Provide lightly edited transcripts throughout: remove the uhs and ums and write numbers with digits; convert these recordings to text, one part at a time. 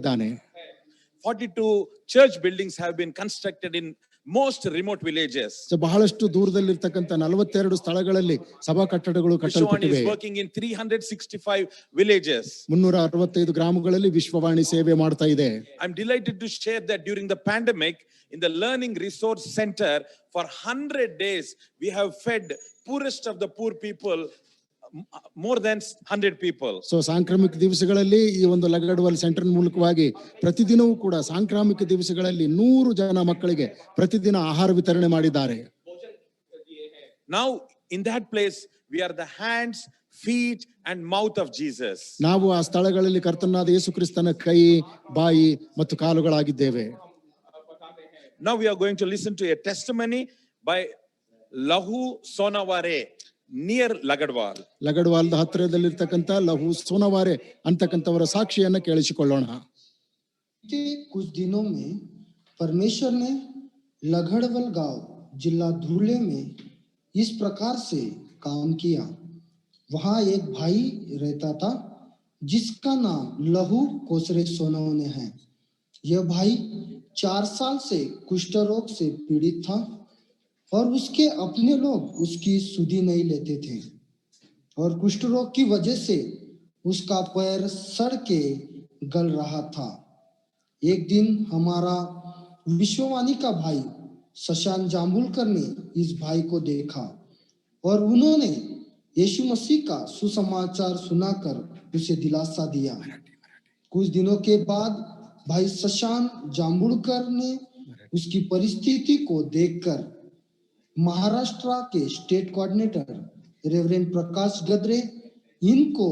ಇದ್ದಾನೆ. 42 church buildings have been constructed in most remote villages. ಬಹಳಷ್ಟು ದೂರದಲ್ಲಿರ್ತಕ್ಕಂಥ 42 ಸ್ಥಳಗಳಲ್ಲಿ ಸಭಾ ಕಟ್ಟಡಗಳು ಕಟ್ಟಲ್ಪಟ್ಟಿವೆ. Vishwavani is working in 365 villages. 365 ಗ್ರಾಮಗಳಲ್ಲಿ ವಿಶ್ವವಾಣಿ ಸೇವೆ ಮಾಡ್ತಾ ಇದೆ. I'm delighted to share that during the pandemic in the Learning Resource Center for 100 days we have fed poorest of the poor people more than 100 people. So ಸಾಂಕ್ರಾಮಿಕ ದಿವಸಗಳಲ್ಲಿ ಈ ಒಂದು ಲಗಡವಲ್ centre ಮೂಲಕವಾಗಿ ಪ್ರತಿದಿನವೂ ಕೂಡ ಸಾಂಕ್ರಾಮಿಕ ದಿವಸಗಳಲ್ಲಿ 100 ಜನ ಮಕ್ಕಳಿಗೆ ಪ್ರತಿದಿನ ಆಹಾರ ವಿತರಣೆ ಮಾಡಿದ್ದಾರೆ. Now in that place we are the hands, feet and mouth of Jesus. ನಾವು ಆ ಸ್ಥಳಗಳಲ್ಲಿ ಕರ್ತನಾದ ಯೇಸು ಕ್ರಿಸ್ತನ ಕೈ, ಬಾಯಿ ಮತ್ತು ಕಾಲುಗಳಾಗಿದ್ದೇವೆ. Now we are going to listen to a testimony by Lahu Sonaware near Lagadwal. ಲಗಡವಾಲ್ದ ಹತ್ತಿರದಲ್ಲಿರ್ತಕ್ಕಂಥ ಲಹು ಸೋನವಾರೆ ಅಂತಕ್ಕಂಥವರ ಸಾಕ್ಷಿಯನ್ನ ಕೇಳಿಸಿಕೊಳ್ಳೋಣ. कुछ दिनों में परमेश्वर ने लगड़वल गांव जिला धुले में इस प्रकार से काम किया. वहां एक भाई रहता था जिसका नाम लहू कोसरे सोनवने है. यह भाई 4 साल से कुष्ठ रोग से पीड़ित था और उसके अपने लोग उसकी सुधि नहीं लेते थे और कुष्ठ रोग की वजह से उसका पैर सड़ के गल रहा था. एक दिन हमारा विश्ववाणी का भाई शशांक जाम्बुलकर ने इस भाई को देखा और उन्होंने यीशु मसीह का सुसमाचार सुनाकर उसे दिलासा दिया. कुछ दिनों के बाद भाई शशांक जाम्बुलकर ने उसकी परिस्थिति को देखकर महाराष्ट्र के स्टेट कोऑर्डिनेटर रेवरेंड प्रकाश गद्रे इनको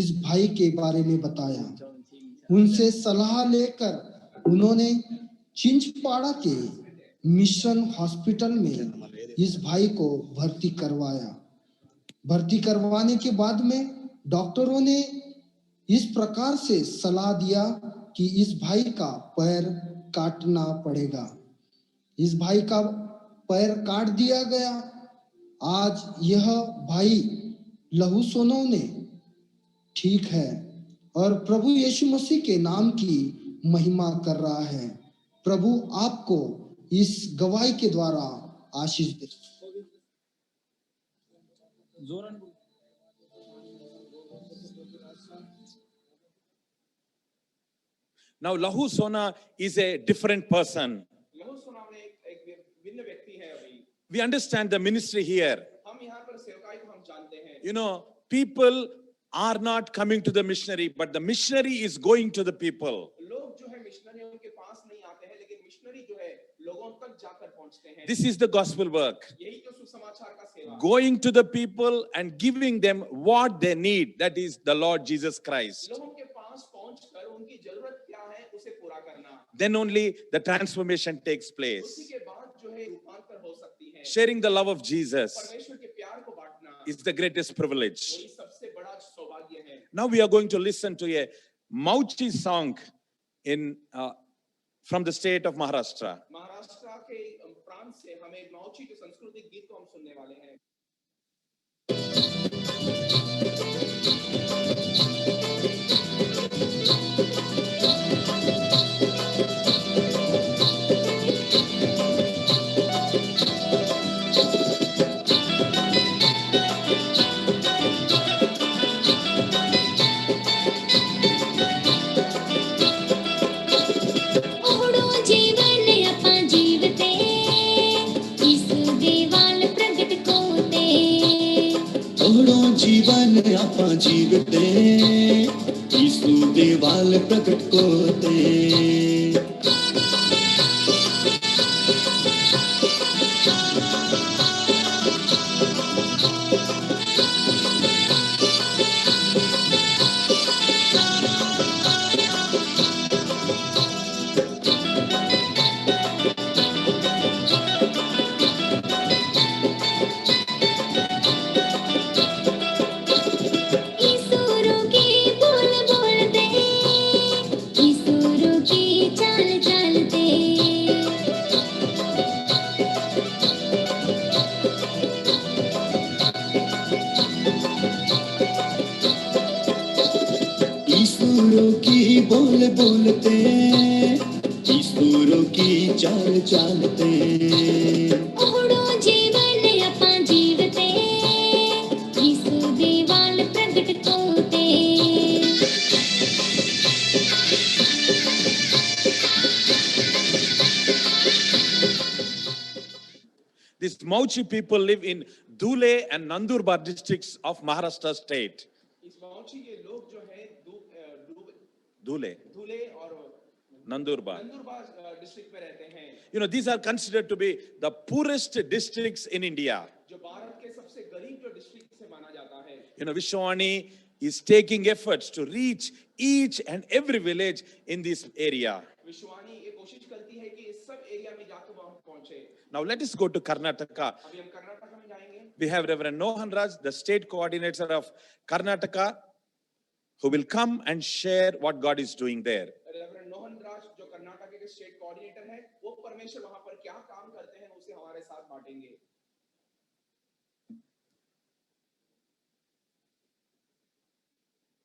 इस भाई के बारे में बताया. उनसे सलाह लेकर उन्होंने चिंचपाड़ा के मिशन हॉस्पिटल में इस भाई को भर्ती करवाया. भर्ती करवाने के बाद में डॉक्टरों ने इस प्रकार से सलाह दिया कि इस भाई का पैर काटना पड़ेगा. इस भाई का पैर काट दिया गया. आज यह भाई लहू सोनवने ठीक है और प्रभु यीशु मसीह के नाम की महिमा कर रहा है. प्रभु आपको इस गवाही के द्वारा आशीष दे. Now Lahu Sona is a different person. We understand the ministry here. You know, people are not coming to the missionary, but the missionary is going to the people. This is the gospel work. Going to the people and giving them what they need, that is the Lord Jesus Christ. Then only the transformation takes place. Sharing the love of Jesus is the greatest privilege. Now we are going to listen to a Mauchi song in from the state of Maharashtra. जीवन आपा जीवते यीशु देवाल प्रकट कोते. ईश्वर की चाल चलते ईश्वरों की चाल चालते ओहड़ो जीवन अपा जीवते यीशु देवाल प्रगट कोते These Mauchi people live in Dhule and Nandurbar districts of Maharashtra state. इस मौची के लोग जो है Dhule, धुले और Nandurbar. नंदुरबार डिस्ट्रिक्ट में रहते हैं You know, these are considered to be the poorest districts in India. जो भारत के सबसे गरीब जो डिस्ट्रिक्ट से माना जाता है You know, Vishwani is taking efforts to reach each and every village in this area. विश्वानी ये कोशिश करती है कि इस सब एरिया में जाकर वहां पहुंचे Now let us go to Karnataka. अभी हम कर्नाटक में जाएंगे We have Reverend Nohan Raj, the state coordinator of Karnataka, who will come and share what God is doing there. Reverend Mohan Raj जो कर्नाटक के स्टेट कोऑर्डिनेटर है वो परमेश्वर वहां पर क्या काम करते हैं उसे हमारे साथ बांटेंगे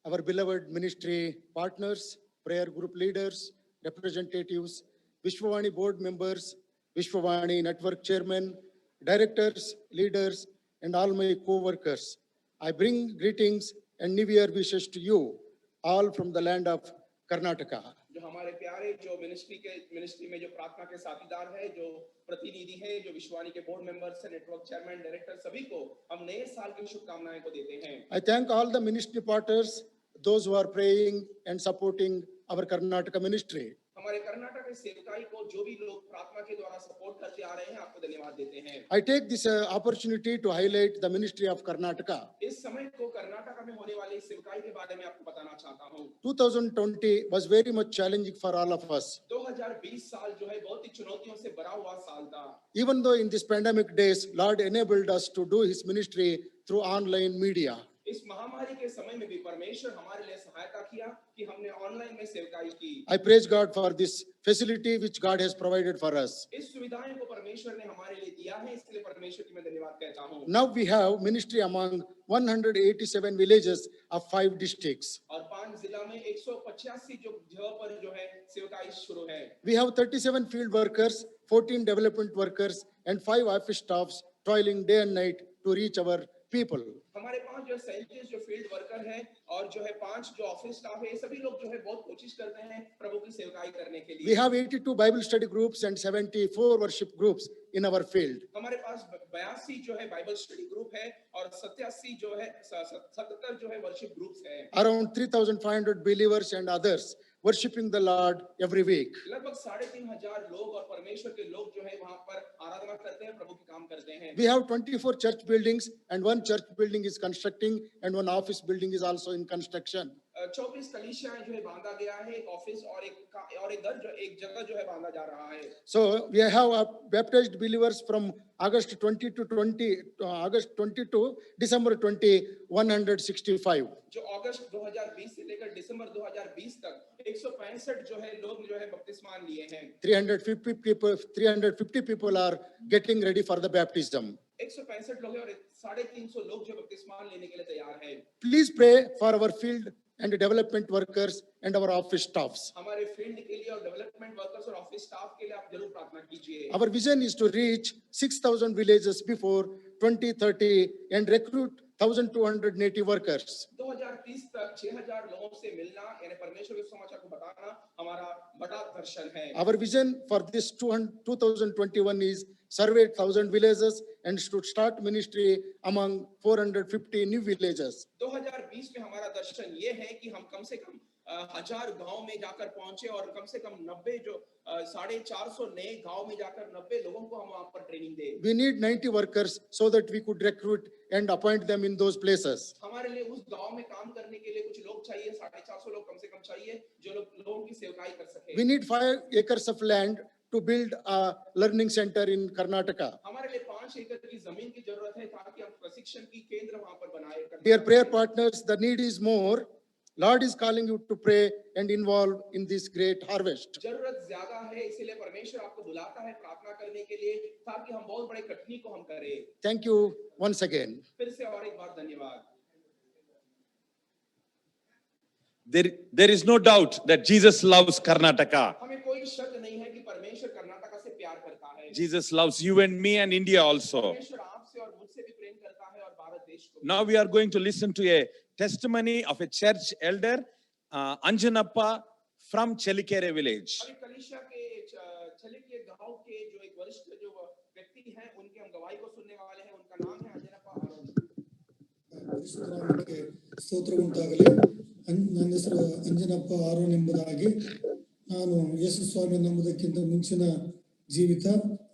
Our beloved ministry partners, prayer group leaders, representatives, Vishwavani board members, Vishwavani network chairmen, directors, leaders, and all my co-workers. I bring greetings and New Year wishes to you, all from the land of Karnataka. जो हमारे प्यारे जो ministry में जो प्रार्थना के साथीदार है जो प्रतिनिधि है जो विश्वानी के बोर्ड मेंबर्स है नेटवर्क चेयरमैन डायरेक्टर सभी को हम नए साल की शुभकामनाएं को देते हैं I thank all the ministry partners, those who are praying and supporting our Karnataka ministry. हमारे कर्नाटक के सेवकाई को जो भी लोग प्रार्थना के द्वारा सपोर्ट करते आ रहे हैं आपको धन्यवाद देते हैं I take this opportunity to highlight the ministry of Karnataka. इस समय को कर्नाटक में होने वाली सेवकाई के बारे में आपको बताना चाहता हूं 2020 was very much challenging for all of us. 2020 साल जो है बहुत ही चुनौतियों से भरा हुआ साल था Even though in this pandemic days, Lord enabled us to do his ministry through online media. इस महामारी के समय में भी परमेश्वर हमारे लिए सहायता किया कि हमने ऑनलाइन में सेवकाई की I praise God for this facility which God has provided for us. इस सुविधाएं को परमेश्वर ने हमारे लिए दिया है इसलिए परमेश्वर की मैं धन्यवाद कहता हूं Now we have ministry among 187 villages of 5 districts. और 5 जिला में 185 जो जगह पर जो है सेवकाई शुरू है We have 37 field workers, 14 development workers, and 5 office staffs toiling day and night to reach our people. हमारे 5 जो 37 जो फील्ड वर्कर हैं और जो है 5 जो ऑफिस स्टाफ है ये सभी लोग जो है बहुत कोशिश करते हैं प्रभु की सेवकाई करने के We लिए have 82 Bible study groups and 74 worship groups in our field. हमारे पास 82 जो है बाइबल स्टडी ग्रुप है और 87 जो है 77 जो है वर्शिप ग्रुप्स है Around 3,500 believers and others worshiping the Lord every week. लगभग 3,500 लोग और परमेश्वर के लोग जो है वहां पर आराधना करते हैं प्रभु के काम करते हैं We have 24 church buildings and 1 church building is constructing and 1 office building is also in construction. 24 कलीसियाएं जो है बांधा गया है एक ऑफिस और एक घर जो एक जगह जो है बांधा जा रहा है So we have baptized believers from August 20 to December 20, 165. जो अगस्त 2020 से लेकर दिसंबर 2020 तक 165 जो है लोग जो है बपतिस्मा लिए हैं 350 people are getting ready for the baptism. 165 लोग हैं और 350 लोग जो बपतिस्मा लेने के लिए तैयार हैं Please pray for our field and development workers and our office staffs. हमारे फील्ड के लिए और डेवलपमेंट वर्कर्स और ऑफिस स्टाफ के लिए आप जरूर प्रार्थना कीजिए Our vision is to reach 6,000 villages before 2030 and recruit 1,200 native workers. 2030 तक 6,000 लोगों से मिलना यानी परमेश्वर के समाचार को बताना हमारा बड़ा दर्शन है Our vision for this 2021 is survey 1,000 villages and to start ministry among 450 new villages. 2020 में हमारा दर्शन ये है कि हम कम से कम 1000 गांव में जाकर पहुंचे और कम से कम 90 जो 450 नए गांव में जाकर 90 लोगों को हम वहां पर ट्रेनिंग दें We need 90 workers so that we could recruit and appoint them in those places. हमारे लिए उस गांव में काम करने के लिए कुछ लोग चाहिए 450 लोग कम से कम चाहिए जो लोगों की सेवकाई कर सके We need 5 acres of land to build a learning center in Karnataka. हमारे लिए 5 एकड़ की जमीन की जरूरत है ताकि हम प्रशिक्षण की केंद्र वहां पर बनाए Dear prayer partners, the need is more. Lord is calling you to pray and involve in this great harvest. जरूरत ज्यादा है इसीलिए परमेश्वर आपको बुलाता है प्रार्थना करने के लिए ताकि हम बहुत बड़े कठिनी को हम करें Thank you once again. फिर से और एक बार धन्यवाद there is no doubt that Jesus loves Karnataka. हमें कोई शक नहीं है कि परमेश्वर कर्नाटका से प्यार करता है। Jesus loves you and me and India also. परमेश्वर आपसे और मुझसे भी प्रेम करता है और भारत देश को। Now we are going to listen to a testimony of a church elder, Anjanappa from Chelikere village. अभी कलिशा के छलिके गांव के जो एक वरिष्ठ जो व्यक्ति हैं उनके हम गवाही को सुनने वाले हैं। उनका नाम है अंजनप्पा आरोन। ಪರಿಶುದ್ಧನಾಮಕ್ಕೆ ಸ್ತೋತ್ರ ಉಂಟಾಗಲಿ. ನನ್ನ ಹೆಸರು ಅಂಜನಪ್ಪ ಆರೋನ್ ಎಂಬುದಾಗಿ. ನಾನು ಯೇಸು ಸ್ವಾಮಿ ನಂಬುವುದಕ್ಕಿಂತ ಮುಂಚಿನ ಜೀವಿತ.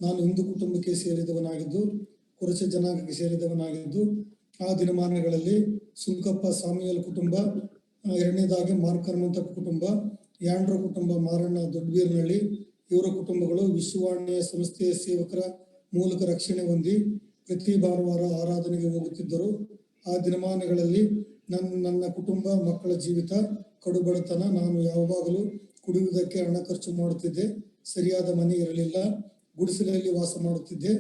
ನಾನು ಹಿಂದೂ ಕುಟುಂಬಕ್ಕೆ ಸೇರಿದವನಾಗಿದ್ದು, ಕೊರಚ ಜನಾಂಗಕ್ಕೆ ಸೇರಿದವನಾಗಿದ್ದು, ಆ ದಿನಮಾನಗಳಲ್ಲಿ ಸುಂಕಪ್ಪ ಸಾಮಿಯಲ್ ಕುಟುಂಬ, ಎರಡನೇದಾಗಿ ಮಾರ್ಕ್ ಹನುಮಂತ ಕುಟುಂಬ, ಯಾಂಡ್ರ ಕುಟುಂಬ ಮಾರಣ್ಣ ದೊಡ್ಡಬೀರ್ನಹಳ್ಳಿ, ಇವರ ಕುಟುಂಬಗಳು ವಿಶ್ವವಾಣಿಯ ಸಂಸ್ಥೆಯ ಸೇವಕರ ಮೂಲಕ ರಕ್ಷಣೆ ಹೊಂದಿ ಪ್ರತಿ ಭಾನುವಾರ ಆರಾಧನೆಗೆ ಹೋಗುತ್ತಿದ್ದರು. ಆ ದಿನಮಾನಗಳಲ್ಲಿ ನನ್ನ ಕುಟುಂಬ ಮಕ್ಕಳ ಜೀವಿತ ಕಡುಬಡತನ. ನಾನು ಯಾವಾಗಲೂ ಕುಡಿಯುವುದಕ್ಕೆ ಹಣ ಖರ್ಚು ಮಾಡುತ್ತಿದ್ದೆ. ಸರಿಯಾದ ಮನೆ ಇರಲಿಲ್ಲ. ಗುಡಿಸಲಲ್ಲಿ ವಾಸ ಮಾಡುತ್ತಿದ್ದೆ.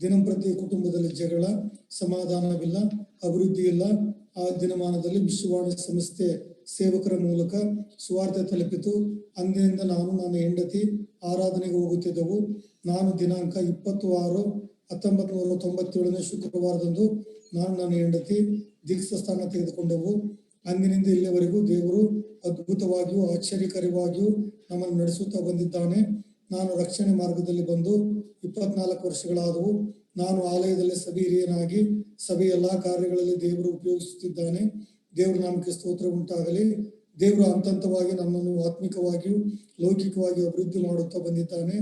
ದಿನಂಪ್ರತಿ ಕುಟುಂಬದಲ್ಲಿ ಜಗಳ, ಸಮಾಧಾನವಿಲ್ಲ, ಅಭಿವೃದ್ಧಿ ಇಲ್ಲ. ಆ ದಿನಮಾನದಲ್ಲಿ ವಿಶ್ವವಾಣಿ ಸಂಸ್ಥೆ ಸೇವಕರ ಮೂಲಕ ಸುವಾರ್ತೆ ತಲುಪಿತು. ಅಂದಿನಿಂದ ನಾನು ನನ್ನ ಹೆಂಡತಿ ಆರಾಧನೆಗೆ ಹೋಗುತ್ತಿದ್ದೆವು. ನಾನು ದಿನಾಂಕ 20/6/1997 ಶುಕ್ರವಾರದಂದು ನಾನು ನನ್ನ ಹೆಂಡತಿ ದೀಕ್ಷಾ ಸ್ಥಾನ ತೆಗೆದುಕೊಂಡೆವು. ಅಂದಿನಿಂದ ಇಲ್ಲಿಯವರೆಗೂ ದೇವರು ಅದ್ಭುತವಾಗಿಯೂ ಆಶ್ಚರ್ಯಕರವಾಗಿಯೂ ನಮ್ಮನ್ನು ನಡೆಸುತ್ತಾ ಬಂದಿದ್ದಾನೆ. ನಾನು ರಕ್ಷಣೆ ಮಾರ್ಗದಲ್ಲಿ ಬಂದು 24 ವರ್ಷಗಳಾದವು. ನಾನು ಆಲಯದಲ್ಲಿ ಸಭೆ ಹಿರಿಯನಾಗಿ ಸಭೆಯ ಎಲ್ಲಾ ಕಾರ್ಯಗಳಲ್ಲಿ ದೇವರು ಉಪಯೋಗಿಸುತ್ತಿದ್ದಾನೆ. ದೇವರ ನಾಮಕ್ಕೆ ಸ್ತೋತ್ರ ಉಂಟಾಗಲಿ. ದೇವರು ಹಂತವಾಗಿ ನಮ್ಮನ್ನು ಆತ್ಮಿಕವಾಗಿಯೂ ಲೌಕಿಕವಾಗಿಯೂ ಅಭಿವೃದ್ಧಿ ಮಾಡುತ್ತಾ ಬಂದಿದ್ದಾನೆ.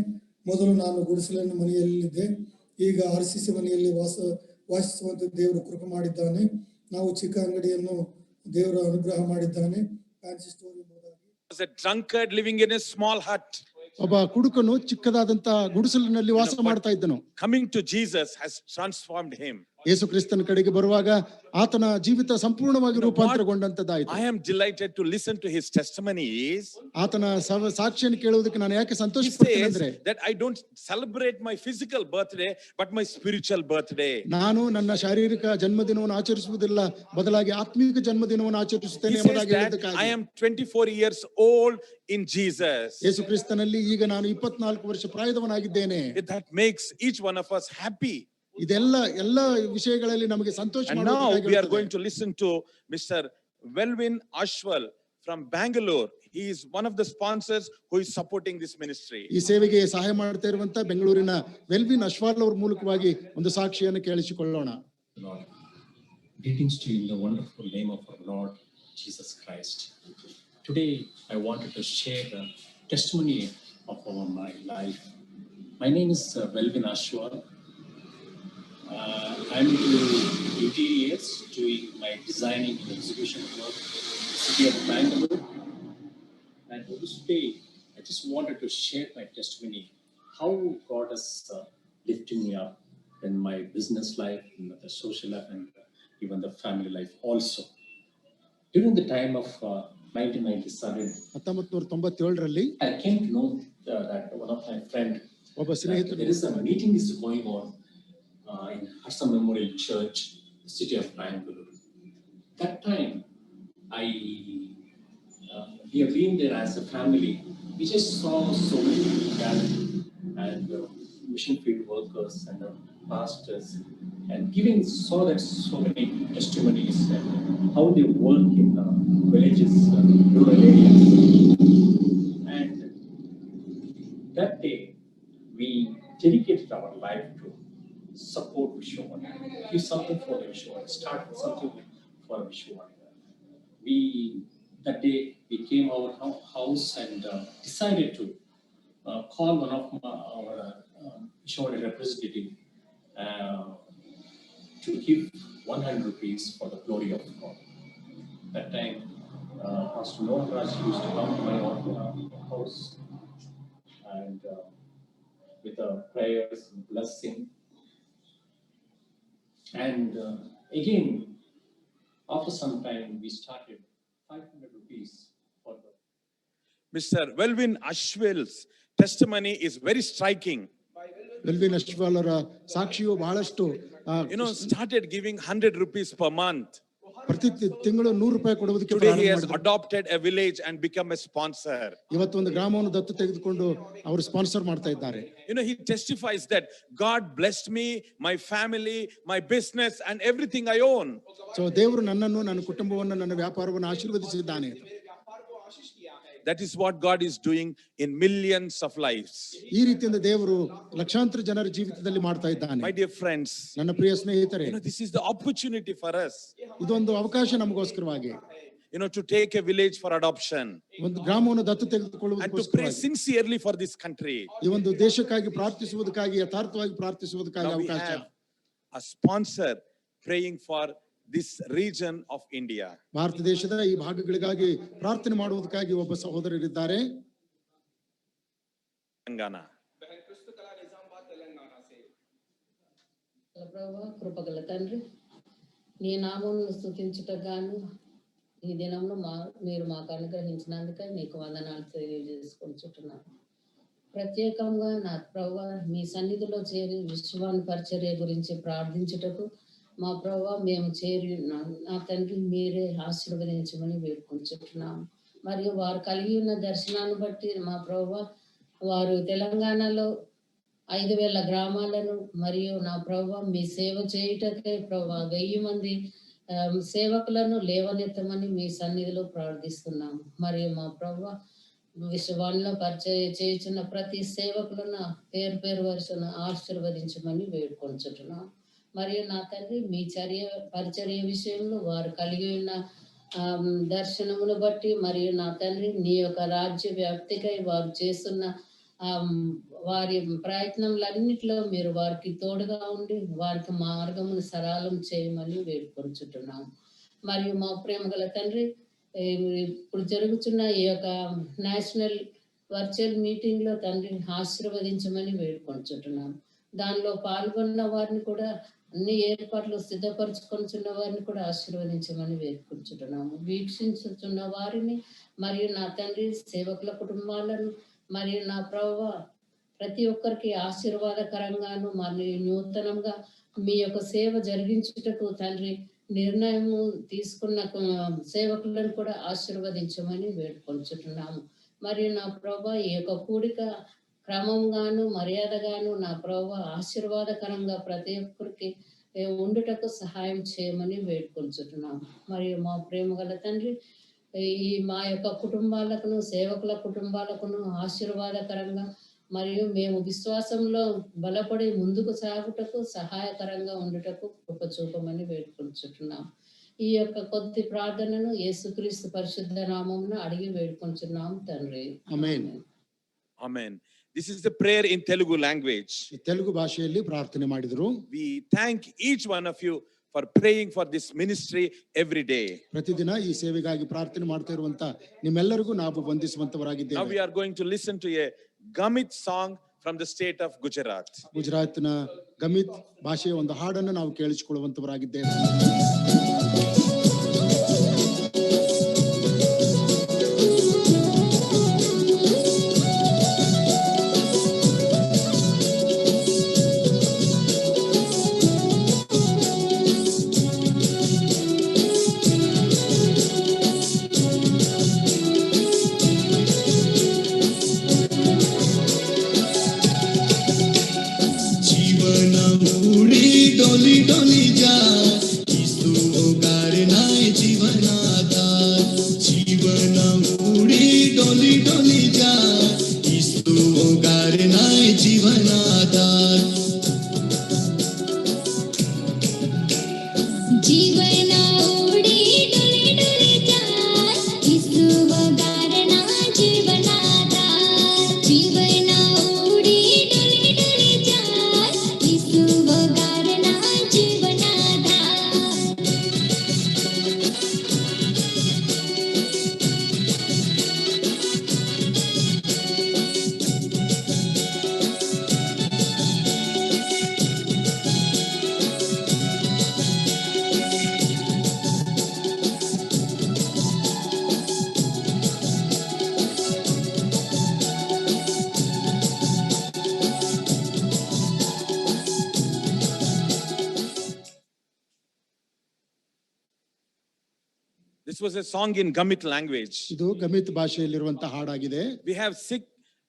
ಮೊದಲು ನಾನು ಗುಡಿಸಲಿನ ಮನೆಯಲ್ಲಿದ್ದೆ. ಈಗ RCC ಮನೆಯಲ್ಲಿ ವಾಸಿಸುವಂತೆ ದೇವರು ಕೃಪೆ ಮಾಡಿದ್ದಾನೆ. ನಾವು ಚಿಕ್ಕ ಅಂಗಡಿಯನ್ನು ದೇವರ ಅನುಗ್ರಹ ಮಾಡಿದ್ದಾನೆ. ಫ್ಯಾನ್ಸಿ ಸ್ಟೋರ್ ಎಂಬುದಾಗಿ. Was a drunkard living in a small hut. ಒಬ್ಬ ಕುಡುಕನು ಚಿಕ್ಕದಾದಂತ ಗುಡಿಸಲಿನಲ್ಲಿ ವಾಸ ಮಾಡ್ತಾ ಇದ್ದನು. Coming to Jesus has transformed him. ಯೇಸು ಕ್ರಿಸ್ತನ ಕಡೆಗೆ ಬರುವಾಗ ಆತನ ಜೀವಿತ ಸಂಪೂರ್ಣವಾಗಿ ರೂಪಾಂತರಗೊಂಡಂತದ್ದಾಯಿತು. I am delighted to listen to his testimonies. ಆತನ ಸಾಕ್ಷಿಯನ್ನು ಕೇಳುವುದಕ್ಕೆ ನಾನು ಯಾಕೆ ಸಂತೋಷ He ಪಡ್ತೇನೆ says ಅಂದ್ರೆ, that I don't celebrate my physical birthday, but my spiritual birthday. ನಾನು ನನ್ನ ಶಾರೀರಿಕ ಜನ್ಮದಿನವನ್ನು ಆಚರಿಸುವುದಿಲ್ಲ, ಬದಲಾಗಿ ಆತ್ಮಿಕ ಜನ್ಮದಿನವನ್ನು ಆಚರಿಸುತ್ತೇನೆ He says ಎಂಬುದಾಗಿ that ಹೇಳಿದ್ದಕ್ಕಾಗಿ. I am 24 years old in Jesus. ಯೇಸು ಕ್ರಿಸ್ತನಲ್ಲಿ ಈಗ ನಾನು 24 ವರ್ಷ ಪ್ರಾಯದವನಾಗಿದ್ದೇನೆ. That makes each one of us happy. ಎಲ್ಲ ವಿಷಯಗಳಲ್ಲಿ ನಮಗೆ ಸಂತೋಷ And now we are going to listen to Mr. Velvin Ashwal from Bangalore. He is one of the sponsors who is supporting this ministry. ಈ ಸೇವೆಗೆ ಸಹಾಯ ಮಾಡ್ತಾ ಇರುವಂತ ಬೆಂಗಳೂರಿನ ವೆಲ್ವಿನ್ ಅಶ್ವಾಲ್ ಅವರ ಮೂಲಕವಾಗಿ ಒಂದು ಸಾಕ್ಷಿಯನ್ನು ಕೇಳಿಸಿಕೊಳ್ಳೋಣ. Lord, greetings to you in the wonderful name of our Lord Jesus Christ. Today, I wanted to share the testimony of my life. My name is Velvin Ashwal. I'm into interiors, doing my designing and execution work in the city of Bangalore. And this day, I just wanted to share my testimony, how God has lifted me up in my business life, in the social life, and even the family life also. During the time of 1997, 1997ರಲ್ಲಿ I came to know that one of my friend, ಒಬ್ಬ that ಸ್ನೇಹಿತರು there is a meeting is going on in Harsa Memorial Church, the city of Bangalore. That time, we have been there as a family. We just saw so many gathered and mission field workers and pastors, and saw that so many testimonies and how they work in villages, rural areas. And that day, we dedicated our life to support Vishwavani, give something for the Vishwavani, start something for Vishwavani. That day we came our house and decided to call one of our Vishwavani representative to give 100 rupees for the glory of God. That time, Pastor Mohan Raj used to come to my house and with prayers and blessing. And again, after some time, we started 500 rupees for the. Mr. Velvin Ashwal's testimony is very striking. ವೆಲ್ವಿನ್ ಅಶ್ವಾಲ್ ಅವರ ಸಾಕ್ಷಿಯು ಬಹಳಷ್ಟು Started giving 100 rupees per month. ಪ್ರತಿ ತಿಂಗಳು ₹100 ಕೊಡುವುದಕ್ಕೆ Today he ಪ್ರಾರಂಭ has ಮಾಡಿದ್ರು. adopted a village and become a sponsor. ಇವತ್ತು ಒಂದು ಗ್ರಾಮವನ್ನು ದತ್ತು ತೆಗೆದುಕೊಂಡು ಅವರು ಸ್ಪಾನ್ಸರ್ ಮಾಡ್ತಾ ಇದ್ದಾರೆ. You know, he testifies that God blessed me, my family, my business, and everything I own. So ದೇವರು ನನ್ನನ್ನು, ನನ್ನ ಕುಟುಂಬವನ್ನು, ನನ್ನ ವ್ಯಾಪಾರವನ್ನು ಆಶೀರ್ವದಿಸಿದ್ದಾನೆ. That is what God is doing in millions of lives. ಈ ರೀತಿಯಿಂದ ದೇವರು ಲಕ್ಷಾಂತರ ಜನರ ಜೀವಿತದಲ್ಲಿ ಮಾಡ್ತಾ ಇದ್ದಾನೆ. My dear friends, ನನ್ನ ಪ್ರಿಯ ಸ್ನೇಹಿತರೆ, you know, this is the opportunity for us, ಇದೊಂದು ಅವಕಾಶ ನಮಗೋಸ್ಕರವಾಗಿ, you know, to take a village for adoption ಒಂದು ಗ್ರಾಮವನ್ನು ದತ್ತು and to pray ತೆಗೆದುಕೊಳ್ಳುವುದಕ್ಕೋಸ್ಕರವಾಗಿ, sincerely for this country. ಈ ಒಂದು ದೇಶಕ್ಕಾಗಿ ಪ್ರಾರ್ಥಿಸುವುದಕ್ಕಾಗಿ, ಯಥಾರ್ಥವಾಗಿ ಪ್ರಾರ್ಥಿಸುವುದಕ್ಕಾಗಿ Now we ಅವಕಾಶ. have a sponsor praying for this region of India. Bharat ದೇಶದ ಈ ಭಾಗಗಳಿಗಾಗಿ ಪ್ರಾರ್ಥನೆ ಮಾಡುವುದಕ್ಕಾಗಿ ಒಬ್ಬ ಸಹೋದರರಿದ್ದಾರೆ. Telangana. ప్రభా కృపగల తండ్రి, నీ నామమును స్తుతించుటకు గాను ఈ దినంలో మీరు మాకు అనుగ్రహించినందుకే నీకు వందనాలు తెలియజేసుకుంటున్నాను. ప్రత్యేకంగా నా ప్రభా మీ సన్నిధిలో చేరి విశ్వాన్ని పరిచర్య గురించి ప్రార్థించుటకు మా ప్రభా మేము చేరి నా తండ్రి మీరే ఆశీర్వదించమని వేడుకుంటున్నాము. మరియు వారు కలిగి ఉన్న దర్శనాన్ని బట్టి మా ప్రభా వారు తెలంగాణలో 5,000 గ్రామాలను మరియు నా ప్రభా మీ సేవ చేయుటకే ప్రభా 1000 మంది సేవకులను లేవనెత్తమని మీ సన్నిధిలో ప్రార్థిస్తున్నాము. మరియు మా ప్రభా విశ్వాల్లో పరిచయం చేయుచున్న ప్రతి సేవకులను పేరు పేరు వరుసను ఆశీర్వదించమని వేడుకొంచుతున్నాం. మరియు నా తండ్రి మీ పరిచర్య విషయంలో వారు కలిగి ఉన్న దర్శనమును బట్టి మరియు నా తండ్రి నీ యొక్క రాజ్య వ్యాప్తికై వారు చేస్తున్న వారి ప్రయత్నములన్నిటిలో మీరు వారికి తోడుగా ఉండి వారికి మార్గమును సరళం చేయమని వేడుకొంచుతున్నాము. మరియు మా ప్రేమ గల తండ్రి, ఇప్పుడు జరుగుతున్న ఈ యొక్క నేషనల్ వర్చువల్ మీటింగ్ లో తండ్రి ఆశీర్వదించమని వేడుకొంచుతున్నాము. దానిలో పాల్గొన్న వారిని కూడా అన్ని ఏర్పాట్లు సిద్ధపరచుకొంచున్న వారిని కూడా ఆశీర్వదించమని వేడుకొంచుతున్నాము. వీక్షించుతున్న వారిని మరియు నా తండ్రి సేవకుల కుటుంబాలను మరియు నా ప్రభువా ప్రతి ఒక్కరికి ఆశీర్వాదకరంగాను మరియు నూతనంగా మీ యొక్క సేవ జరిగించుటకు తండ్రి నిర్ణయము తీసుకున్న సేవకులను కూడా ఆశీర్వదించమని వేడుకొంచుతున్నాము. మరియు నా ప్రభువా ఈ యొక్క కూడిక క్రమంగాను మర్యాదగాను నా ప్రభువా ఆశీర్వాదకరంగా ప్రతి ఒక్కరికి ఉండుటకు సహాయం చేయమని వేడుకొంచుతున్నాము. మరియు మా ప్రేమ గల తండ్రి, ఈ మా యొక్క కుటుంబాలకును సేవకుల కుటుంబాలకును ఆశీర్వాదకరంగా మరియు మేము విశ్వాసంలో బలపడి ముందుకు సాగుటకు సహాయకరంగా ఉండుటకు కృప చూపమని వేడుకొంచుతున్నాం. ఈ యొక్క కొద్ది ప్రార్థనను యేసుక్రీస్తు పరిశుద్ధ నామమున అడిగి వేడుకొంచున్నాం తండ్రి. ఆమేన్. Amen. This is the prayer in Telugu language. Telugu ಭಾಷೆಯಲ್ಲಿ ಪ್ರಾರ್ಥನೆ ಮಾಡಿದರು. We thank each one of you for praying for this ministry every day. ಪ್ರತಿದಿನ ಈ ಸೇವೆಗಾಗಿ ಪ್ರಾರ್ಥನೆ ಮಾಡ್ತಾ ಇರುವಂತ ನಿಮ್ಮೆಲ್ಲರಿಗೂ ನಾವು Now ವಂದಿಸುವಂತವರಾಗಿದ್ದೇವೆ. we are going to listen to a Gamit song from the state of Gujarat. ಗುಜರಾತ್ನ ಗಮಿತ್ ಭಾಷೆಯ ಒಂದು ಹಾಡನ್ನು ನಾವು ಕೇಳಿಸಿಕೊಳ್ಳುವಂತವರಾಗಿದ್ದೇವೆ. जीवन उड़ी डोली डोली जा यीशु होगा रे This was a song in Gamit language. ಇದು ಗಮಿತ್ ಭಾಷೆಯಲ್ಲಿರುವಂತಹ ಹಾಡಾಗಿದೆ. We have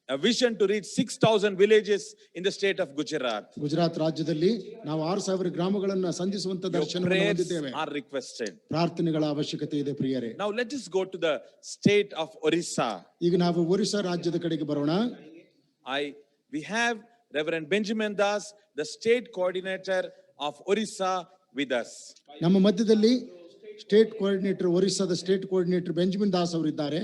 a vision to reach 6,000 villages in the state of Gujarat. Gujarat ರಾಜ್ಯದಲ್ಲಿ ನಾವು 6,000 ಗ್ರಾಮಗಳನ್ನ ಸಂಧಿಸುವಂತ Your ದರ್ಶನವನ್ನು prayers ಹೊಂದಿದ್ದೇವೆ. are requested. ಪ್ರಾರ್ಥನೆಗಳ ಅವಶ್ಯಕತೆ ಇದೆ ಪ್ರಿಯರೇ. Now let us go to the state of Orissa. ಈಗ ನಾವು ಒರಿಸ್ಸಾ ರಾಜ್ಯದ ಕಡೆಗೆ ಬರೋಣ. We have Reverend Benjamin Das, the state coordinator of Orissa, with us. ನಮ್ಮ ಮಧ್ಯದಲ್ಲಿ ಸ್ಟೇಟ್ ಕೋಆರ್ಡಿನೇಟರ್, ಒರಿಸ್ಸಾದ ಸ್ಟೇಟ್ ಕೋಆರ್ಡಿನೇಟರ್ ಬೆಂಜಮಿನ್ ದಾಸ್ ಅವರಿದ್ದಾರೆ.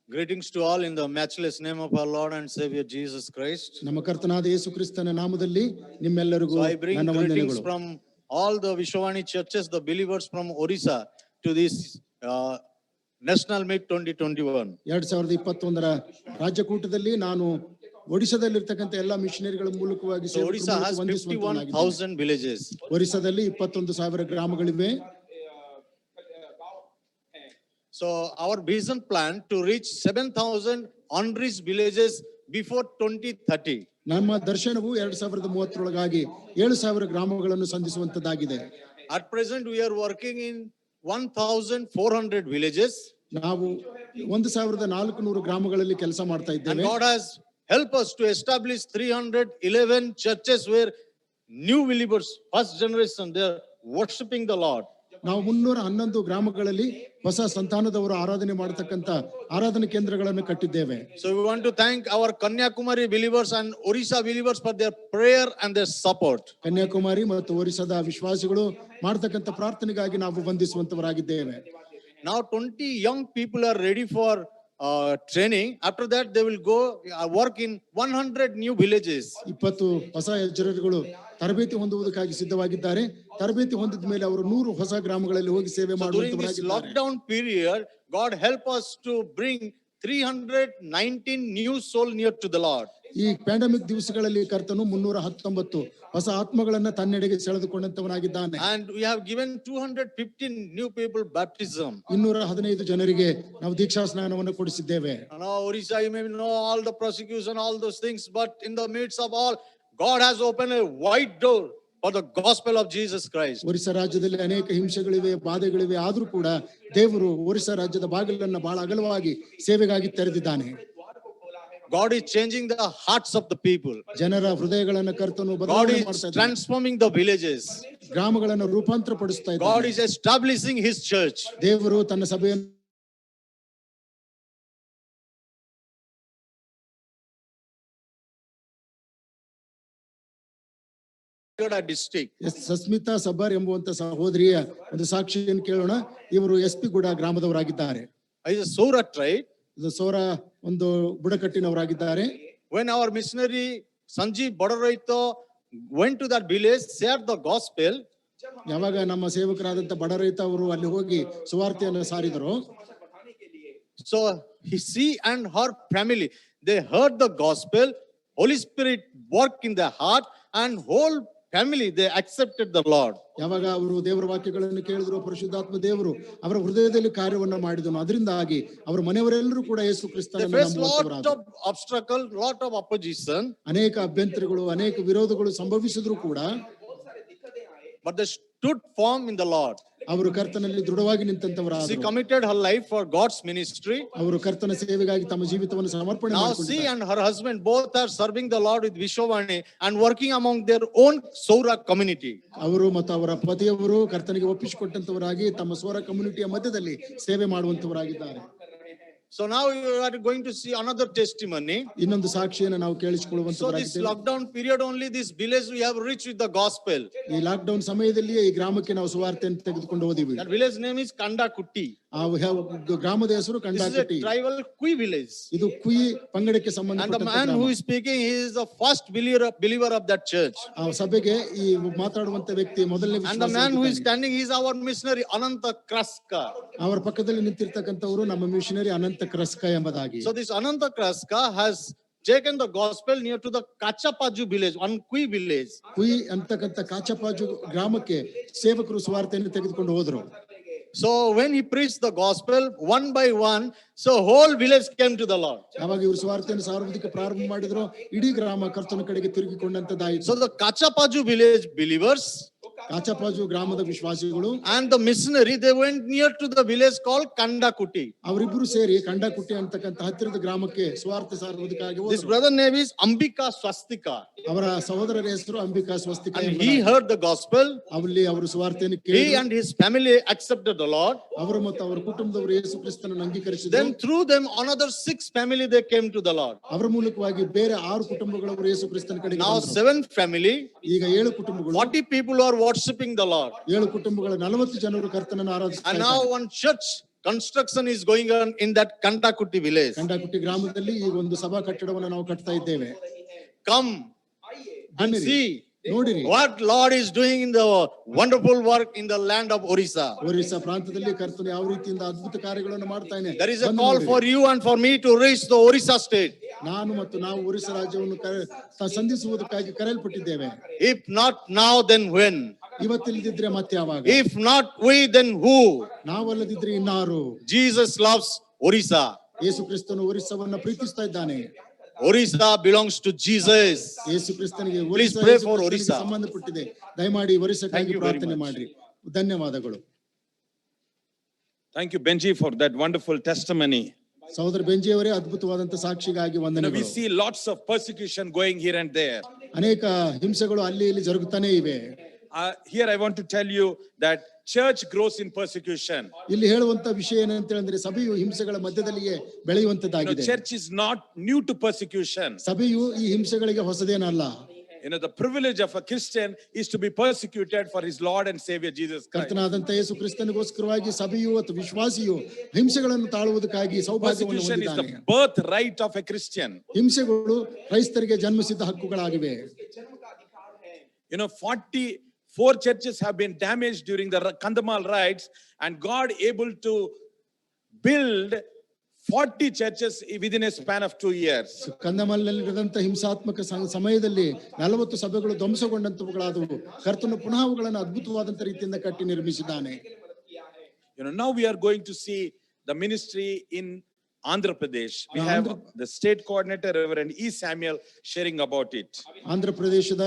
Greetings to all in the matchless name of our Lord and Savior Jesus Christ. ನಮ್ಮ ಕರ್ತನಾದ ಯೇಸು ಕ್ರಿಸ್ತನ ನಾಮದಲ್ಲಿ ನಿಮ್ಮೆಲ್ಲರಿಗೂ So I bring ನನ್ನ greetings ವಂದನೆಗಳು. from all the Vishwavani churches, the believers from Orissa to this National Meet 2021. 2021ರ ರಾಜ್ಯಕೂಟದಲ್ಲಿ ನಾನು ಒಡಿಶಾದಲ್ಲಿರ್ತಕ್ಕಂಥ ಎಲ್ಲಾ ಮಿಷನರಿಗಳ ಮೂಲಕವಾಗಿ So Orissa has 51,000 villages. ಒರಿಸ್ಸಾದಲ್ಲಿ 21,000 ಗ್ರಾಮಗಳಿವೆ. So our vision plan to reach 7,000 unreached villages before 2030. ನಮ್ಮ ದರ್ಶನವು 2030ರೊಳಗಾಗಿ 7,000 ಗ್ರಾಮಗಳನ್ನು ಸಂಧಿಸುವಂತದ್ದಾಗಿದೆ. At present we are working in 1,400 villages. ನಾವು 1,400 ಗ್ರಾಮಗಳಲ್ಲಿ ಕೆಲಸ ಮಾಡ್ತಾ And ಇದ್ದೇವೆ. God has helped us to establish 311 churches where new believers, first generation, they are worshiping the Lord. ನಾವು 311 ಗ್ರಾಮಗಳಲ್ಲಿ ಹೊಸ ಸಂತಾನದವರು ಆರಾಧನೆ ಮಾಡತಕ್ಕಂತ ಆರಾಧನಾ ಕೇಂದ್ರಗಳನ್ನು ಕಟ್ಟಿದ್ದೇವೆ. So we want to thank our Kanyakumari believers and Orissa believers for their prayer and their support. Kanyakumari ಮತ್ತು ಒರಿಸ್ಸಾದ ವಿಶ್ವಾಸಿಗಳು ಮಾಡತಕ್ಕಂತ ಪ್ರಾರ್ಥನೆಗಾಗಿ ನಾವು ವಂದಿಸುವಂತವರಾಗಿದ್ದೇವೆ. Now 20 young people are ready for training. After that they will go work in 100 new villages. 20 ಹೊಸ ಯಜಮಾನರುಗಳು ತರಬೇತಿ ಹೊಂದುವುದಕ್ಕಾಗಿ ಸಿದ್ಧವಾಗಿದ್ದಾರೆ. ತರಬೇತಿ ಹೊಂದಿದ ಮೇಲೆ ಅವರು 100 ಹೊಸ ಗ್ರಾಮಗಳಲ್ಲಿ ಹೋಗಿ ಸೇವೆ So during this ಮಾಡುವಂತವರಾಗಿದ್ದಾರೆ. lockdown period, God help us to bring 319 new soul near to the Lord. ಈ ಪ್ಯಾಂಡಮಿಕ್ ದಿವಸಗಳಲ್ಲಿ ಕರ್ತನು 319 ಹೊಸ ಆತ್ಮಗಳನ್ನ ತನ್ನೆಡೆಗೆ ಸೆಳೆದುಕೊಂಡಂತವನಾಗಿದ್ದಾನೆ. And we have given 215 new people baptism. 215 ಜನರಿಗೆ ನಾವು ದೀಕ್ಷಾ ಸ್ನಾನವನ್ನು ಕೊಡಿಸಿದ್ದೇವೆ. Now Orissa, you may know all the prosecution, all those things, but in the midst of all, God has opened a wide door for the gospel of Jesus Christ. Orissa ರಾಜ್ಯದಲ್ಲಿ ಅನೇಕ ಹಿಂಸೆಗಳಿವೆ, ಬಾಧೆಗಳಿವೆ. ಆದ್ರೂ ಕೂಡ ದೇವರು ಒರಿಸ್ಸಾ ರಾಜ್ಯದ ಬಾಗಿಲನ್ನ ಬಹಳ ಅಗಲವಾಗಿ ಸೇವೆಗಾಗಿ ತೆರೆದಿದ್ದಾನೆ. God is changing the hearts of the people. ಜನರ ಹೃದಯಗಳನ್ನು ಕರ್ತನು God ಬದಲಾವಣೆ is ಮಾಡ್ತಾ ಇದ್ದಾನೆ. transforming the villages. ಗ್ರಾಮಗಳನ್ನು ರೂಪಾಂತರ ಪಡಿಸ್ತಾ God ಇದ್ದಾನೆ. is establishing His church. ದೇವರು ತನ್ನ ಸಭೆಯನ್ನು District. ಸಸ್ಮಿತಾ ಸಬ್ಬರ್ ಎಂಬುವಂತ ಸಹೋದರಿಯ ಒಂದು ಸಾಕ್ಷಿಯನ್ನು ಕೇಳೋಣ. ಇವರು SP ಗುಡ ಗ್ರಾಮದವರಾಗಿದ್ದಾರೆ. Is a Surat, right? ಇದು ಸೋರ ಒಂದು ಬುಡಕಟ್ಟಿನವರಾಗಿದ್ದಾರೆ. When our missionary Sanjeev Badaraito went to that village, shared the gospel. ಯಾವಾಗ ನಮ್ಮ ಸೇವಕರಾದಂತ ಬಡರೈತ ಅವರು ಅಲ್ಲಿ ಹೋಗಿ ಸುವಾರ್ತೆಯನ್ನು ಸಾರಿದರು, So she and her family, they heard the gospel. Holy Spirit worked in their heart, and whole family they accepted the Lord. ಯಾವಾಗ ಅವರು ದೇವರ ವಾಕ್ಯಗಳನ್ನು ಕೇಳಿದ್ರು, ಪರಿಶುದ್ಧಾತ್ಮ ದೇವರು ಅವರ ಹೃದಯದಲ್ಲಿ ಕಾರ್ಯವನ್ನ ಮಾಡಿದನು. ಅದರಿಂದಾಗಿ ಅವರ ಮನೆಯವರೆಲ್ಲರೂ ಕೂಡ ಯೇಸು They ಕ್ರಿಸ್ತನನ್ನು faced lot ನಂಬುವಂತವರಾದರು. of obstacle, lot of opposition, ಅನೇಕ ಅಭ್ಯಂತರಗಳು, ಅನೇಕ ವಿರೋಧಗಳು ಸಂಭವಿಸಿದ್ರು ಕೂಡ but they stood firm in the Lord. ಅವರು ಕರ್ತನಲ್ಲಿ ದೃಢವಾಗಿ She ನಿಂತಂತವರಾದರು. committed her life for God's ministry. ಅವರು ಕರ್ತನ ಸೇವೆಗಾಗಿ ತಮ್ಮ ಜೀವಿತವನ್ನು ಸಮರ್ಪಣೆ Now she ಮಾಡಿಕೊಂಡಿದ್ದಾರೆ. and her husband both are serving the Lord with Vishwavani and working among their own Saura community. ಅವರು ಮತ್ತು ಅವರ ಪತಿಯವರು ಕರ್ತನಿಗೆ ಒಪ್ಪಿಸಿಕೊಟ್ಟಂತವರಾಗಿ ತಮ್ಮ ಸೋರ ಕಮ್ಯುನಿಟಿಯ ಮಧ್ಯದಲ್ಲಿ ಸೇವೆ ಮಾಡುವಂತವರಾಗಿದ್ದಾರೆ. So now you are going to see another testimony. ಇನ್ನೊಂದು ಸಾಕ್ಷಿಯನ್ನು ನಾವು So this ಕೇಳಿಸಿಕೊಳ್ಳುವಂತವರಾಗಿದ್ದೇವೆ. lockdown period only, this village we have reached with the gospel. ಈ ಲಾಕ್ಡೌನ್ ಸಮಯದಲ್ಲಿಯೇ ಈ ಗ್ರಾಮಕ್ಕೆ ನಾವು ಸುವಾರ್ತೆಯನ್ನು ತೆಗೆದುಕೊಂಡು ಹೋದಿವಿ. That village name is Kandakutti. ಆ ಗ್ರಾಮದ ಹೆಸರು This is a ಕಂಡಾಕಟ್ಟಿ. tribal Kui village. ಇದು ಕುಯಿ ಪಂಗಡಕ್ಕೆ And the ಸಂಬಂಧಪಟ್ಟ man who is speaking, he is the first believer of that church. ಆ ಸಭೆಗೆ ಈ ಮಾತಾಡುವಂತ ವ್ಯಕ್ತಿ ಮೊದಲನೇ And the man who is ವಿಶ್ವಾಸಿ. standing, he is our missionary Ananta Kraska. ಅವರ ಪಕ್ಕದಲ್ಲಿ ನಿಂತಿರ್ತಕ್ಕಂಥವರು ನಮ್ಮ ಮಿಷನರಿ ಅನಂತ ಕ್ರಸ್ಕ ಎಂಬುದಾಗಿ. So this Ananta Kraska has taken the gospel near to the Kachapaju village, one Kui village. ಕುಯಿ ಅಂತಕ್ಕಂಥ ಕಾಚಪಾಜು ಗ್ರಾಮಕ್ಕೆ ಸೇವಕರು ಸುವಾರ್ತೆಯನ್ನು ತೆಗೆದುಕೊಂಡು ಹೋದ್ರು. So when he preached the gospel one by one, so whole village came to the Lord. ಯಾವಾಗ ಇವರು ಸುವಾರ್ತೆಯನ್ನು ಸಾರುವುದಕ್ಕೆ ಪ್ರಾರಂಭ ಮಾಡಿದ್ರು, ಇಡೀ ಗ್ರಾಮ ಕರ್ತನ ಕಡೆಗೆ ತಿರುಗಿಕೊಂಡಂತದ್ದಾಯಿತು. So the Kachapaju village believers, ಕಾಚಪಾಜು ಗ್ರಾಮದ ವಿಶ್ವಾಸಿಗಳು and the missionary, they went near to the village called Kandakuti. ಅವರಿಬ್ಬರು ಸೇರಿ ಕಂಡಕುಟ್ಟಿ ಅಂತಕ್ಕಂಥ ಹತ್ತಿರದ ಗ್ರಾಮಕ್ಕೆ ಸ್ವಾರ್ಥ ಸಾರುವುದಕ್ಕಾಗಿ This ಹೋದರು. brother name is Ambika Swastika, ಅವರ ಸಹೋದರರ ಹೆಸರು Ambika ಸ್ವಸ್ತಿಕ. and he heard the gospel. ಅಲ್ಲಿ ಅವರು ಸುವಾರ್ತೆಯನ್ನು He ಕೇಳಿ and his family accepted the Lord. ಅವರು ಮತ್ತು ಅವರ ಕುಟುಂಬದವರು ಯೇಸು ಕ್ರಿಸ್ತನನ್ನು ಅಂಗೀಕರಿಸಿದರು. Then through them another 6 family they came to the Lord. ಅವರ ಮೂಲಕವಾಗಿ ಬೇರೆ 6 ಕುಟುಂಬಗಳವರು ಯೇಸು ಕ್ರಿಸ್ತನ ಕಡೆಗೆ Now ಬಂದರು. 7 family, ಈಗ 7 ಕುಟುಂಬಗಳು, 40 people are worshiping the Lord. 7 ಕುಟುಂಬಗಳ 40 ಜನರು ಕರ್ತನನ್ನು ಆರಾಧಿಸ್ತಾ And ಇದ್ದಾರೆ. now one church construction is going on in that Kandakuti village. ಕಂಡಕುಟ್ಟಿ ಗ್ರಾಮದಲ್ಲಿ ಈಗ ಒಂದು ಸಭಾ ಕಟ್ಟಡವನ್ನು ನಾವು ಕಟ್ತಾ ಇದ್ದೇವೆ. Come and ಬನ್ನಿರಿ, see ನೋಡಿರಿ what Lord is doing in the wonderful work in the land of Orissa. Orissa ಪ್ರಾಂತದಲ್ಲಿ ಕರ್ತನು ಯಾವ ರೀತಿಯಿಂದ ಅದ್ಭುತ ಕಾರ್ಯಗಳನ್ನು ಮಾಡ್ತಾನೆ. There is a call for you and for me to reach the Orissa state. ನಾನು ಮತ್ತು ನಾವು ಒರಿಸ್ಸಾ ರಾಜ್ಯವನ್ನು ಸಂಧಿಸುವುದಕ್ಕಾಗಿ ಕರೆಯಲ್ಪಟ್ಟಿದ್ದೇವೆ. If not now, then when? ಇವತ್ತಿಲ್ಲದಿದ್ರೆ ಮತ್ತೆ ಯಾವಾಗ? If not we, then who? ನಾವಲ್ಲದಿದ್ರೆ ಇನ್ನಾರು? Jesus loves Orissa. ಯೇಸು ಕ್ರಿಸ್ತನು ಒರಿಸ್ಸಾವನ್ನ ಪ್ರೀತಿಸ್ತಾ ಇದ್ದಾನೆ. Orissa belongs to Jesus. ಯೇಸು ಕ್ರಿಸ್ತನಿಗೆ Please Orissa pray Yesu for ಕ್ರಿಸ್ತನಿಗೆ Orissa. ಸಂಬಂಧಪಟ್ಟಿದೆ. ದಯಮಾಡಿ Thank ಒರಿಸ್ಸಾಕ್ಕಾಗಿ you very ಪ್ರಾರ್ಥನೆ much. ಮಾಡ್ರಿ. ಧನ್ಯವಾದಗಳು. Thank you, Benji, for that wonderful testimony. ಸಹೋದರ ಬೆಂಜಿ ಅವರೇ ಅದ್ಭುತವಾದಂತ ಸಾಕ್ಷಿಗಾಗಿ We ವಂದನೆಗಳು. see lots of persecution going here and there. ಅನೇಕ ಹಿಂಸೆಗಳು ಅಲ್ಲಿ ಇಲ್ಲಿ ಜರುಗುತ್ತಾನೆ ಇವೆ. Here I want to tell you that church grows in persecution. ಇಲ್ಲಿ ಹೇಳುವಂತ ವಿಷಯ ಏನಂತ ಹೇಳಿದ್ರೆ ಸಭೆಯು ಹಿಂಸೆಗಳ ಮಧ್ಯದಲ್ಲಿಯೇ ಬೆಳೆಯುವಂತದ್ದಾಗಿದೆ. Church is not new to persecution. ಸಭೆಯು ಈ ಹಿಂಸೆಗಳಿಗೆ ಹೊಸದೇನಲ್ಲ. The privilege of a Christian is to be persecuted for his Lord and Savior Jesus Christ. ಕರ್ತನಾದಂತ ಯೇಸು ಕ್ರಿಸ್ತನಿಗೋಸ್ಕರವಾಗಿ ಸಭೆಯು ಅಥವಾ ವಿಶ್ವಾಸಿಯು ಹಿಂಸೆಗಳನ್ನು ತಾಳುವುದಕ್ಕಾಗಿ ಸೌಭಾಗ್ಯವನ್ನು Persecution is the ಹೊಂದಿದ್ದಾನೆ. birthright of a Christian. ಹಿಂಸೆಗಳು ಕ್ರೈಸ್ತರಿಗೆ ಜನ್ಮಸಿದ್ಧ ಹಕ್ಕುಗಳಾಗಿವೆ. 44 churches have been damaged during the Kandhamal riots, and God able to build 40 churches within a span of 2 years. ಕಂದಮಲ್ನಲ್ಲಿ ನಡೆದಂತ ಹಿಂಸಾತ್ಮಕ ಸಮಯದಲ್ಲಿ 40 ಸಭೆಗಳು ಧ್ವಂಸಗೊಂಡಂತವುಗಳಾದವು. ಕರ್ತನು ಪುನಃ ಅವುಗಳನ್ನು ಅದ್ಭುತವಾದಂತ ರೀತಿಯಿಂದ ಕಟ್ಟಿ ನಿರ್ಮಿಸಿದ್ದಾನೆ. Now we are going to see the ministry in Andhra Pradesh. We have the state coordinator, Reverend E. Samuel, sharing about it. Andhra ಪ್ರದೇಶದ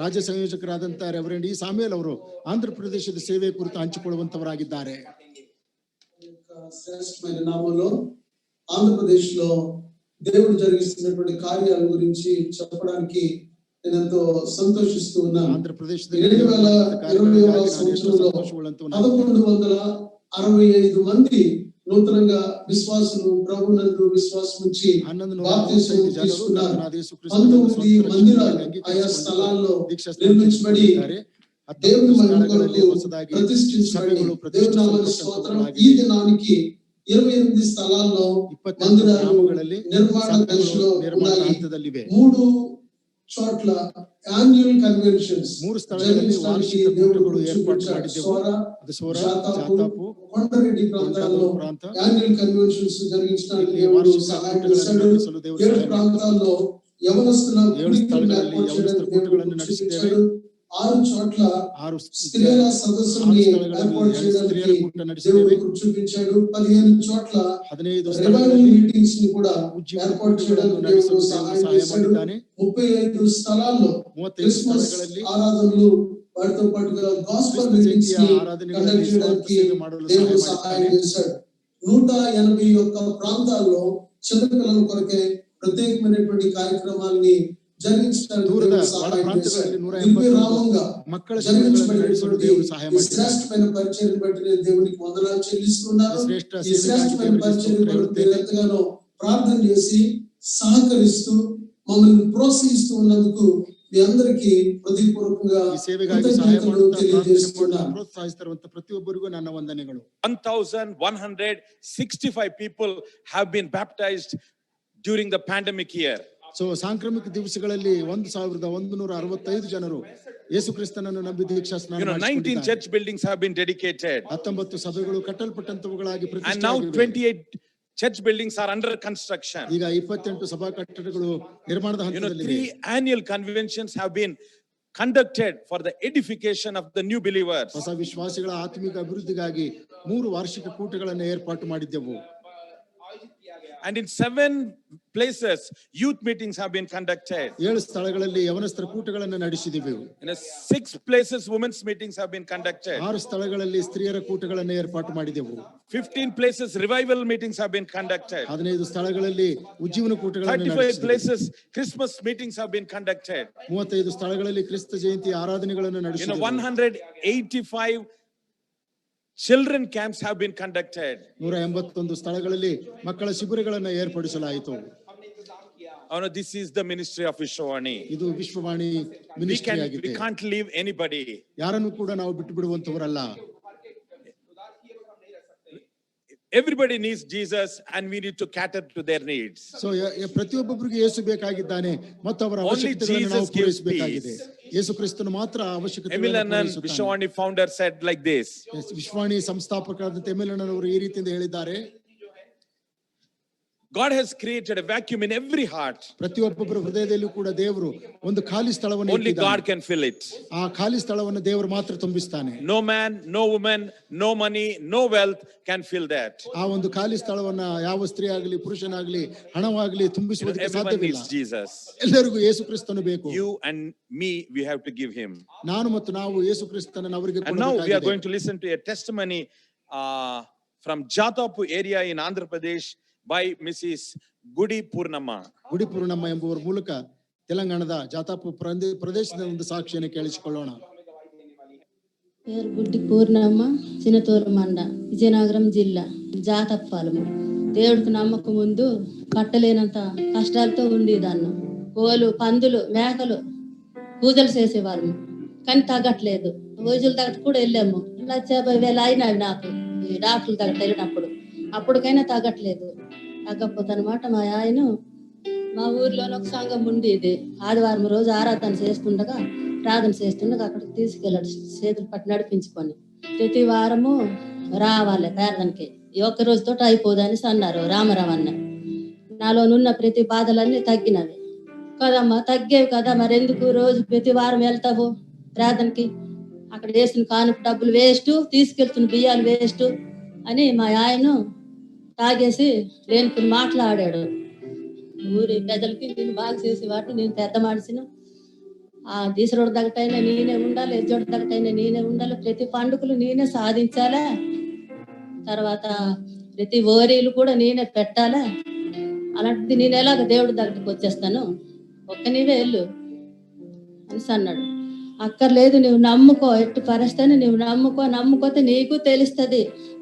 ರಾಜ್ಯ ಸಂಯೋಜಕರಾದಂತ ರೆವರೆಂಡ್ ಇ ಸಾಮ್ಯಲ್ ಅವರು ಆಂಧ್ರ ಪ್ರದೇಶದ ಸೇವೆ ಕುರಿತು ಹಂಚಿಕೊಳ್ಳುವಂತವರಾಗಿದ್ದಾರೆ. శ్రేష్టమైన నామంలో ఆంధ్రప్రదేశ్ లో దేవుడు జరిగిస్తున్నటువంటి కార్యాల గురించి చెప్పడానికి నేను ఎంతో సంతోషిస్తూ ఉన్నాను. ಆಂಧ್ರ ಪ್ರದೇಶದಲ್ಲಿ 2020వ సంవత్సరంలో 1165 మంది నూతనంగా విశ్వాసులు ప్రభునందు విశ్వాసం ఉంచి బాప్తిసం తీసుకున్నారు. 19 మందిరాలు ఆయా స్థలాల్లో నిర్మించబడి దేవుని మహిమ కొరకు ప్రతిష్ఠించబడి దేవుని నామానికి స్తోత్రం. ఈ దినానికి 28 స్థలాల్లో మందిరాలు నిర్మాణ దశలో ఉన్నాయి. 3 చోట్ల యాన్యువల్ కన్వెన్షన్స్ 3 స్థಳಗಳಲ್ಲಿ ವಾರ್ಷಿಕ ಕೂಟಗಳು ಏರ್ಪಾಡು ಮಾಡಿದ್ದೆವು. ಅದು ಸೋರಾ, ಜಾತಾಪು, కొండరెడ్డి ప్రాంతాల్లో యాన్యువల్ కన్వెన్షన్స్ జరిగించడానికి దేవుడు సహాయం చేశాడు. 7 ప్రాంతాల్లో యవనస్తుల కూడికలను నడిపించాడు. 6 చోట్ల స్త్రీల సదస్సుని ఏర్పాటు చేయడానికి దేవుడు చూపించాడు. 15 చోట్ల రివైవల్ మీటింగ్స్ ని కూడా ఏర్పాటు చేయడానికి దేవుడు సహాయం చేశాడు. 35 స్థలాల్లో క్రిస్మస్ ఆరాధనలు వాటితో పాటుగా గాస్పెల్ మీటింగ్స్ ని కండక్ట్ చేయడానికి దేవుడు సహాయం చేశాడు. 181 ప్రాంతాల్లో చిన్నపిల్లల కొరకే ప్రత్యేకమైనటువంటి కార్యక్రమాలని జరిగించడానికి సహాయం చేశాడు. దివ్యనామంగా జరిగించబడినటువంటి ఈ శ్రేష్టమైన పరిచర్యను బట్టి నేను దేవునికి వందనాలు చెల్లిస్తున్నాను. ఈ శ్రేష్టమైన పరిచర్యను కొరకు మీరు ఎంతగానో ప్రార్థన చేసి సహకరిస్తూ మమ్మల్ని ప్రోత్సహిస్తూ ఉన్నందుకు మీ అందరికీ హృదయపూర్వకంగా కృతజ్ఞతలు తెలియజేస్తున్నాను. ಪ್ರೋತ್ಸಾಹಿಸುತ್ತಿರುವಂತ ಪ್ರತಿಯೊಬ್ಬರಿಗೂ ನನ್ನ ವಂದನೆಗಳು. 1165 people have been baptized during the pandemic year. So ಸಾಂಕ್ರಾಮಿಕ ದಿವಸಗಳಲ್ಲಿ 1165 ಜನರು ಯೇಸು ಕ್ರಿಸ್ತನನ್ನು ನಂಬಿ ದೀಕ್ಷಾ ಸ್ನಾನ ಮಾಡಿಕೊಂಡಿದ್ದಾರೆ. 19 church buildings have been dedicated. 19 ಸಭೆಗಳು ಕಟ್ಟಲ್ಪಟ್ಟಂತವುಗಳಾಗಿ And now ಪ್ರತಿಷ್ಠೆಯಾಗಿವೆ. 28 church buildings are under construction. ಈಗ 28 ಸಭಾ ಕಟ್ಟಡಗಳು ನಿರ್ಮಾಣದ ಹಂತದಲ್ಲಿವೆ. 3 annual conventions have been conducted for the edification of the new believers. ಹೊಸ ವಿಶ್ವಾಸಿಗಳ ಆತ್ಮಿಕ ಅಭಿವೃದ್ಧಿಗಾಗಿ 3 ವಾರ್ಷಿಕ ಕೂಟಗಳನ್ನು ಏರ್ಪಾಟು ಮಾಡಿದ್ದೆವು. And in 7 places, youth meetings have been conducted. 7 ಸ್ಥಳಗಳಲ್ಲಿ ಯವನಸ್ಥರ ಕೂಟಗಳನ್ನು ನಡೆಸಿದೆವು. In 6 places, women's meetings have been conducted. 6 ಸ್ಥಳಗಳಲ್ಲಿ ಸ್ತ್ರೀಯರ ಕೂಟಗಳನ್ನು ಏರ್ಪಾಟು ಮಾಡಿದೆವು. 15 places, revival meetings have been conducted. 15 ಸ್ಥಳಗಳಲ್ಲಿ ಉಜ್ಜೀವನ ಕೂಟಗಳನ್ನು 35 ನಡೆಸಿದೆವು. places, Christmas meetings have been conducted. 35 ಸ್ಥಳಗಳಲ್ಲಿ ಕ್ರಿಸ್ತ ಜಯಂತಿ ಆರಾಧನೆಗಳನ್ನು ನಡೆಸಿದೆವು. 185 children camps have been conducted. 181 ಸ್ಥಳಗಳಲ್ಲಿ ಮಕ್ಕಳ ಶಿಬಿರಗಳನ್ನು ಏರ್ಪಡಿಸಲಾಯಿತು. Oh no, this is the ministry of Vishwavani. ಇದು ವಿಶ್ವವಾಣಿ ಮಿನಿಸ್ಟ್ರಿ ಆಗಿದೆ. We can't leave anybody. ಯಾರನ್ನು ಕೂಡ ನಾವು ಬಿಟ್ಟು ಬಿಡುವಂತವರಲ್ಲ. Everybody needs Jesus and we need to cater to their needs. So ಪ್ರತಿಯೊಬ್ಬೊಬ್ಬರಿಗೆ ಯೇಸು ಬೇಕಾಗಿದ್ದಾನೆ ಮತ್ತು ಅವರ Only ಅವಶ್ಯಕತೆಗಳನ್ನು ನಾವು Jesus gives ಪೂರೈಸಬೇಕಾಗಿದೆ. ಯೇಸು ಕ್ರಿಸ್ತನು ಮಾತ್ರ ಅವಶ್ಯಕತೆಗಳನ್ನು Emilanan, ಪೂರೈಸುತ್ತಾನೆ. Vishwavani founder, said like this. Vishwavani ಸಂಸ್ಥಾಪಕರಾದಂತ ಎಮಿಲಣ್ಣನ್ ಅವರು ಈ ರೀತಿಯಿಂದ ಹೇಳಿದ್ದಾರೆ. God has created a vacuum in every heart. ಪ್ರತಿಯೊಬ್ಬೊಬ್ಬರ ಹೃದಯದಲ್ಲೂ ಕೂಡ ದೇವರು ಒಂದು ಖಾಲಿ ಸ್ಥಳವನ್ನು Only ಇಟ್ಟಿದ್ದಾನೆ. God can fill it. ಆ ಖಾಲಿ ಸ್ಥಳವನ್ನು ದೇವರು ಮಾತ್ರ ತುಂಬಿಸ್ತಾನೆ. No man, no woman, no money, no wealth can fill that. ಆ ಒಂದು ಖಾಲಿ ಸ್ಥಳವನ್ನ ಯಾವ ಸ್ತ್ರೀ ಆಗಲಿ ಪುರುಷನಾಗಲಿ ಹಣವಾಗಲಿ ತುಂಬಿಸುವುದಕ್ಕೆ Everyone ಸಾಧ್ಯವಿಲ್ಲ. needs Jesus. ಎಲ್ಲರಿಗೂ ಯೇಸು ಕ್ರಿಸ್ತನು ಬೇಕು. You and me, we have to give him. ನಾನು ಮತ್ತು ನಾವು ಯೇಸು ಕ್ರಿಸ್ತನನ್ನು ಅವರಿಗೆ And now we are ಕೊಡಬೇಕಾಗಿದೆ. going to listen to a testimony from Jatapu area in Andhra Pradesh by Mrs. Gudi Purnamma. ಗುಡಿ ಪೂರ್ಣಮ್ಮ ಎಂಬುವರ ಮೂಲಕ ತೆಲಂಗಾಣದ ಜಾತಾಪು ಪ್ರದೇಶದ ಒಂದು ಸಾಕ್ಷಿಯನ್ನು ಕೇಳಿಸಿಕೊಳ್ಳೋಣ. పేరు గుడ్డి పూర్ణమ్మ, చిన్నతూరు మండ, విజయనగరం జిల్లా, జాతప్పాలము. దేవుడికి నమ్మకం ముందు కట్టలేనంత కష్టాలతో ఉండేదాన్ని. కోలు, పందులు, మేకలు పూజలు చేసేవాళ్ళము, కానీ తగ్గట్లేదు. రోజుల దగ్గర కూడా వెళ్ళాము, 1,50,000 అయినవి నాకు ఈ డాక్టర్ల దగ్గర వెళ్ళినప్పుడు. అప్పటికైనా తగ్గట్లేదు. తగ్గకపోతే అనమాట మా ఆయన మా ఊర్లోనే ఒక సంఘం ఉండేది. ఆదివారం రోజు ఆరాధన చేస్తుండగా అక్కడికి తీసుకెళ్ళాడు, చేతులు పట్టి నడిపించుకొని. ప్రతి వారము రావాలి ప్రార్థనకి, ఈ ఒక్క రోజుతో అయిపోదని అన్నారు రామారావు అన్న. నాలోనున్న ప్రతి బాధలన్నీ తగ్గినవి కదమ్మా, తగ్గేవి కదా, మరెందుకు రోజు ప్రతి వారం వెళ్తావు ప్రార్థనకి, అక్కడ వేసిన కానుక డబ్బులు వేస్ట్, తీసుకెళ్తున్న బియ్యాలు వేస్ట్ అని మా ఆయన తాగేసి లేనిపోయి మాట్లాడాడు. ఊరి పెద్దలకి నేను బాగా చేసేవాడు, నేను పెద్ద మనిషిను, ఆ దీసరోడు దగ్గటైనా నేనే ఉండాలి, ఎజ్జోడు దగ్గటైనా నేనే ఉండాలి, ప్రతి పండుగలు నేనే సాధించాలా, తర్వాత ప్రతి ఓరీలు కూడా నేనే పెట్టాలా, అలాంటిది నేను ఎలాగ దేవుడి దగ్గరికి వచ్చేస్తాను, ఒక్క నీవే వెళ్ళు అని అన్నాడు. అక్కర్లేదు, నువ్వు నమ్ముకో, ఎట్టి పరిస్థితిని నువ్వు నమ్ముకోతే నీకు తెలుస్తుంది,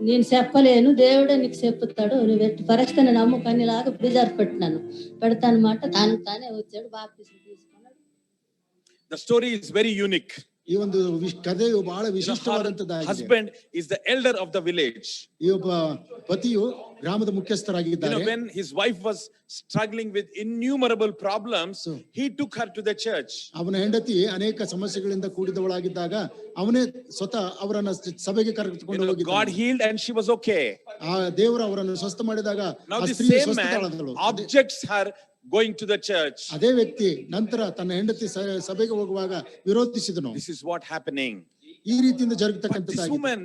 నేను చెప్పలేను, దేవుడే నీకు చెప్పుతాడు, నువ్వు ఎట్టి పరిస్థితిని నమ్ముకొని లాగా ప్రిజర్వ్ పెడతానమాట. దానికి తానే వచ్చాడు, బాప్తిసం తీసుకున్నాడు. The story is very unique. ಈ ಒಂದು ಕಥೆಯು ಬಹಳ ವಿಶಿಷ್ಟವಾದಂತದ್ದಾಗಿದೆ. Husband is the elder of the village. ಈ ಒಬ್ಬ ಪತಿಯು ಗ್ರಾಮದ ಮುಖ್ಯಸ್ಥರಾಗಿದ್ದಾರೆ. When his wife was struggling with innumerable problems, he took her to the church. ಅವನ ಹೆಂಡತಿ ಅನೇಕ ಸಮಸ್ಯೆಗಳಿಂದ ಕೂಡಿದವಳಾಗಿದ್ದಾಗ ಅವನೇ ಸ್ವತಃ ಅವರನ್ನ ಸಭೆಗೆ ಕರೆದುಕೊಂಡು ಹೋಗಿದ್ದ. God healed and she was okay. ಆ ದೇವರು ಅವರನ್ನು ಸ್ವಸ್ಥ ಮಾಡಿದಾಗ Now ಆ the ಸ್ತ್ರೀ same man ಸ್ವಸ್ಥಳಾದಳು. objects her going to the church. ಅದೇ ವ್ಯಕ್ತಿ ನಂತರ ತನ್ನ ಹೆಂಡತಿ ಸಭೆಗೆ ಹೋಗುವಾಗ ವಿರೋಧಿಸಿದನು. This is what happening. ಈ ರೀತಿಯಿಂದ This ಜರುಗತಕ್ಕಂಥದ್ದಾಗಿದೆ. woman,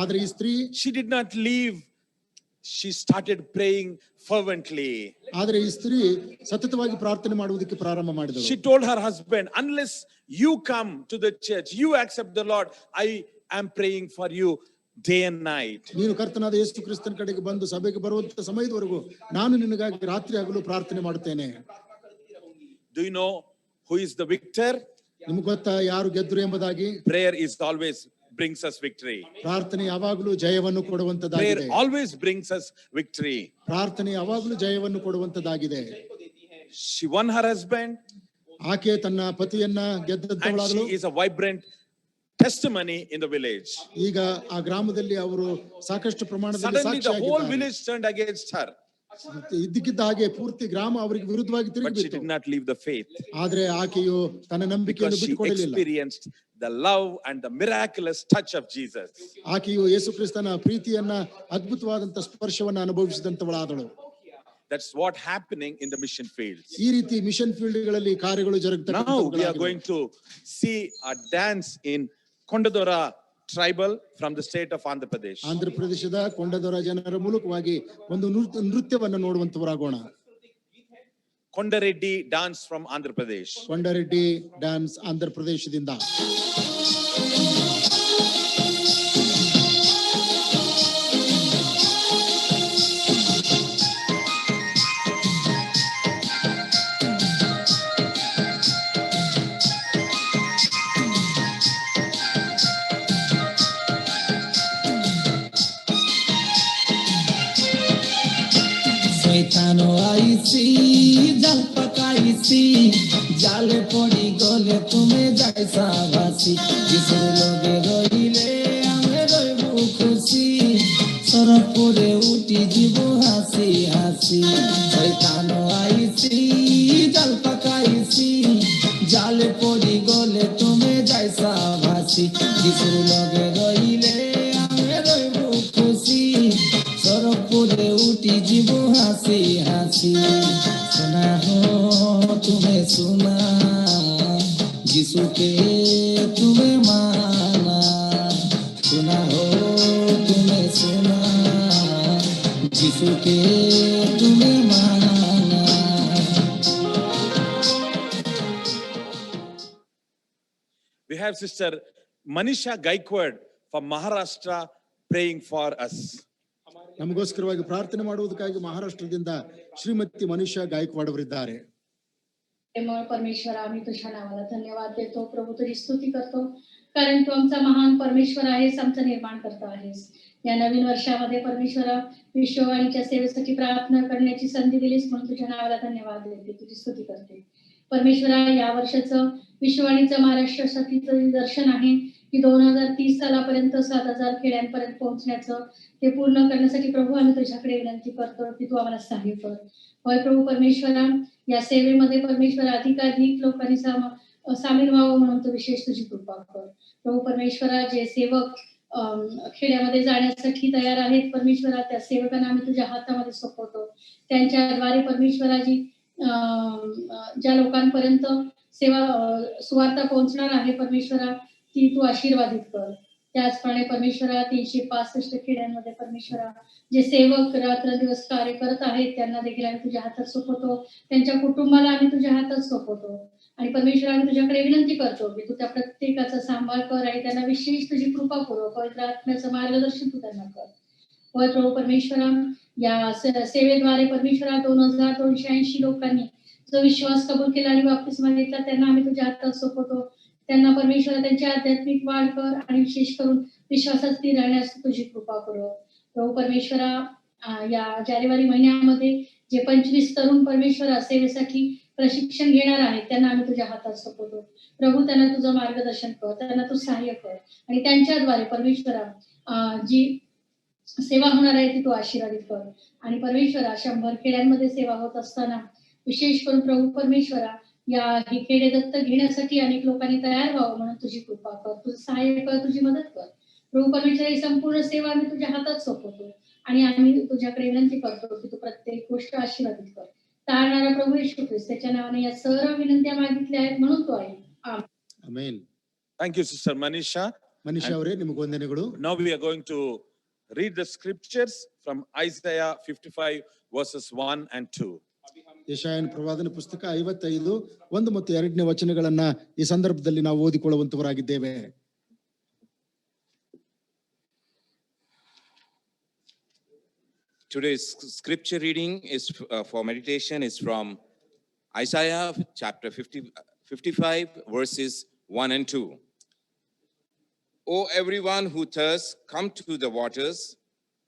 ಆದ್ರೆ ಈ ಸ್ತ್ರೀ she did not leave. She started praying fervently. ಆದ್ರೆ ಈ ಸ್ತ್ರೀ ಸತತವಾಗಿ ಪ್ರಾರ್ಥನೆ ಮಾಡುವುದಕ್ಕೆ ಪ್ರಾರಂಭ ಮಾಡಿದಳು. She told her husband, unless you come to the church, you accept the Lord, I am praying for you day and night. ನೀನು ಕರ್ತನಾದ ಯೇಸು ಕ್ರಿಸ್ತನ ಕಡೆಗೆ ಬಂದು ಸಭೆಗೆ ಬರುವಂತ ಸಮಯದವರೆಗೂ ನಾನು ನಿನಗಾಗಿ ರಾತ್ರಿ ಹಗಲು ಪ್ರಾರ್ಥನೆ ಮಾಡುತ್ತೇನೆ. Do you know who is the victor? ನಿಮಗೆ ಗೊತ್ತಾ ಯಾರು ಗೆದ್ರು ಎಂಬುದಾಗಿ? Prayer is always brings us victory. ಪ್ರಾರ್ಥನೆ ಯಾವಾಗಲೂ ಜಯವನ್ನು ಕೊಡುವಂತದ್ದಾಗಿದೆ. Prayer always brings us victory. ಪ್ರಾರ್ಥನೆ ಯಾವಾಗಲೂ ಜಯವನ್ನು ಕೊಡುವಂತದ್ದಾಗಿದೆ. She won her husband. ಆಕೆ ತನ್ನ ಪತಿಯನ್ನ ಗೆದ್ದಂತವಳಾದಳು. And she is a vibrant testimony in the village. ಈಗ ಆ ಗ್ರಾಮದಲ್ಲಿ ಅವರು ಸಾಕಷ್ಟು ಪ್ರಮಾಣದಲ್ಲಿ Suddenly the whole ಸಾಕ್ಷಿಯಾಗಿದ್ದಾರೆ. village turned against her. ಇದ್ದಕ್ಕಿದ್ದ ಹಾಗೆ ಪೂರ್ತಿ ಗ್ರಾಮ ಅವರಿಗೆ ವಿರುದ್ಧವಾಗಿ But she ತಿರುಗಿಬಿತ್ತು. did not leave the faith. ಆದ್ರೆ ಆಕೆಯು ತನ್ನ ನಂಬಿಕೆಯನ್ನು Because she ಬಿಟ್ಟುಕೊಡಲಿಲ್ಲ. experienced the love and the miraculous touch of Jesus. ಆಕೆಯು ಯೇಸು ಕ್ರಿಸ್ತನ ಪ್ರೀತಿಯನ್ನ ಅದ್ಭುತವಾದಂತ ಸ್ಪರ್ಶವನ್ನ ಅನುಭವಿಸಿದಂತವಳಾದಳು. That's what happening in the mission fields. ಈ ರೀತಿ ಮಿಷನ್ ಫೀಲ್ಡ್ ಗಳಲ್ಲಿ ಕಾರ್ಯಗಳು Now we are ಜರುಗುತ್ತವೆ. going to see a dance in Kondadora tribal from the state of Andhra Pradesh. Andhra ಪ್ರದೇಶದ ಕೊಂಡದೊರ ಜನರ ಮೂಲಕವಾಗಿ ಒಂದು ನೃತ್ಯವನ್ನು ನೋಡುವಂತವರಾಗೋಣ. Kondareddy dance from Andhra Pradesh. Kondareddy dance Andhra ಪ್ರದೇಶದಿಂದ. শয়তানো আইছি জাল পাকাইছি জালে পড়ি গলে তুমি যাইছা ভাসি যিশুর লগে রইলে আমি রইব খুশি সরব করে উঠি জীব হাসি হাসি শয়তানো আইছি জাল পাকাইছি জালে পড়ি গলে তুমি যাইছা ভাসি যিশুর লগে রইলে আমি রইব খুশি সরব করে উঠি জীব হাসি হাসি सुना हो तुम्हें सुना यीशु के तुम्हें माना सुना हो तुम्हें सुना यीशु के तुम्हें माना. We have Sister Manisha Gaikwad from Maharashtra praying for us. ನಮಗೋಸ್ಕರವಾಗಿ ಪ್ರಾರ್ಥನೆ ಮಾಡುವುದಕ್ಕಾಗಿ ಮಹಾರಾಷ್ಟ್ರದಿಂದ ಶ್ರೀಮತಿ ಮನುಷ್ಯ ಗಾಯಕ್ವಾಡ್ ಅವರಿದ್ದಾರೆ. परमेश्वर आम्ही तुझ्या नावाला धन्यवाद देतो प्रभू तुझी स्तुती करतो कारण तू आमचा महान परमेश्वर आहेस आमचा निर्माण करता आहेस. या नवीन वर्षामध्ये परमेश्वर विश्ववाणीच्या सेवेसाठी प्रार्थना करण्याची संधी दिलीस म्हणून तुझ्या नावाला धन्यवाद देते तुझी स्तुती करते. परमेश्वरा या वर्षाचं विश्ववाणीचं महाराष्ट्रासाठी दर्शन आहे की 2030 सालापर्यंत 7,000 खेड्यांपर्यंत पोहोचण्याचं ते पूर्ण करण्यासाठी प्रभू आम्ही तुझ्याकडे विनंती करतो की तू आम्हाला सहाय्य कर. होय प्रभू परमेश्वरा या सेवेमध्ये परमेश्वर अधिकाधिक लोकांनी सामील व्हावं म्हणून तू विशेष तुझी कृपा कर. प्रभू परमेश्वरा जे सेवक खेड्यामध्ये जाण्यासाठी तयार आहेत परमेश्वरा त्या सेवकांना आम्ही तुझ्या हातामध्ये सोपवतो. त्यांच्याद्वारे परमेश्वरा जी ज्या लोकांपर्यंत सेवा सुवार्ता पोहोचणार आहे परमेश्वरा ती तू आशीर्वादित कर. त्याचप्रमाणे परमेश्वरा 365 खेड्यांमध्ये परमेश्वरा जे सेवक रात्रंदिवस कार्य करत आहेत त्यांना देखील आम्ही तुझ्या हातात सोपवतो. त्यांच्या कुटुंबाला आम्ही तुझ्या हातात सोपवतो आणि परमेश्वर आम्ही तुझ्याकडे विनंती करतो की तू त्या प्रत्येकाचा सांभाळ कर आणि त्यांना विशेष तुझी कृपा पूर्वक पवित्र आत्म्याचं मार्गदर्शन तू त्यांना कर. होय प्रभू परमेश्वरा या सेवेद्वारे परमेश्वरा 2,280 लोकांनी जो विश्वास कबूल केला आणि बाप्तिस्मा घेतला त्यांना आम्ही तुझ्या हातात सोपवतो. त्यांना परमेश्वर त्यांची आध्यात्मिक वाढ कर आणि विशेष करून विश्वासात स्थिर राहण्यास तुझी कृपा करो. प्रभू परमेश्वरा या जानेवारी महिन्यामध्ये जे 25 तरुण परमेश्वरा सेवेसाठी प्रशिक्षण घेणार आहेत त्यांना आम्ही तुझ्या हातात सोपवतो. प्रभू त्यांना तुझं मार्गदर्शन कर त्यांना तू सहाय्य कर आणि त्यांच्याद्वारे परमेश्वरा जी सेवा होणार आहे ती तू आशीर्वादित कर. आणि परमेश्वरा 100 खेड्यांमध्ये सेवा होत असताना विशेष करून प्रभू परमेश्वरा या ही खेडे दत्तक घेण्यासाठी अनेक लोकांनी तयार व्हावं म्हणून तुझी कृपा कर तुझं सहाय्य कर तुझी मदत कर. प्रभू परमेश्वर ही संपूर्ण सेवा आम्ही तुझ्या हातात सोपवतो आणि आम्ही तुझ्याकडे विनंती करतो की तू प्रत्येक गोष्ट आशीर्वादित कर. तारणारा प्रभू येशू ख्रिस्त त्याच्या नावाने या सर्व विनंत्या मागितल्या आहेत म्हणून तो आहे. Amen. Thank you, Sister Manisha. ಮನುಷ್ಯ ಅವರೇ ನಿಮಗೆ ವಂದನೆಗಳು. Now we are going to read the scriptures from Isaiah 55 verses 1 and 2. ಯೆಶಾಯನ ಪ್ರವಾದನ ಪುಸ್ತಕ 55 1 ಮತ್ತು 2ನೇ ವಚನಗಳನ್ನ ಈ ಸಂದರ್ಭದಲ್ಲಿ ನಾವು ಓದಿಕೊಳ್ಳುವಂತವರಾಗಿದ್ದೇವೆ. Today's scripture reading is for meditation is from Isaiah chapter 55 verses 1 and 2. O everyone who thirsts, come to the waters,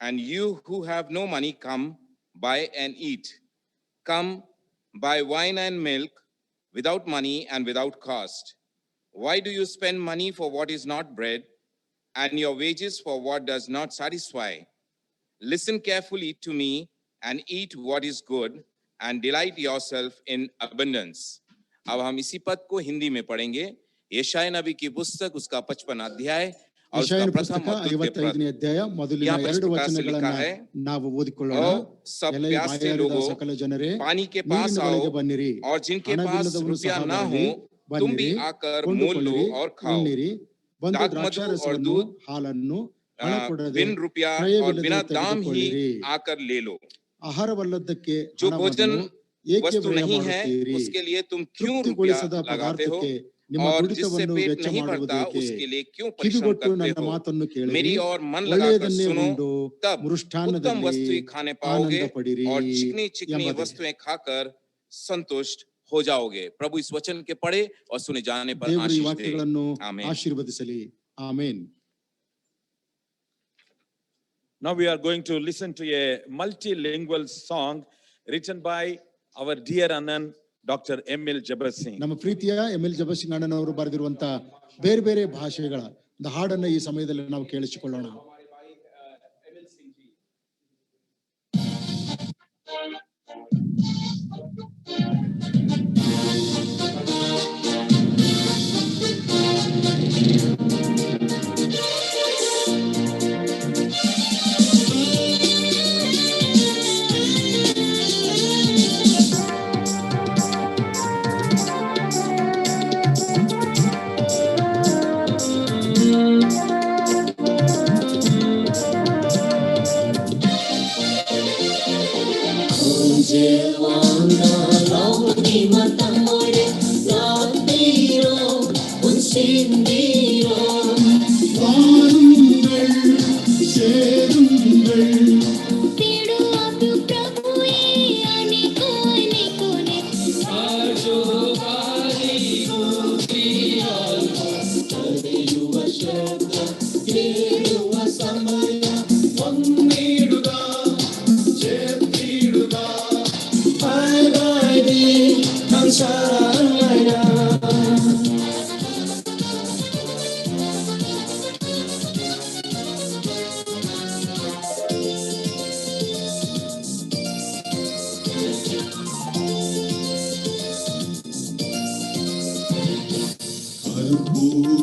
and you who have no money, come, buy and eat. Come, buy wine and milk without money and without cost. Why do you spend money for what is not bread, and your wages for what does not satisfy? Listen carefully to me and eat what is good, and delight yourself in abundance. अब हम इसी पद को हिंदी में पढ़ेंगे. यशायाह नबी की पुस्तक उसका 55 अध्याय और उसका ಯೆಶಾಯನ प्रथम ಪುಸ್ತಕ और द्वितीय 55ನೇ पद. ಅಧ್ಯಾಯ ಮೊದಲಿನ यहाँ पर इस 2 प्रकार से ವಚನಗಳನ್ನ लिखा है, ನಾವು ಓದಿಕೊಳ್ಳೋಣ. ओ सब ಎಲೈ प्यासे ಬಾಯಾರಿದ लोगों, ಸಕಲ ಜನರೇ पानी के पास ನೀರಿನ आओ, ಬಳಿಗೆ ಬನ್ನಿರಿ. और जिनके पास ಹಣವಿಲ್ಲದವರು रुपया ಸಹ ना ಬನ್ನಿರಿ, हो, तुम भी ಬನ್ನಿರಿ, आकर मोल लो ಕೊಂಡುಕೊಳ್ಳಿರಿ, और खाओ. ಉಣ್ಣಿರಿ. ಬಂದು दाखमधु और ದ್ರಾಕ್ಷಾರಸವನ್ನು दूध ಹಾಲನ್ನು ಹಣ ಕೊಡದೆ बिन रुपया और ಕ್ರಯವಿಲ್ಲದೆ बिना दाम ही ತೆಗೆದುಕೊಳ್ಳಿರಿ. आकर ले लो. ಆಹಾರವಲ್ಲದ್ದಕ್ಕೆ जो भोजन ಹಣವನ್ನು ಏಕೆ वस्तु ವ್ಯಯ नहीं है ಮಾಡುತ್ತೀರಿ? उसके लिए तुम क्यों रुपया ತೃಪ್ತಿಗೊಳಿಸದ लगाते हो ಪದಾರ್ಥಕ್ಕೆ ನಿಮ್ಮ और जिससे ದುಡಿತವನ್ನು पेट ವೆಚ್ಚ नहीं भरता ಮಾಡುವುದೇಕೆ? उसके लिए क्यों परिश्रम ಕಿವಿಗೊಟ್ಟು करते ನನ್ನ हो. ಮಾತನ್ನು ಕೇಳಿರಿ, मेरी और मन लगाकर ಒಳ್ಳೆಯದನ್ನೇ सुनो, ಉಂಡು तब उत्तम ಮೃಷ್ಟಾನ್ನದಲ್ಲಿ वस्तुएं खाने पाओगे ಆನಂದ ಪಡಿರಿ और चिकनी चिकनी ಎಂಬುದೇ. वस्तुएं खाकर संतुष्ट हो जाओगे. प्रभु इस वचन के पढ़े और सुने जाने पर ದೇವರು ಈ आशीष दे. ವಾಕ್ಯಗಳನ್ನು आमीन. ಆಶೀರ್ವದಿಸಲಿ. Amen. Now we are going to listen to a multilingual song written by our dear Anand, Dr. M.L. Jabbar Singh. ನಮ್ಮ ಪ್ರೀತಿಯ ಎಂ.ಎಲ್. ಜಬರ್ ಸಿಂಗ್ ಅಣ್ಣನವರು ಬರೆದಿರುವಂತ ಬೇರೆ ಬೇರೆ ಭಾಷೆಗಳ ಒಂದು ಹಾಡನ್ನ ಈ ಸಮಯದಲ್ಲಿ ನಾವು ಕೇಳಿಸಿಕೊಳ್ಳೋಣ. தேடுவாக்கு பிரபுவே அநேகோ அநேகோனே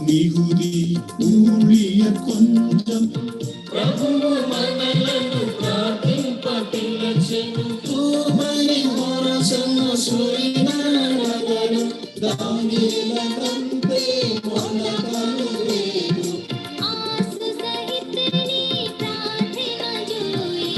మిగుది ఊళియ కొంచెం ఆసు సహితని ప్రార్థన జోయి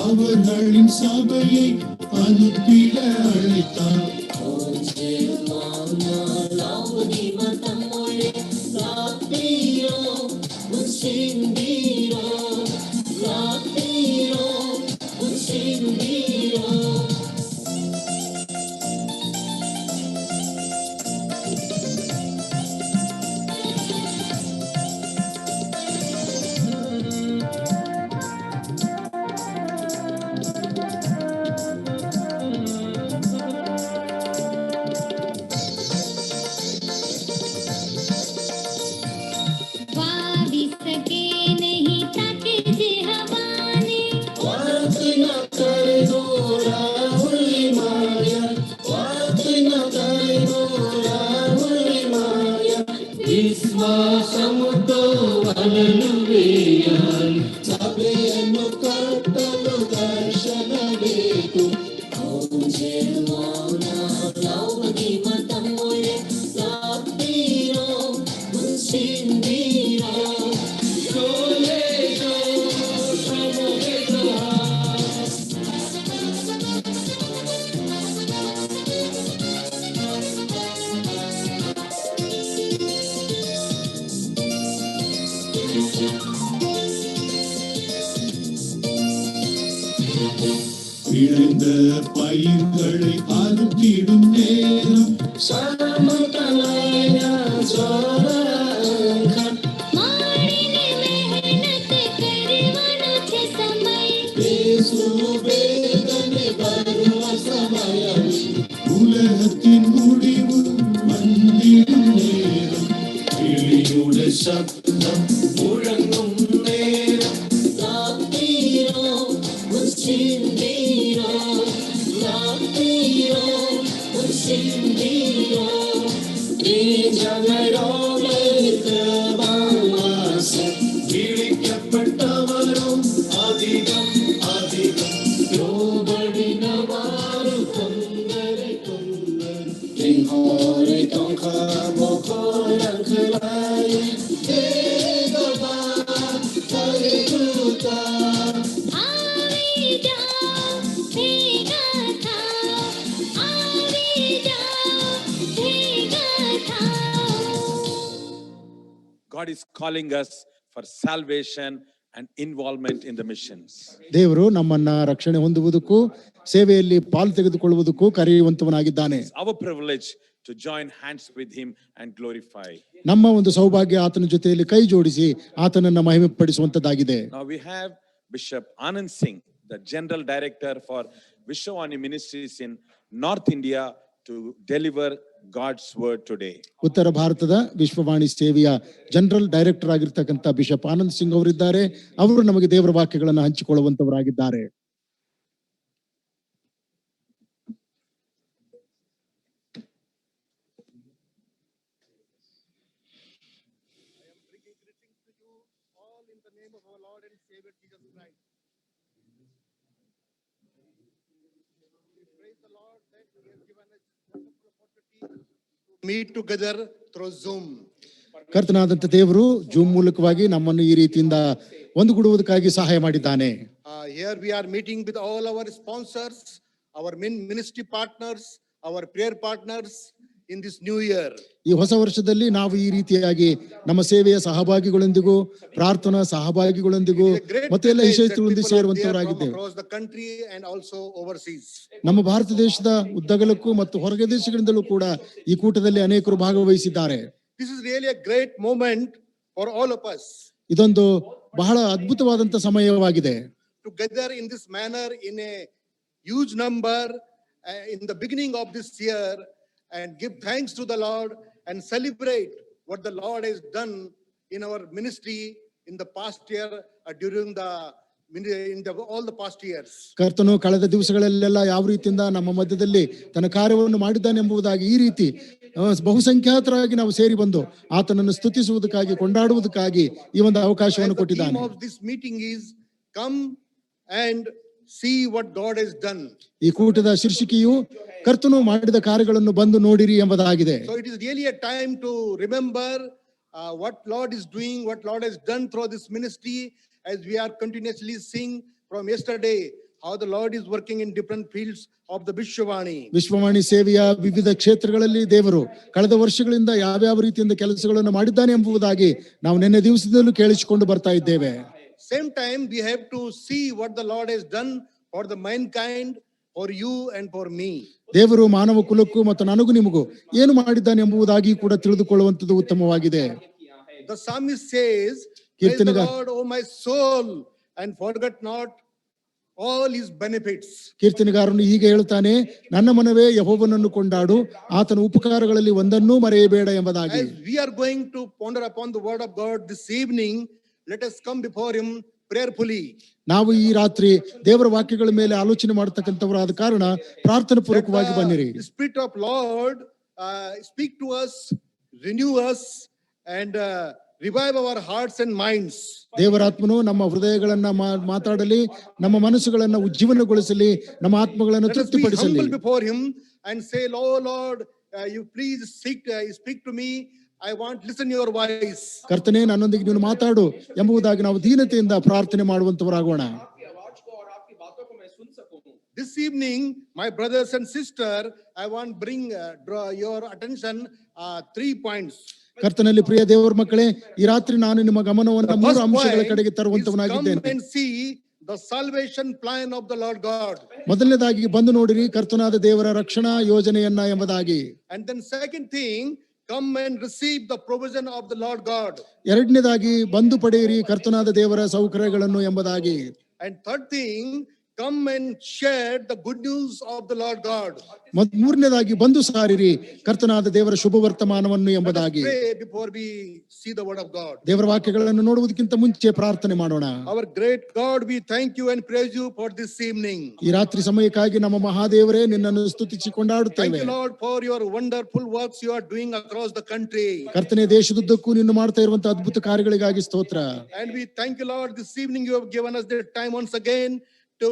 அவர்களின் சபையை அனுப்பிட அழைத்தார். वादी सके नहीं ताके जे हवाने విశ్వాసముతో వలలు వేయాలి సభ్యను కట్టలు దర్శన ಬೇಕು விளைந்த பயிர்களை அறுத்திடும் நேரம் சமதலைய સારા અંખા માણીને મહેનત કરવાનો છે સમય യേശു വേദനെ വരുവ സമയം ഉലകത്തിൻ മുടിവ് വന്നിടും നേരം കിളിയുടെ ശബ്ദം മുഴങ്ങും നേരം ലാത്തീരോ ഉച്ചിന്തീരോ ലാത്തീരോ ഉച്ചിന്തീരോ ഈ ജനരോലേക്ക് വാസം വിളിക്കപ്പെട്ടവരോ അധികം അധികം ദ്രോപടിനവാറ് കൊന്നരെ കൊന്നരെ തിങ്ങോരെ തൊങ്കമോ കോരങ്ങളായി ദേവവാ തലേദൂതാ આવે જાઓ ભેગા થાઓ આવે જાઓ ભેગા થાઓ God is calling us for salvation and involvement in the missions. ದೇವರು ನಮ್ಮನ್ನ ರಕ್ಷಣೆ ಹೊಂದುವುದಕ್ಕೂ ಸೇವೆಯಲ್ಲಿ ಪಾಲು ತೆಗೆದುಕೊಳ್ಳುವುದಕ್ಕೂ ಕರೆಯುವಂತವನಾಗಿದ್ದಾನೆ. It's our privilege to join hands with him and glorify. ನಮ್ಮ ಒಂದು ಸೌಭಾಗ್ಯ ಆತನ ಜೊತೆಯಲ್ಲಿ ಕೈ ಜೋಡಿಸಿ ಆತನನ್ನ ಮಹಿಮೆ ಪಡಿಸುವಂತದ್ದಾಗಿದೆ. Now we have Bishop Anand Singh, the General Director for Vishwavani Ministries in North India, to deliver God's word today. ಉತ್ತರ ಭಾರತದ ವಿಶ್ವವಾಣಿ ಸೇವೆಯ ಜನರಲ್ ಡೈರೆಕ್ಟರ್ ಆಗಿರ್ತಕ್ಕಂಥ ಬಿಷಪ್ ಆನಂದ್ ಸಿಂಗ್ ಅವರಿದ್ದಾರೆ. ಅವರು ನಮಗೆ ದೇವರ ವಾಕ್ಯಗಳನ್ನು ಹಂಚಿಕೊಳ್ಳುವಂತವರಾಗಿದ್ದಾರೆ. Meet together through Zoom. ಕರ್ತನಾದಂಥ ದೇವರು ಜೂಮ್ ಮೂಲಕವಾಗಿ ನಮ್ಮನ್ನು ಈ ರೀತಿಯಿಂದ ಒಂದುಗೂಡುವುದಕ್ಕಾಗಿ ಸಹಾಯ ಮಾಡಿದ್ದಾನೆ. Here we are meeting with all our sponsors, our ministry partners, our prayer partners in this new year. ಈ ಹೊಸ ವರ್ಷದಲ್ಲಿ ನಾವು ಈ ರೀತಿಯಾಗಿ ನಮ್ಮ ಸೇವೆಯ ಸಹಭಾಗಿಗಳೊಂದಿಗೂ ಪ್ರಾರ್ಥನಾ ಸಹಭಾಗಿಗಳೊಂದಿಗೂ ಮತ್ತೆ ಎಲ್ಲ ವಿಷಯಗಳೊಂದಿಗೆ ಸೇರುವಂತವರಾಗಿದ್ದೇವೆ. Across the country and also overseas. ನಮ್ಮ ಭಾರತ ದೇಶದ ಉದ್ದಗಲಕ್ಕೂ ಮತ್ತು ಹೊರಗೆ ದೇಶಗಳಿಂದಲೂ ಕೂಡ ಈ ಕೂಟದಲ್ಲಿ ಅನೇಕರು ಭಾಗವಹಿಸಿದ್ದಾರೆ. This is really a great moment for all of us. ಇದೊಂದು ಬಹಳ ಅದ್ಭುತವಾದಂತ ಸಮಯವಾಗಿದೆ. Together in this manner in a huge number in the beginning of this year and give thanks to the Lord and celebrate what the Lord has done in our ministry in the past year during all the past years. ಕರ್ತನು ಕಳೆದ ದಿವಸಗಳಲ್ಲೆಲ್ಲ ಯಾವ ರೀತಿಯಿಂದ ನಮ್ಮ ಮಧ್ಯದಲ್ಲಿ ತನ್ನ ಕಾರ್ಯವನ್ನು ಮಾಡಿದ್ದಾನೆ ಎಂಬುದಾಗಿ ಈ ರೀತಿ ಬಹುಸಂಖ್ಯಾತರಾಗಿ ನಾವು ಸೇರಿ ಬಂದು ಆತನನ್ನು ಸ್ತುತಿಸುವುದಕ್ಕಾಗಿ ಕೊಂಡಾಡುವುದಕ್ಕಾಗಿ ಈ ಒಂದು ಅವಕಾಶವನ್ನು ಕೊಟ್ಟಿದ್ದಾನೆ. The theme of this meeting is come and see what God has done. ಈ ಕೂಟದ ಶೀರ್ಷಿಕೆಯು ಕರ್ತನು ಮಾಡಿದ ಕಾರ್ಯಗಳನ್ನು ಬಂದು ನೋಡಿರಿ ಎಂಬುದಾಗಿದೆ. So it is really a time to remember what Lord is doing, what Lord has done through this ministry, as we are continuously seeing from yesterday how the Lord is working in different fields of the Vishwavani. Vishwavani ಸೇವೆಯ ವಿವಿಧ ಕ್ಷೇತ್ರಗಳಲ್ಲಿ ದೇವರು ಕಳೆದ ವರ್ಷಗಳಿಂದ ಯಾವ್ಯಾವ ರೀತಿಯಿಂದ ಕೆಲಸಗಳನ್ನು ಮಾಡಿದ್ದಾನೆ ಎಂಬುದಾಗಿ ನಾವು ನಿನ್ನೆ ದಿವಸದಲ್ಲೂ ಕೇಳಿಸಿಕೊಂಡು ಬರ್ತಾ ಇದ್ದೇವೆ. Same time we have to see what the Lord has done for the mankind, for you and for me. ದೇವರು ಮಾನವ ಕುಲಕ್ಕೂ ಮತ್ತು ನನಗೂ ನಿಮಗೂ ಏನು ಮಾಡಿದ್ದಾನೆ ಎಂಬುದಾಗಿ ಕೂಡ ತಿಳಿದುಕೊಳ್ಳುವಂತದ್ದು ಉತ್ತಮವಾಗಿದೆ. The psalmist says, praise the Lord, O my soul, and forget not all his benefits. ಕೀರ್ತನೆಗಾರನು ಹೀಗೆ ಹೇಳ್ತಾನೆ, ನನ್ನ ಮನವೇ ಯೆಹೋವನನ್ನು ಕೊಂಡಾಡು, ಆತನ ಉಪಕಾರಗಳಲ್ಲಿ ಒಂದನ್ನೂ ಮರೆಯಬೇಡ ಎಂಬುದಾಗಿ. As we are going to ponder upon the word of God this evening, let us come before him prayerfully. ನಾವು ಈ ರಾತ್ರಿ ದೇವರ ವಾಕ್ಯಗಳ ಮೇಲೆ ಆಲೋಚನೆ ಮಾಡತಕ್ಕಂಥವರಾದ ಕಾರಣ ಪ್ರಾರ್ಥನಾ ಪೂರ್ವಕವಾಗಿ ಬನ್ನಿರಿ. The Spirit of Lord speak to us, renew us, and revive our hearts and minds. ದೇವರಾತ್ಮನು ನಮ್ಮ ಹೃದಯಗಳನ್ನ ಮಾತಾಡಲಿ, ನಮ್ಮ ಮನಸ್ಸುಗಳನ್ನ ಉಜ್ಜೀವನಗೊಳಿಸಲಿ, ನಮ್ಮ ಆತ್ಮಗಳನ್ನು ತೃಪ್ತಿಪಡಿಸಲಿ. Humble before him and say, oh Lord, you please speak to me. I want listen your voice. ಕರ್ತನೇ, ನನ್ನೊಂದಿಗೆ ನೀನು ಮಾತಾಡು ಎಂಬುದಾಗಿ ನಾವು ದೀನತೆಯಿಂದ ಪ್ರಾರ್ಥನೆ ಮಾಡುವಂತವರಾಗೋಣ. This evening, my brothers and sisters, I want bring draw your attention 3 points. ಕರ್ತನಲ್ಲಿ ಪ್ರಿಯ ದೇವರ ಮಕ್ಕಳೇ, ಈ ರಾತ್ರಿ ನಾನು ನಿಮ್ಮ ಗಮನವನ್ನು 3 ಅಂಶಗಳ ಕಡೆಗೆ ತರುವಂತವನಾಗಿದ್ದೇನೆ. Come and see the salvation plan of the Lord God. ಮೊದಲನೇದಾಗಿ ಬಂದು ನೋಡಿರಿ ಕರ್ತನಾದ ದೇವರ ರಕ್ಷಣಾ ಯೋಜನೆಯನ್ನ ಎಂಬುದಾಗಿ. And then second thing, come and receive the provision of the Lord God. ಎರಡನೇದಾಗಿ ಬಂದು ಪಡೆಯಿರಿ ಕರ್ತನಾದ ದೇವರ ಸೌಕರ್ಯಗಳನ್ನು ಎಂಬುದಾಗಿ. And third thing, come and share the good news of the Lord God. ಮೂರನೇದಾಗಿ ಬಂದು ಸಾರಿರಿ ಕರ್ತನಾದ ದೇವರ ಶುಭ ವರ್ತಮಾನವನ್ನು Let us ಎಂಬುದಾಗಿ. pray before we see the word of God. ದೇವರ ವಾಕ್ಯಗಳನ್ನು ನೋಡುವುದಕ್ಕಿಂತ ಮುಂಚೆ ಪ್ರಾರ್ಥನೆ ಮಾಡೋಣ. Our great God, we thank you and praise you for this evening. ಈ ರಾತ್ರಿ ಸಮಯಕ್ಕಾಗಿ ನಮ್ಮ ಮಹಾದೇವರೇ ನಿನ್ನನ್ನು ಸ್ತುತಿಸಿ Thank ಕೊಂಡಾಡುತ್ತೇವೆ. you, Lord, for your wonderful works you are doing across the country. ಕರ್ತನೆ, ದೇಶದುದ್ದಕ್ಕೂ ನೀನು ಮಾಡ್ತಾ ಇರುವಂತಹ ಅದ್ಭುತ ಕಾರ್ಯಗಳಿಗಾಗಿ ಸ್ತೋತ್ರ. And we thank you, Lord, this evening you have given us the time once again to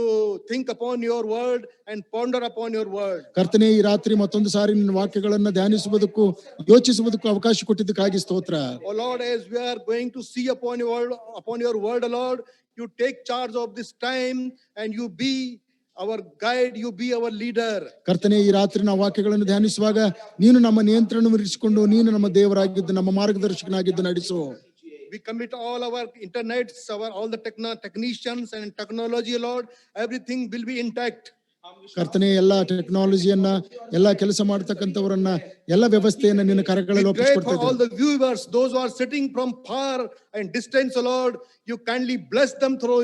think upon your word and ponder upon your word. ಕರ್ತನೆ, ಈ ರಾತ್ರಿ ಮತ್ತೊಂದು ಸಾರಿ ನಿನ್ನ ವಾಕ್ಯಗಳನ್ನ ಧ್ಯಾನಿಸುವುದಕ್ಕೂ ಯೋಚಿಸುವುದಕ್ಕೂ ಅವಕಾಶ ಕೊಟ್ಟಿದ್ದಕ್ಕಾಗಿ ಸ್ತೋತ್ರ. Oh Lord, as we are going to see upon your word, Lord, you take charge of this time and you be our guide, you be our leader. ಕರ್ತನೆ, ಈ ರಾತ್ರಿ ನಾವು ವಾಕ್ಯಗಳನ್ನು ಧ್ಯಾನಿಸುವಾಗ ನೀನು ನಮ್ಮ ನಿಯಂತ್ರಣವನ್ನು ಇರಿಸಿಕೊಂಡು ನೀನು ನಮ್ಮ ದೇವರಾಗಿದ್ದು ನಮ್ಮ ಮಾರ್ಗದರ್ಶಕನಾಗಿದ್ದು ನಡೆಸು. We commit all our internets, all the technicians and technology, Lord, everything will be intact. ಕರ್ತನೆ, ಎಲ್ಲಾ ಟೆಕ್ನಾಲಜಿಯನ್ನ ಎಲ್ಲಾ ಕೆಲಸ ಮಾಡತಕ್ಕಂಥವರನ್ನ ಎಲ್ಲ ವ್ಯವಸ್ಥೆಯನ್ನ ನಿನ್ನ ಕರಗಳಲ್ಲಿ We pray for ಒಪ್ಪಿಸಿಕೊಡ್ತಾ all the viewers, those who are sitting from far and distance, Lord, you kindly bless them through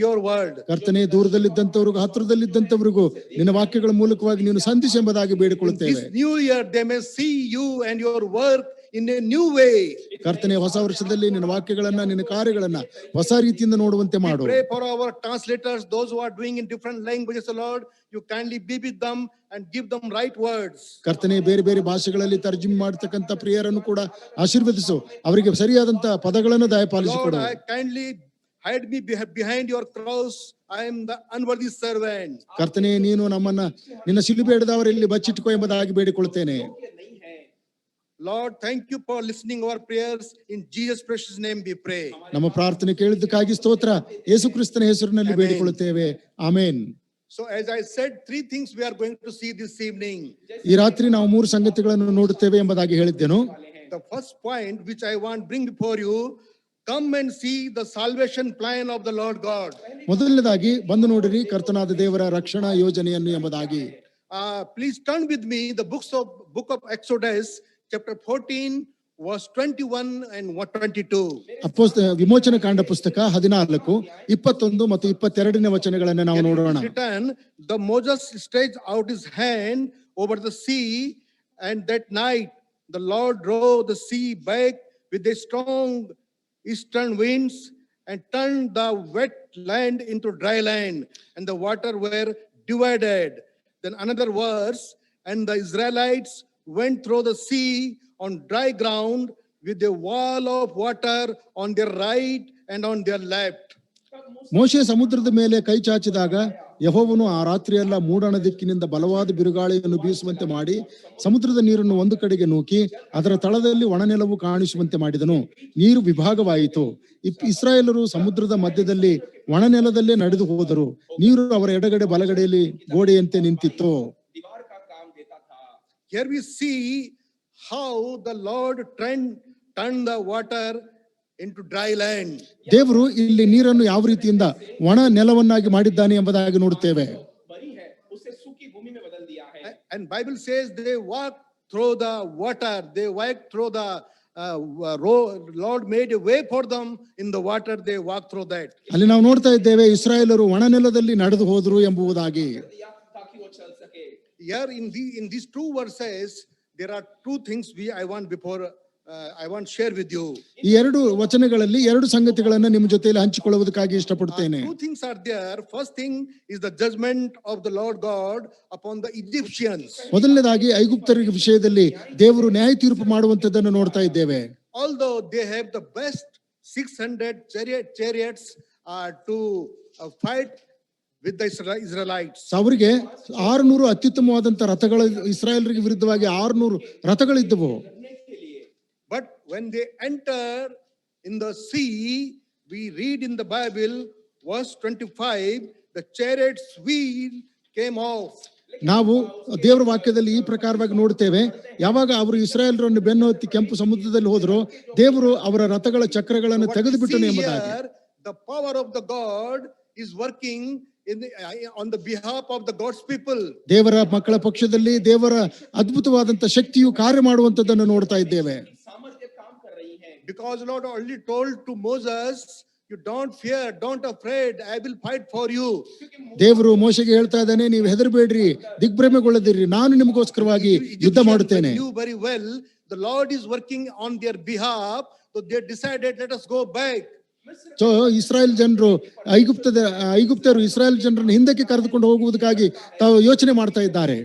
your word. ಕರ್ತನೆ, ದೂರದಲ್ಲಿದ್ದಂಥವ್ರಿಗೂ ಹತ್ರದಲ್ಲಿದ್ದಂಥವ್ರಿಗೂ ನಿನ್ನ ವಾಕ್ಯಗಳ ಮೂಲಕವಾಗಿ ನೀನು ಸಂಧಿಸಿ ಎಂಬುದಾಗಿ In ಬೇಡಿಕೊಳ್ಳುತ್ತೇವೆ. this new year, they may see you and your work in a new way. ಕರ್ತನೆ, ಹೊಸ ವರ್ಷದಲ್ಲಿ ನಿನ್ನ ವಾಕ್ಯಗಳನ್ನ ನಿನ್ನ ಕಾರ್ಯಗಳನ್ನ ಹೊಸ ರೀತಿಯಿಂದ ನೋಡುವಂತೆ ಮಾಡು. Pray for our translators, those who are doing in different languages, Lord, you kindly be with them and give them right words. ಕರ್ತನೆ, ಬೇರೆ ಬೇರೆ ಭಾಷೆಗಳಲ್ಲಿ ತರ್ಜುಮೆ ಮಾಡತಕ್ಕಂತ ಪ್ರಿಯರನ್ನು ಕೂಡ ಆಶೀರ್ವದಿಸು. ಅವರಿಗೆ ಸರಿಯಾದಂತ ಪದಗಳನ್ನು Lord, ದಯಪಾಲಿಸಿಕೊಡು. I kindly hide me behind your cross. I am the unworthy servant. ಕರ್ತನೆ, ನೀನು ನಮ್ಮನ್ನ ನಿನ್ನ ಶಿಲುಬೆ ಹಿಡಿದವರಲ್ಲಿ ಬಚ್ಚಿಟ್ಟುಕೋ ಎಂಬುದಾಗಿ ಬೇಡಿಕೊಳ್ಳುತ್ತೇನೆ. Lord, thank you for listening our prayers. In Jesus' precious name we pray. ನಮ್ಮ ಪ್ರಾರ್ಥನೆ ಕೇಳಿದ್ದಕ್ಕಾಗಿ ಸ್ತೋತ್ರ. ಯೇಸು ಕ್ರಿಸ್ತನ ಹೆಸರಿನಲ್ಲಿ ಬೇಡಿಕೊಳ್ಳುತ್ತೇವೆ. Amen. So as I said, three things we are going to see this evening. ಈ ರಾತ್ರಿ ನಾವು ಮೂರು ಸಂಗತಿಗಳನ್ನು ನೋಡುತ್ತೇವೆ ಎಂಬುದಾಗಿ ಹೇಳಿದ್ದೆನು. The first point which I want bring before you, come and see the salvation plan of the Lord God. ಮೊದಲನೇದಾಗಿ ಬಂದು ನೋಡಿರಿ ಕರ್ತನಾದ ದೇವರ ರಕ್ಷಣಾ ಯೋಜನೆಯನ್ನು ಎಂಬುದಾಗಿ. Please turn with me the book of Exodus, chapter 14, verse 21 and 22. ವಿಮೋಚನ ಕಾಂಡ ಪುಸ್ತಕ 14, 21 ಮತ್ತು 22ನೇ ವಚನಗಳನ್ನು ನಾವು ನೋಡೋಣ. Written, the Moses stretched out his hand over the sea, and that night the Lord drove the sea back with a strong eastern winds and turned the wet land into dry land, and the water were divided. Then another verse, and the Israelites went through the sea on dry ground with a wall of water on their right and on their left. ಮೋಶೆ ಸಮುದ್ರದ ಮೇಲೆ ಕೈ ಚಾಚಿದಾಗ ಯೆಹೋವನು ಆ ರಾತ್ರಿಯೆಲ್ಲ ಮೂಡಣ ದಿಕ್ಕಿನಿಂದ ಬಲವಾದ ಬಿರುಗಾಳಿಯನ್ನು ಬೀಸುವಂತೆ ಮಾಡಿ ಸಮುದ್ರದ ನೀರನ್ನು ಒಂದು ಕಡೆಗೆ ನೂಕಿ ಅದರ ತಳದಲ್ಲಿ ಒಣನೆಲವು ಕಾಣಿಸುವಂತೆ ಮಾಡಿದನು. ನೀರು ವಿಭಾಗವಾಯಿತು. ಇಸ್ರಾಯೇಲರು ಸಮುದ್ರದ ಮಧ್ಯದಲ್ಲಿ ಒಣನೆಲದಲ್ಲೇ ನಡೆದು ಹೋದರು. ನೀರು ಅವರ ಎಡಗಡೆ ಬಲಗಡೆಯಲ್ಲಿ ಗೋಡೆಯಂತೆ ನಿಂತಿತ್ತು. Here we see how the Lord turned the water into dry land. ದೇವರು ಇಲ್ಲಿ ನೀರನ್ನು ಯಾವ ರೀತಿಯಿಂದ ಒಣ ನೆಲವನ್ನಾಗಿ ಮಾಡಿದ್ದಾನೆ ಎಂಬುದಾಗಿ ನೋಡುತ್ತೇವೆ. And Bible says they walked through the water. They walked through the Lord made a way for them in the water. They walked through that. ಅಲ್ಲಿ ನಾವು ನೋಡ್ತಾ ಇದ್ದೇವೆ ಇಸ್ರಾಯೇಲರು ಒಣ ನೆಲದಲ್ಲಿ ನಡೆದು ಹೋದರು ಎಂಬುದಾಗಿ. Here in these two verses, there are two things I want to share with you. ಈ ಎರಡು ವಚನಗಳಲ್ಲಿ ಎರಡು ಸಂಗತಿಗಳನ್ನು ನಿಮ್ಮ ಜೊತೆಯಲ್ಲಿ ಹಂಚಿಕೊಳ್ಳುವುದಕ್ಕಾಗಿ ಇಷ್ಟಪಡುತ್ತೇನೆ. Two things are there. First thing is the judgment of the Lord God upon the Egyptians. ಮೊದಲನೇದಾಗಿ ಐಗುಪ್ತರ ವಿಷಯದಲ್ಲಿ ದೇವರು ನ್ಯಾಯ ತೀರ್ಪು ಮಾಡುವಂತದ್ದನ್ನು ನೋಡ್ತಾ ಇದ್ದೇವೆ. Although they have the best 600 chariots to fight with the Israelites. ಅವರಿಗೆ 600 ಅತ್ಯುತ್ತಮವಾದಂತ ರಥಗಳು ಇಸ್ರಾಯೇಲರಿಗೆ ವಿರುದ್ಧವಾಗಿ 600 ರಥಗಳಿದ್ದವು. But when they enter in the sea, we read in the Bible, verse 25, the chariot's wheel came off. ನಾವು ದೇವರ ವಾಕ್ಯದಲ್ಲಿ ಈ ಪ್ರಕಾರವಾಗಿ ನೋಡ್ತೇವೆ. ಯಾವಾಗ ಅವರು ಇಸ್ರಾಯೇಲರನ್ನು ಬೆನ್ನು ಹತ್ತಿ ಕೆಂಪು ಸಮುದ್ರದಲ್ಲಿ ಹೋದ್ರು, ದೇವರು ಅವರ ರಥಗಳ ಚಕ್ರಗಳನ್ನು ತೆಗೆದು ಬಿಟ್ಟನು ಎಂಬುದಾಗಿ. The power of the God is working on the behalf of the God's people. ದೇವರ ಮಕ್ಕಳ ಪಕ್ಷದಲ್ಲಿ ದೇವರ ಅದ್ಭುತವಾದಂತ ಶಕ್ತಿಯು ಕಾರ್ಯ ಮಾಡುವಂತದ್ದನ್ನು ನೋಡ್ತಾ ಇದ್ದೇವೆ. सामर्थ्य काम कर रही है. Because Lord already told to Moses, you don't fear, don't afraid, I will fight for you. ದೇವರು ಮೋಶೆಗೆ ಹೇಳ್ತಾ ಇದ್ದಾನೆ, ನೀವು ಹೆದರಬೇಡ್ರಿ, ದಿಗ್ಭ್ರಮೆಗೊಳ್ಳದಿರಿ, ನಾನು ನಿಮಗೋಸ್ಕರವಾಗಿ ಯುದ್ಧ ಮಾಡುತ್ತೇನೆ. Knew very well the Lord is working on their behalf, so they decided, let us go back. So Israel ಜನರು ಐಗುಪ್ತರು ಇಸ್ರಾಯೇಲ್ ಜನರನ್ನು ಹಿಂದಕ್ಕೆ ಕರೆದುಕೊಂಡು ಹೋಗುವುದಕ್ಕಾಗಿ ತಾವು ಯೋಚನೆ ಮಾಡ್ತಾ ಇದ್ದಾರೆ.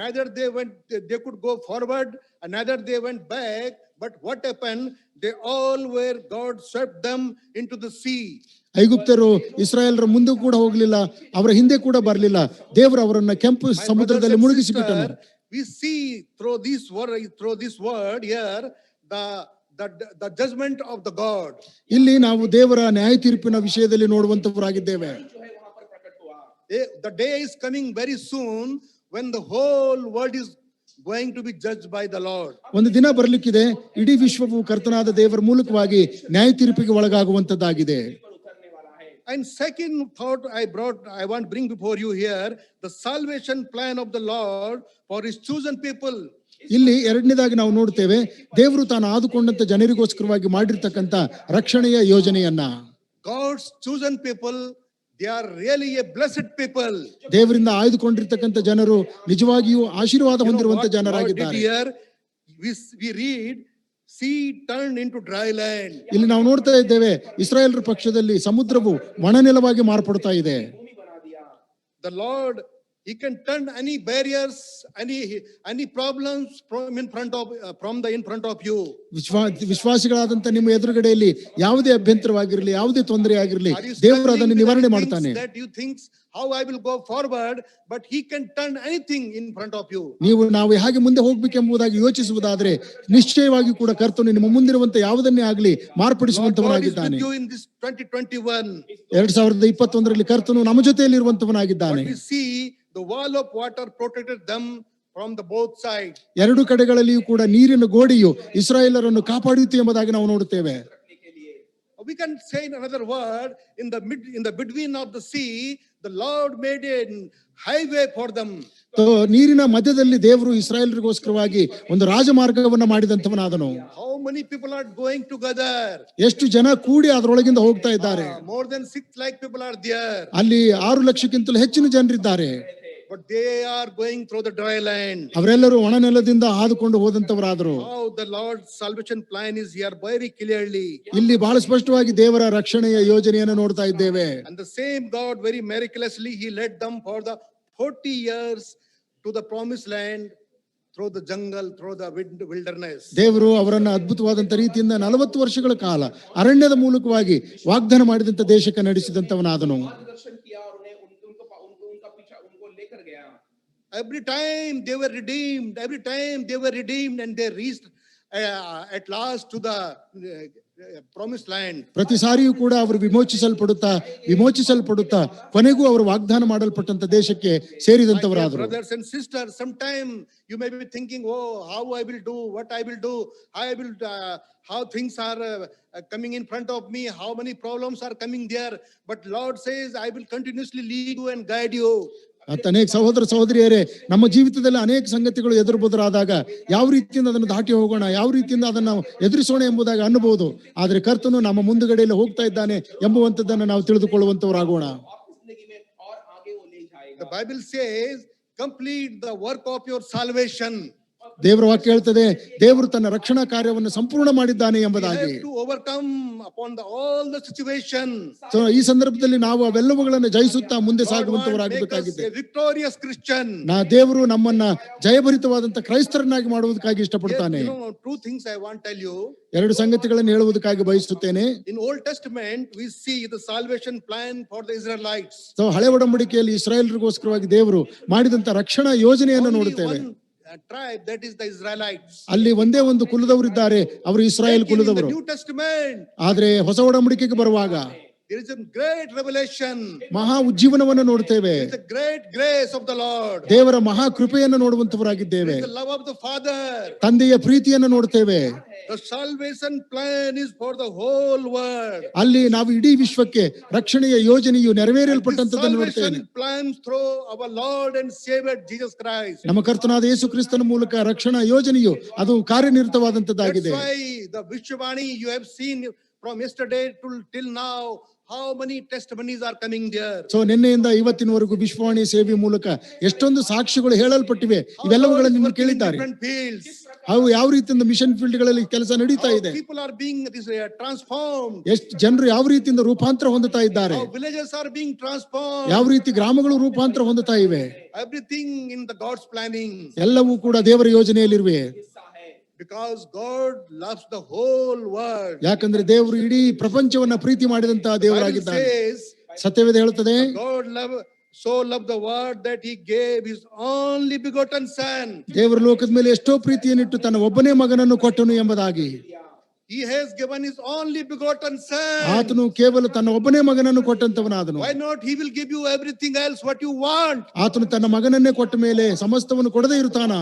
Neither they could go forward, and neither they went back. But what happened? They all were, God swept them into the sea. ಐಗುಪ್ತರು ಇಸ್ರಾಯೇಲರ ಮುಂದೆ ಕೂಡ ಹೋಗಲಿಲ್ಲ, ಅವರ ಹಿಂದೆ ಕೂಡ ಬರಲಿಲ್ಲ. ದೇವರು ಅವರನ್ನ ಕೆಂಪು ಸಮುದ್ರದಲ್ಲಿ ಮುಳುಗಿಸಿ ಬಿಟ್ಟನು. We see through this word here the judgment of the God. ಇಲ್ಲಿ ನಾವು ದೇವರ ನ್ಯಾಯ ತೀರ್ಪಿನ ವಿಷಯದಲ್ಲಿ ನೋಡುವಂತವರಾಗಿದ್ದೇವೆ. The day is coming very soon when the whole world is going to be judged by the Lord. ಒಂದು ದಿನ ಬರಲಿಕ್ಕಿದೆ, ಇಡೀ ವಿಶ್ವವು ಕರ್ತನಾದ ದೇವರ ಮೂಲಕವಾಗಿ ನ್ಯಾಯ ತೀರ್ಪಿಗೆ ಒಳಗಾಗುವಂತದ್ದಾಗಿದೆ. And second thought I want to bring before you here, the salvation plan of the Lord for his chosen people. ಇಲ್ಲಿ ಎರಡನೇದಾಗಿ ನಾವು ನೋಡ್ತೇವೆ, ದೇವರು ತಾನು ಆದುಕೊಂಡಂತ ಜನರಿಗೋಸ್ಕರವಾಗಿ ಮಾಡಿರ್ತಕ್ಕಂಥ ರಕ್ಷಣೆಯ ಯೋಜನೆಯನ್ನ. God's chosen people, they are really a blessed people. ದೇವರಿಂದ ಆಯ್ದುಕೊಂಡಿರ್ತಕ್ಕಂಥ ಜನರು ನಿಜವಾಗಿಯೂ ಆಶೀರ್ವಾದ ಹೊಂದಿರುವಂತ ಜನರಾಗಿದ್ದಾರೆ. Here we read, sea turned into dry land. ಇಲ್ಲಿ ನಾವು ನೋಡ್ತಾ ಇದ್ದೇವೆ, ಇಸ್ರಾಯೇಲರ ಪಕ್ಷದಲ್ಲಿ ಸಮುದ್ರವು ಒಣನೆಲವಾಗಿ ಮಾರ್ಪಡ್ತಾ ಇದೆ. The Lord, he can turn any barriers, any problems from in front of you. ವಿಶ್ವಾಸಿಗಳಾದಂತ ನಿಮ್ಮ ಎದುರುಗಡೆಯಲ್ಲಿ ಯಾವುದೇ ಅಭ್ಯಂತರವಾಗಿರಲಿ, ಯಾವುದೇ ತೊಂದರೆ ಆಗಿರಲಿ, ದೇವರು ಅದನ್ನು ನಿವಾರಣೆ ಮಾಡ್ತಾನೆ. That you think how I will go forward, but he can turn anything in front of you. ನಾವು ಹೇಗೆ ಮುಂದೆ ಹೋಗ್ಬೇಕೆಂಬುದಾಗಿ ಯೋಚಿಸುವುದಾದ್ರೆ ನಿಶ್ಚಯವಾಗಿ ಕೂಡ ಕರ್ತನು ನಿಮ್ಮ ಮುಂದಿರುವಂತ ಯಾವುದನ್ನೇ ಆಗಲಿ ಮಾರ್ಪಡಿಸುವಂತವನಾಗಿದ್ದಾನೆ. 2021ರಲ್ಲಿ ಕರ್ತನು ನಮ್ಮ ಜೊತೆಯಲ್ಲಿ ಇರುವಂತವನಾಗಿದ್ದಾನೆ. The wall of water protected them from the both sides. ಎರಡು ಕಡೆಗಳಲ್ಲಿಯೂ ಕೂಡ ನೀರಿನ ಗೋಡೆಯು ಇಸ್ರಾಯೇಲರನ್ನು ಕಾಪಾಡಿತು ಎಂಬುದಾಗಿ ನಾವು ನೋಡುತ್ತೇವೆ. We can say in another word, in the between of the sea, the Lord made a highway for them. ನೀರಿನ ಮಧ್ಯದಲ್ಲಿ ದೇವರು ಇಸ್ರಾಯೇಲರಿಗೋಸ್ಕರವಾಗಿ ಒಂದು ರಾಜಮಾರ್ಗವನ್ನ ಮಾಡಿದಂತವನಾದನು. How many people are going together? ಎಷ್ಟು ಜನ ಕೂಡಿ ಅದರೊಳಗಿಂದ ಹೋಗ್ತಾ ಇದ್ದಾರೆ? More than 6 lakh people are there. ಅಲ್ಲಿ 6 ಲಕ್ಷಕ್ಕಿಂತಲೂ ಹೆಚ್ಚಿನ ಜನರಿದ್ದಾರೆ. But they are going through the dry land. ಅವರೆಲ್ಲರೂ ಒಣನೆಲದಿಂದ ಹಾದುಕೊಂಡು ಹೋದಂತವರಾದರು. How the Lord's salvation plan is here very clearly. ಇಲ್ಲಿ ಬಹಳ ಸ್ಪಷ್ಟವಾಗಿ ದೇವರ ರಕ್ಷಣೆಯ ಯೋಜನೆಯನ್ನು ನೋಡ್ತಾ ಇದ್ದೇವೆ. And the same God very miraculously he led them for the 40 years to the promised land through the jungle, through the wilderness. ದೇವರು ಅವರನ್ನು ಅದ್ಭುತವಾದಂತ ರೀತಿಯಿಂದ 40 ವರ್ಷಗಳ ಕಾಲ ಅರಣ್ಯದ ಮೂಲಕವಾಗಿ ವಾಗ್ದಾನ ಮಾಡಿದಂತ ದೇಶಕ್ಕೆ ನಡೆಸಿದಂತವನಾದನು. Every time they were redeemed, and they reached at last to the promised land. ಪ್ರತಿ ಸಾರಿಯೂ ಕೂಡ ಅವರು ವಿಮೋಚಿಸಲ್ಪಡುತ್ತಾ ಕೊನೆಗೂ ಅವರು ವಾಗ್ದಾನ ಮಾಡಲ್ಪಟ್ಟಂತ ದೇಶಕ್ಕೆ ಸೇರಿದಂತವರಾದರು. Brothers and sisters, sometime you may be thinking, oh, how I will do, what I will do, how things are coming in front of me, how many problems are coming there. But Lord says, I will continuously lead you and guide you. ಅನೇಕ ಸಹೋದರ ಸಹೋದರಿಯರೇ, ನಮ್ಮ ಜೀವಿತದಲ್ಲಿ ಅನೇಕ ಸಂಗತಿಗಳು ಎದುರುಬದುರಾದಾಗ ಯಾವ ರೀತಿಯಿಂದ ಅದನ್ನು ದಾಟಿ ಹೋಗೋಣ, ಯಾವ ರೀತಿಯಿಂದ ಅದನ್ನು ಎದುರಿಸೋಣ ಎಂಬುದಾಗಿ ಅನ್ನಬಹುದು. ಆದ್ರೆ ಕರ್ತನು ನಮ್ಮ ಮುಂದುಗಡೆಯಲ್ಲಿ ಹೋಗ್ತಾ ಇದ್ದಾನೆ ಎಂಬುವಂತದ್ದನ್ನು ನಾವು ತಿಳಿದುಕೊಳ್ಳುವಂತವರಾಗೋಣ. The Bible says, complete the work of your salvation. ದೇವರ ವಾಕ್ಯ ಹೇಳ್ತದೆ, ದೇವರು ತನ್ನ ರಕ್ಷಣಾ ಕಾರ್ಯವನ್ನು ಸಂಪೂರ್ಣ ಮಾಡಿದ್ದಾನೆ ಎಂಬುದಾಗಿ. To overcome upon all the situations. So ಈ ಸಂದರ್ಭದಲ್ಲಿ ನಾವು ಅವೆಲ್ಲವುಗಳನ್ನು ಜಯಿಸುತ್ತಾ ಮುಂದೆ ಸಾಗುವಂತವರಾಗಬೇಕಾಗಿದೆ. Victorious Christian. ದೇವರು ನಮ್ಮನ್ನ ಜಯಭರಿತವಾದಂತ ಕ್ರೈಸ್ತರನ್ನಾಗಿ ಮಾಡುವುದಕ್ಕಾಗಿ ಇಷ್ಟಪಡ್ತಾನೆ. Two things I want to tell you. ಎರಡು ಸಂಗತಿಗಳನ್ನು ಹೇಳುವುದಕ್ಕಾಗಿ ಬಯಸುತ್ತೇನೆ. In Old Testament we see the salvation plan for the Israelites. So ಹಳೆ ಒಡಂಬಡಿಕೆಯಲ್ಲಿ ಇಸ್ರಾಯೇಲರಿಗೋಸ್ಕರವಾಗಿ ದೇವರು ಮಾಡಿದಂತ ರಕ್ಷಣಾ ಯೋಜನೆಯನ್ನು ನೋಡುತ್ತೇವೆ. Tribe, that is the Israelites. ಅಲ್ಲಿ ಒಂದೇ ಒಂದು ಕುಲದವರಿದ್ದಾರೆ, ಅವರು ಇಸ್ರಾಯೇಲ್ ಕುಲದವರು. New Testament. ಆದ್ರೆ ಹೊಸ ಒಡಂಬಡಿಕೆಗೆ ಬರುವಾಗ There is a great revelation. ಮಹಾ ಉಜ್ಜೀವನವನ್ನು ನೋಡ್ತೇವೆ. There is a great grace of the Lord. ದೇವರ ಮಹಾ ಕೃಪೆಯನ್ನು ನೋಡುವಂತವರಾಗಿದ್ದೇವೆ. There is the love of the Father. ತಂದೆಯ ಪ್ರೀತಿಯನ್ನು ನೋಡ್ತೇವೆ. The salvation plan is for the whole world. ಅಲ್ಲಿ ನಾವು ಇಡೀ ವಿಶ್ವಕ್ಕೆ ರಕ್ಷಣೆಯ ಯೋಜನೆಯು ನೆರವೇರಲ್ಪಟ್ಟಂತದನ್ನು ನೋಡ್ತೇವೆ. Salvation plans through our Lord and Savior Jesus Christ. ನಮ್ಮ ಕರ್ತನಾದ ಯೇಸು ಕ್ರಿಸ್ತನ ಮೂಲಕ ರಕ್ಷಣಾ ಯೋಜನೆಯು ಅದು ಕಾರ್ಯನಿರತವಾದಂತದ್ದಾಗಿದೆ. That's why the Vishwavani you have seen from yesterday till now, how many testimonies are coming there. So ನಿನ್ನೆಯಿಂದ ಇವತ್ತಿನವರೆಗೂ ವಿಶ್ವವಾಣಿ ಸೇವೆ ಮೂಲಕ ಎಷ್ಟೊಂದು ಸಾಕ್ಷಿಗಳು ಹೇಳಲ್ಪಟ್ಟಿವೆ. ಇವೆಲ್ಲವುಗಳನ್ನು ನೀವು ಕೇಳಿದ್ದಾರೆ. Different fields. ಅವು ಯಾವ ರೀತಿಯಿಂದ ಮಿಷನ್ ಫೀಲ್ಡ್ ಗಳಲ್ಲಿ ಕೆಲಸ ನಡೀತಾ ಇದೆ. People are being transformed. ಎಷ್ಟು ಜನರು ಯಾವ ರೀತಿಯಿಂದ ರೂಪಾಂತರ ಹೊಂದುತ್ತಾ ಇದ್ದಾರೆ. How villages are being transformed. ಯಾವ ರೀತಿ ಗ್ರಾಮಗಳು ರೂಪಾಂತರ ಹೊಂದುತ್ತಾ ಇವೆ. Everything in the God's planning. ಎಲ್ಲವೂ ಕೂಡ ದೇವರ ಯೋಜನೆಯಲ್ಲಿರುವೆ. Because God loves the whole world. ಯಾಕಂದ್ರೆ ದೇವರು ಇಡೀ ಪ್ರಪಂಚವನ್ನ ಪ್ರೀತಿ ಮಾಡಿದಂತಹ ದೇವರಾಗಿದ್ದಾನೆ. ಸತ್ಯವೇದ ಹೇಳುತ್ತದೆ, God so loved the world that he gave his only begotten son. ದೇವರು ಲೋಕದ ಮೇಲೆ ಎಷ್ಟೋ ಪ್ರೀತಿಯನ್ನಿಟ್ಟು ತನ್ನ ಒಬ್ಬನೇ ಮಗನನ್ನು ಕೊಟ್ಟನು ಎಂಬುದಾಗಿ. He has given his only begotten son. ಆತನು ಕೇವಲ ತನ್ನ ಒಬ್ಬನೇ ಮಗನನ್ನು ಕೊಟ್ಟಂತವನಾದನು. Why not? He will give you everything else what you want. ಆತನು ತನ್ನ ಮಗನನ್ನೇ ಕೊಟ್ಟ ಮೇಲೆ ಸಮಸ್ತವನ್ನು ಕೊಡದೇ ಇರುತ್ತಾನ.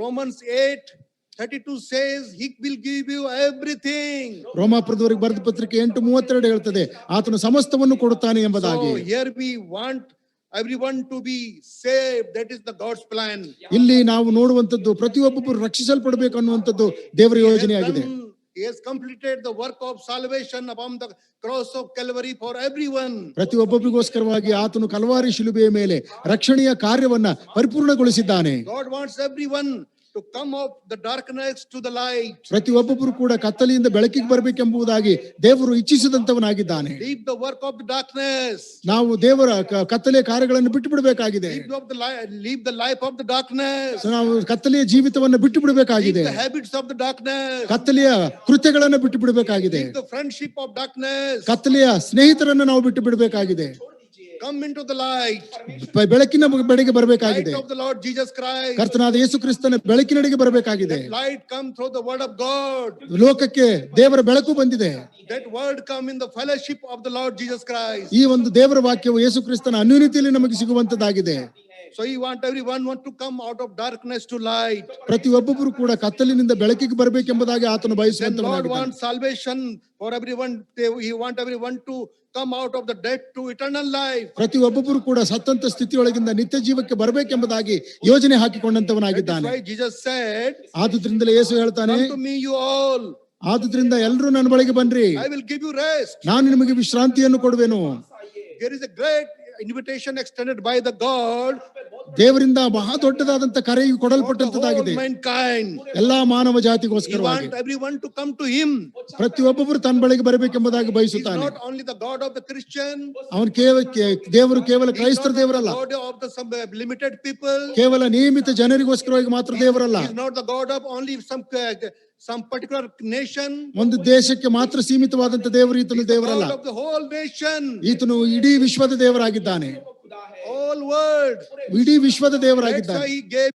Romans 8:32 says he will give you everything. ರೋಮಾಪುರದವರಿಗೆ ಬರೆದ ಪತ್ರಿಕೆ 8:32 ಹೇಳ್ತದೆ, ಆತನು ಸಮಸ್ತವನ್ನು ಕೊಡುತ್ತಾನೆ ಎಂಬುದಾಗಿ. So here we want everyone to be saved. That is the God's plan. ಇಲ್ಲಿ ನಾವು ನೋಡುವಂತದ್ದು ಪ್ರತಿಯೊಬ್ಬರು ರಕ್ಷಿಸಲ್ಪಡಬೇಕು ಅನ್ನುವಂಥದ್ದು ದೇವರ ಯೋಜನೆಯಾಗಿದೆ. He has completed the work of salvation upon the cross of Calvary for everyone. ಪ್ರತಿಯೊಬ್ಬರಿಗೋಸ್ಕರವಾಗಿ ಆತನು ಕಲ್ವಾರಿ ಶಿಲುಬೆಯ ಮೇಲೆ ರಕ್ಷಣೆಯ ಕಾರ್ಯವನ್ನ ಪರಿಪೂರ್ಣಗೊಳಿಸಿದ್ದಾನೆ. God wants everyone to come out the darkness to the light. ಪ್ರತಿಯೊಬ್ಬರು ಕೂಡ ಕತ್ತಲೆಯಿಂದ ಬೆಳಕಿಗೆ ಬರಬೇಕೆಂಬುದಾಗಿ ದೇವರು ಇಚ್ಛಿಸಿದಂತವನಾಗಿದ್ದಾನೆ. Leave the work of the darkness. ನಾವು ದೇವರ ಕತ್ತಲೆಯ ಕಾರ್ಯಗಳನ್ನು ಬಿಟ್ಟು ಬಿಡಬೇಕಾಗಿದೆ. Leave the life of the darkness. ನಾವು ಕತ್ತಲೆಯ ಜೀವಿತವನ್ನು ಬಿಟ್ಟು ಬಿಡಬೇಕಾಗಿದೆ. Leave the habits of the darkness. ಕತ್ತಲೆಯ ಕೃತ್ಯಗಳನ್ನು ಬಿಟ್ಟು ಬಿಡಬೇಕಾಗಿದೆ. Leave the friendship of darkness. ಕತ್ತಲೆಯ ಸ್ನೇಹಿತರನ್ನು ನಾವು ಬಿಟ್ಟು ಬಿಡಬೇಕಾಗಿದೆ. Come into the light. ಬೆಳಕಿನ ಬೆಳಕಿಗೆ ಬರಬೇಕಾಗಿದೆ. Light of the Lord Jesus Christ. ಕರ್ತನಾದ ಯೇಸು ಕ್ರಿಸ್ತನ ಬೆಳಕಿನೆಡೆಗೆ ಬರಬೇಕಾಗಿದೆ. That light come through the word of God. ಲೋಕಕ್ಕೆ ದೇವರ ಬೆಳಕು ಬಂದಿದೆ. That word come in the fellowship of the Lord Jesus Christ. ಈ ಒಂದು ದೇವರ ವಾಕ್ಯವು ಯೇಸು ಕ್ರಿಸ್ತನ ಅನ್ಯೋನ್ಯತೆಯಲ್ಲಿ ನಮಗೆ ಸಿಗುವಂತದ್ದಾಗಿದೆ. So he everyone want to come out of darkness to light. ಪ್ರತಿಯೊಬ್ಬರು ಕೂಡ ಕತ್ತಲಿನಿಂದ ಬೆಳಕಿಗೆ ಬರಬೇಕೆಂಬುದಾಗಿ ಆತನು Lord ಬಯಸುವಂತವನಾಗಿದ್ದಾನೆ. wants salvation for everyone. He want everyone to come out of the death to eternal life. ಪ್ರತಿಯೊಬ್ಬರು ಕೂಡ ಸತ್ತಂತ ಸ್ಥಿತಿಯೊಳಗಿಂದ ನಿತ್ಯ ಜೀವಕ್ಕೆ ಬರಬೇಕೆಂಬುದಾಗಿ ಯೋಜನೆ ಹಾಕಿಕೊಂಡಂತವನಾಗಿದ್ದಾನೆ. That's why Jesus said, ಆದುದರಿಂದಲೇ ಯೇಸು ಹೇಳ್ತಾನೆ, come to me you all. ಆದುದರಿಂದ ಎಲ್ಲರೂ ನನ್ನ ಬಳಿಗೆ ಬನ್ರಿ, I will give you rest. ನಾನು ನಿಮಗೆ ವಿಶ್ರಾಂತಿಯನ್ನು ಕೊಡುವೆನು. There is a great invitation extended by the God. ದೇವರಿಂದ ಮಹಾ ದೊಡ್ಡದಾದಂತ ಕರೆಯು ಕೊಡಲ್ಪಟ್ಟಂತದ್ದಾಗಿದೆ. Mankind. ಎಲ್ಲಾ ಮಾನವ He ಜಾತಿಗೋಸ್ಕರವಾಗಿ want everyone to come to him. ಪ್ರತಿಯೊಬ್ಬರು ತನ್ನ ಬಳಿಗೆ ಬರಬೇಕೆಂಬುದಾಗಿ He's ಬಯಸುತ್ತಾನೆ. not only the God of the Christian. ಅವನು ದೇವರು ಕೇವಲ ಕ್ರೈಸ್ತರ ದೇವರಲ್ಲ, God of the some limited people. ಕೇವಲ ನಿಯಮಿತ ಜನರಿಗೋಸ್ಕರವಾಗಿ ಮಾತ್ರ ದೇವರಲ್ಲ, He's not the God of only some particular nation. ಒಂದು ದೇಶಕ್ಕೆ ಮಾತ್ರ ಸೀಮಿತವಾದಂತ ದೇವರು ಈತನು ದೇವರಲ್ಲ. God of the whole nation. ಈತನು ಇಡೀ ವಿಶ್ವದ ದೇವರಾಗಿದ್ದಾನೆ. All world. ಇಡೀ ವಿಶ್ವದ That's ದೇವರಾಗಿದ್ದಾನೆ. why he gave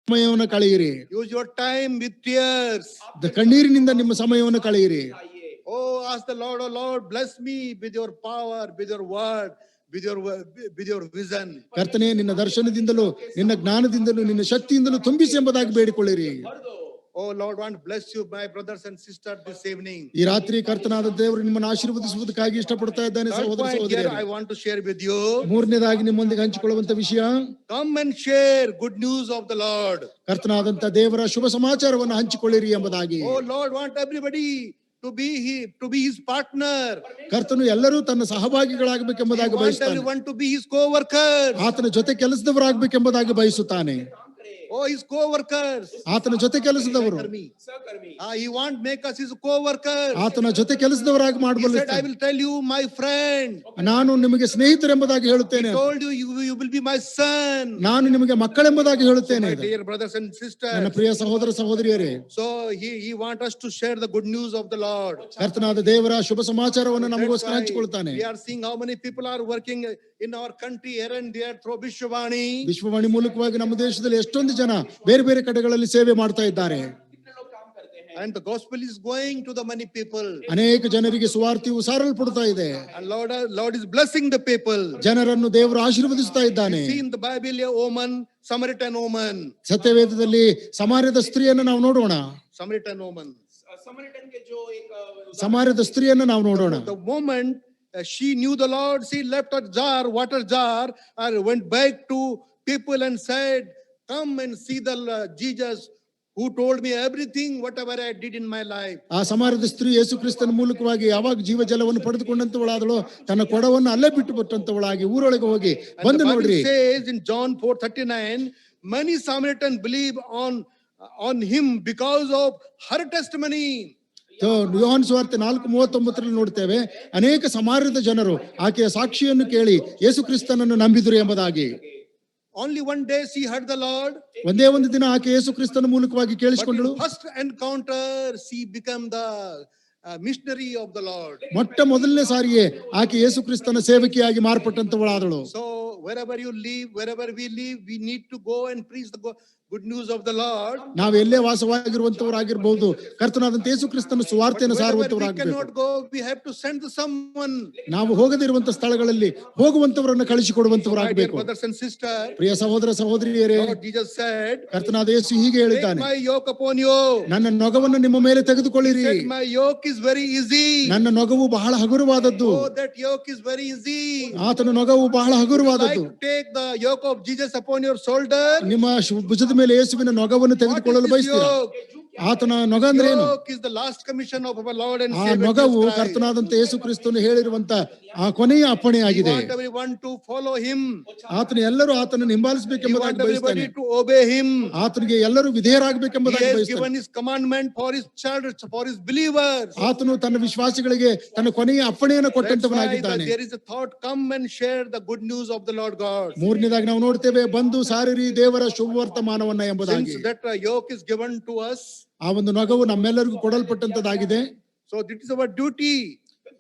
ಸಮಯವನ್ನು ಕಳೆಯಿರಿ. Use your time with tears. ಕಣ್ಣೀರಿನಿಂದ ನಿಮ್ಮ ಸಮಯವನ್ನು ಕಳೆಯಿರಿ. Oh, ask the Lord, oh Lord, bless me with your power, with your word, with your vision. ಕರ್ತನೇ, ನಿನ್ನ ದರ್ಶನದಿಂದಲೂ ನಿನ್ನ ಜ್ಞಾನದಿಂದಲೂ ನಿನ್ನ ಶಕ್ತಿಯಿಂದಲೂ ತುಂಬಿಸಿ ಎಂಬುದಾಗಿ ಬೇಡಿಕೊಳ್ಳಿರಿ. Oh Lord, want to bless you, my brothers and sisters, this evening. ಈ ರಾತ್ರಿ ಕರ್ತನಾದ ದೇವರು ನಿಮ್ಮನ್ನು ಆಶೀರ್ವದಿಸುವುದಕ್ಕಾಗಿ ಇಷ್ಟಪಡ್ತಾ ಇದ್ದಾನೆ. Third ಸಹೋದರ point here ಸಹೋದರಿಯರೇ, I want to share with you. ಮೂರನೇದಾಗಿ ನಿಮ್ಮೊಂದಿಗೆ ಹಂಚಿಕೊಳ್ಳುವಂತ ವಿಷಯ, Come and share good news of the Lord. ಕರ್ತನಾದಂತ ದೇವರ ಶುಭ ಸಮಾಚಾರವನ್ನು ಹಂಚಿಕೊಳ್ಳಿರಿ ಎಂಬುದಾಗಿ. Oh Lord, want everybody to be his partner. ಕರ್ತನು ಎಲ್ಲರೂ ತನ್ನ ಸಹಭಾಗಿಗಳಾಗಬೇಕೆಂಬುದಾಗಿ Want ಬಯಸುತ್ತಾನೆ. everyone to be his co-workers. ಆತನ ಜೊತೆ ಕೆಲಸದವರಾಗಬೇಕೆಂಬುದಾಗಿ ಬಯಸುತ್ತಾನೆ. Oh, his co-workers. ಆತನ ಜೊತೆ ಕೆಲಸದವರು. He want make us his co-workers. ಆತನ ಜೊತೆ ಕೆಲಸದವರಾಗಿ He said, I ಮಾಡಬಲ್ಲ. will tell you, my friend. ನಾನು ನಿಮಗೆ ಸ್ನೇಹಿತರೆಂಬುದಾಗಿ ಹೇಳುತ್ತೇನೆ. He told you, you will be my son. ನಾನು ನಿಮಗೆ ಮಕ್ಕಳೆಂಬುದಾಗಿ ಹೇಳುತ್ತೇನೆ. My dear brothers and ನನ್ನ sisters. ಪ್ರಿಯ ಸಹೋದರ ಸಹೋದರಿಯರೇ, So he want us to share the good news of the Lord. ಕರ್ತನಾದ ದೇವರ ಶುಭ ಸಮಾಚಾರವನ್ನು That's ನಮಗೋಸ್ಕರ why ಹಂಚಿಕೊಳ್ತಾನೆ. we are seeing how many people are working in our country here and there through Vishwavani. Vishwavani ಮೂಲಕವಾಗಿ ನಮ್ಮ ದೇಶದಲ್ಲಿ ಎಷ್ಟೊಂದು ಜನ ಬೇರೆ ಬೇರೆ ಕಡೆಗಳಲ್ಲಿ ಸೇವೆ ಮಾಡ್ತಾ ಇದ್ದಾರೆ. And the gospel is going to the many people. ಅನೇಕ ಜನರಿಗೆ ಸುವಾರ್ತೆಯು ಸಾರಲ್ಪಡ್ತಾ ಇದೆ. And Lord is blessing the people. ಜನರನ್ನು ದೇವರು ಆಶೀರ್ವದಿಸ್ತಾ ಇದ್ದಾನೆ. We see in the Bible a woman, Samaritan woman. ಸತ್ಯವೇದದಲ್ಲಿ ಸಮಾರ್ಯದ ಸ್ತ್ರೀಯನ್ನು ನಾವು ನೋಡೋಣ. Samaritan woman. समरिटन के जो एक ಸಮಾರ್ಯದ ಸ್ತ್ರೀಯನ್ನು ನಾವು ನೋಡೋಣ. The moment she knew the Lord, she left a jar, water jar, and went back to people and said, come and see the Jesus who told me everything, whatever I did in my life. ಆ ಸಮಾರ್ಯದ ಸ್ತ್ರೀ ಯೇಸು ಕ್ರಿಸ್ತನ ಮೂಲಕವಾಗಿ ಯಾವಾಗ ಜೀವ ಜಲವನ್ನು ಪಡೆದುಕೊಂಡಂತವಳಾದಳು, ತನ್ನ ಕೊಡವನ್ನು ಅಲ್ಲೇ ಬಿಟ್ಟು ಬಿಟ್ಟಂತವಳಾಗಿ ಊರೊಳಗೆ ಹೋಗಿ And ಬಂದು the Bible ನೋಡ್ರಿ. says in John 4:39, many Samaritans believe on him because of her testimony. ಯೋಹಾನ ಸುವಾರ್ತೆ 4:39 ನೋಡ್ತೇವೆ, ಅನೇಕ ಸಮಾರ್ಯದ ಜನರು ಆಕೆಯ ಸಾಕ್ಷಿಯನ್ನು ಕೇಳಿ ಯೇಸು ಕ್ರಿಸ್ತನನ್ನು ನಂಬಿದರು ಎಂಬುದಾಗಿ. Only one day she heard the Lord. ಒಂದೇ ಒಂದು ದಿನ ಆಕೆ ಯೇಸು ಕ್ರಿಸ್ತನ ಮೂಲಕವಾಗಿ But ಕೇಳಿಸಿಕೊಂಡಳು. in first encounter, she became the missionary of the Lord. ಮೊಟ್ಟ ಮೊದಲನೇ ಸಾರಿಗೆ ಆಕೆ ಯೇಸು ಕ್ರಿಸ್ತನ ಸೇವಕಿಯಾಗಿ ಮಾರ್ಪಟ್ಟಂತವಳಾದಳು. So wherever you live, wherever we live, we need to go and preach the good news of the Lord. ನಾವು ಎಲ್ಲೇ ವಾಸವಾಗಿರುವಂತವರಾಗಿರ್ಬಹುದು, ಕರ್ತನಾದಂತ ಯೇಸು ಕ್ರಿಸ್ತನ ಸುವಾರ್ತೆಯನ್ನು Wherever we ಸಾರುವಂತವರಾಗಬೇಕು. cannot go, we have to send someone. ನಾವು ಹೋಗದಿರುವಂತ ಸ್ಥಳಗಳಲ್ಲಿ ಹೋಗುವಂತವರನ್ನು My dear ಕಳಿಸಿಕೊಡುವಂತವರಾಗಬೇಕು. brothers and sisters, ಪ್ರಿಯ ಸಹೋದರ ಸಹೋದರಿಯರೇ, Lord Jesus said, ಕರ್ತನಾದ ಯೇಸು ಹೀಗೆ take ಹೇಳಿದ್ದಾನೆ, my yoke upon you. ನನ್ನ ನೊಗವನ್ನು ನಿಮ್ಮ ಮೇಲೆ He ತೆಗೆದುಕೊಳ್ಳಿರಿ. said, my yoke is very easy. ನನ್ನ ನೊಗವು ಬಹಳ ಹಗುರವಾದದ್ದು. Oh, that yoke is very easy. ಆತನ ನೊಗವು ಬಹಳ Like ಹಗುರವಾದದ್ದು. to take the yoke of Jesus upon your shoulder. ನಿಮ್ಮ ಭುಜದ ಮೇಲೆ ಯೇಸುವಿನ ನೊಗವನ್ನು ತೆಗೆದುಕೊಳ್ಳಲು What is this ಬಯಸ್ತೀರಾ? yoke? ಆತನ ನೊಗ ಅಂದ್ರೆ ಏನು? Yoke is the last commission of our Lord and ಆ Savior ನೊಗವು Jesus Christ. ಕರ್ತನಾದಂತ ಯೇಸು ಕ್ರಿಸ್ತನು ಹೇಳಿರುವಂತ ಆ ಕೊನೆಯ ಅಪ್ಪಣೆ We ಆಗಿದೆ. want everyone to follow him. ಆತನ ಎಲ್ಲರೂ ಆತನನ್ನು We ಹಿಂಬಾಲಿಸಬೇಕೆಂಬುದಾಗಿ want everybody ಬಯಸ್ತಾನೆ. to obey him. ಆತನಿಗೆ ಎಲ್ಲರೂ He ವಿಧೇಯರಾಗಬೇಕೆಂಬುದಾಗಿ has ಬಯಸ್ತಾನೆ. given his commandment for his children, for his believers. ಆತನು ತನ್ನ ವಿಶ್ವಾಸಿಗಳಿಗೆ ತನ್ನ ಕೊನೆಯ ಅಪ್ಪಣೆಯನ್ನು That's why ಕೊಟ್ಟಂತವನಾಗಿದ್ದಾನೆ. there is a thought, come and share the good news of the Lord God. ಮೂರನೇದಾಗಿ ನಾವು ನೋಡ್ತೇವೆ, ಬಂದು ಸಾರಿರಿ ದೇವರ ಶುಭವರ್ತಮಾನವನ್ನ ಎಂಬುದಾಗಿ. Since that yoke is given to us, ಆ ಒಂದು ನೊಗವು ನಮ್ಮೆಲ್ಲರಿಗೂ ಕೊಡಲ್ಪಟ್ಟಂತದಾಗಿದೆ. so this is our duty,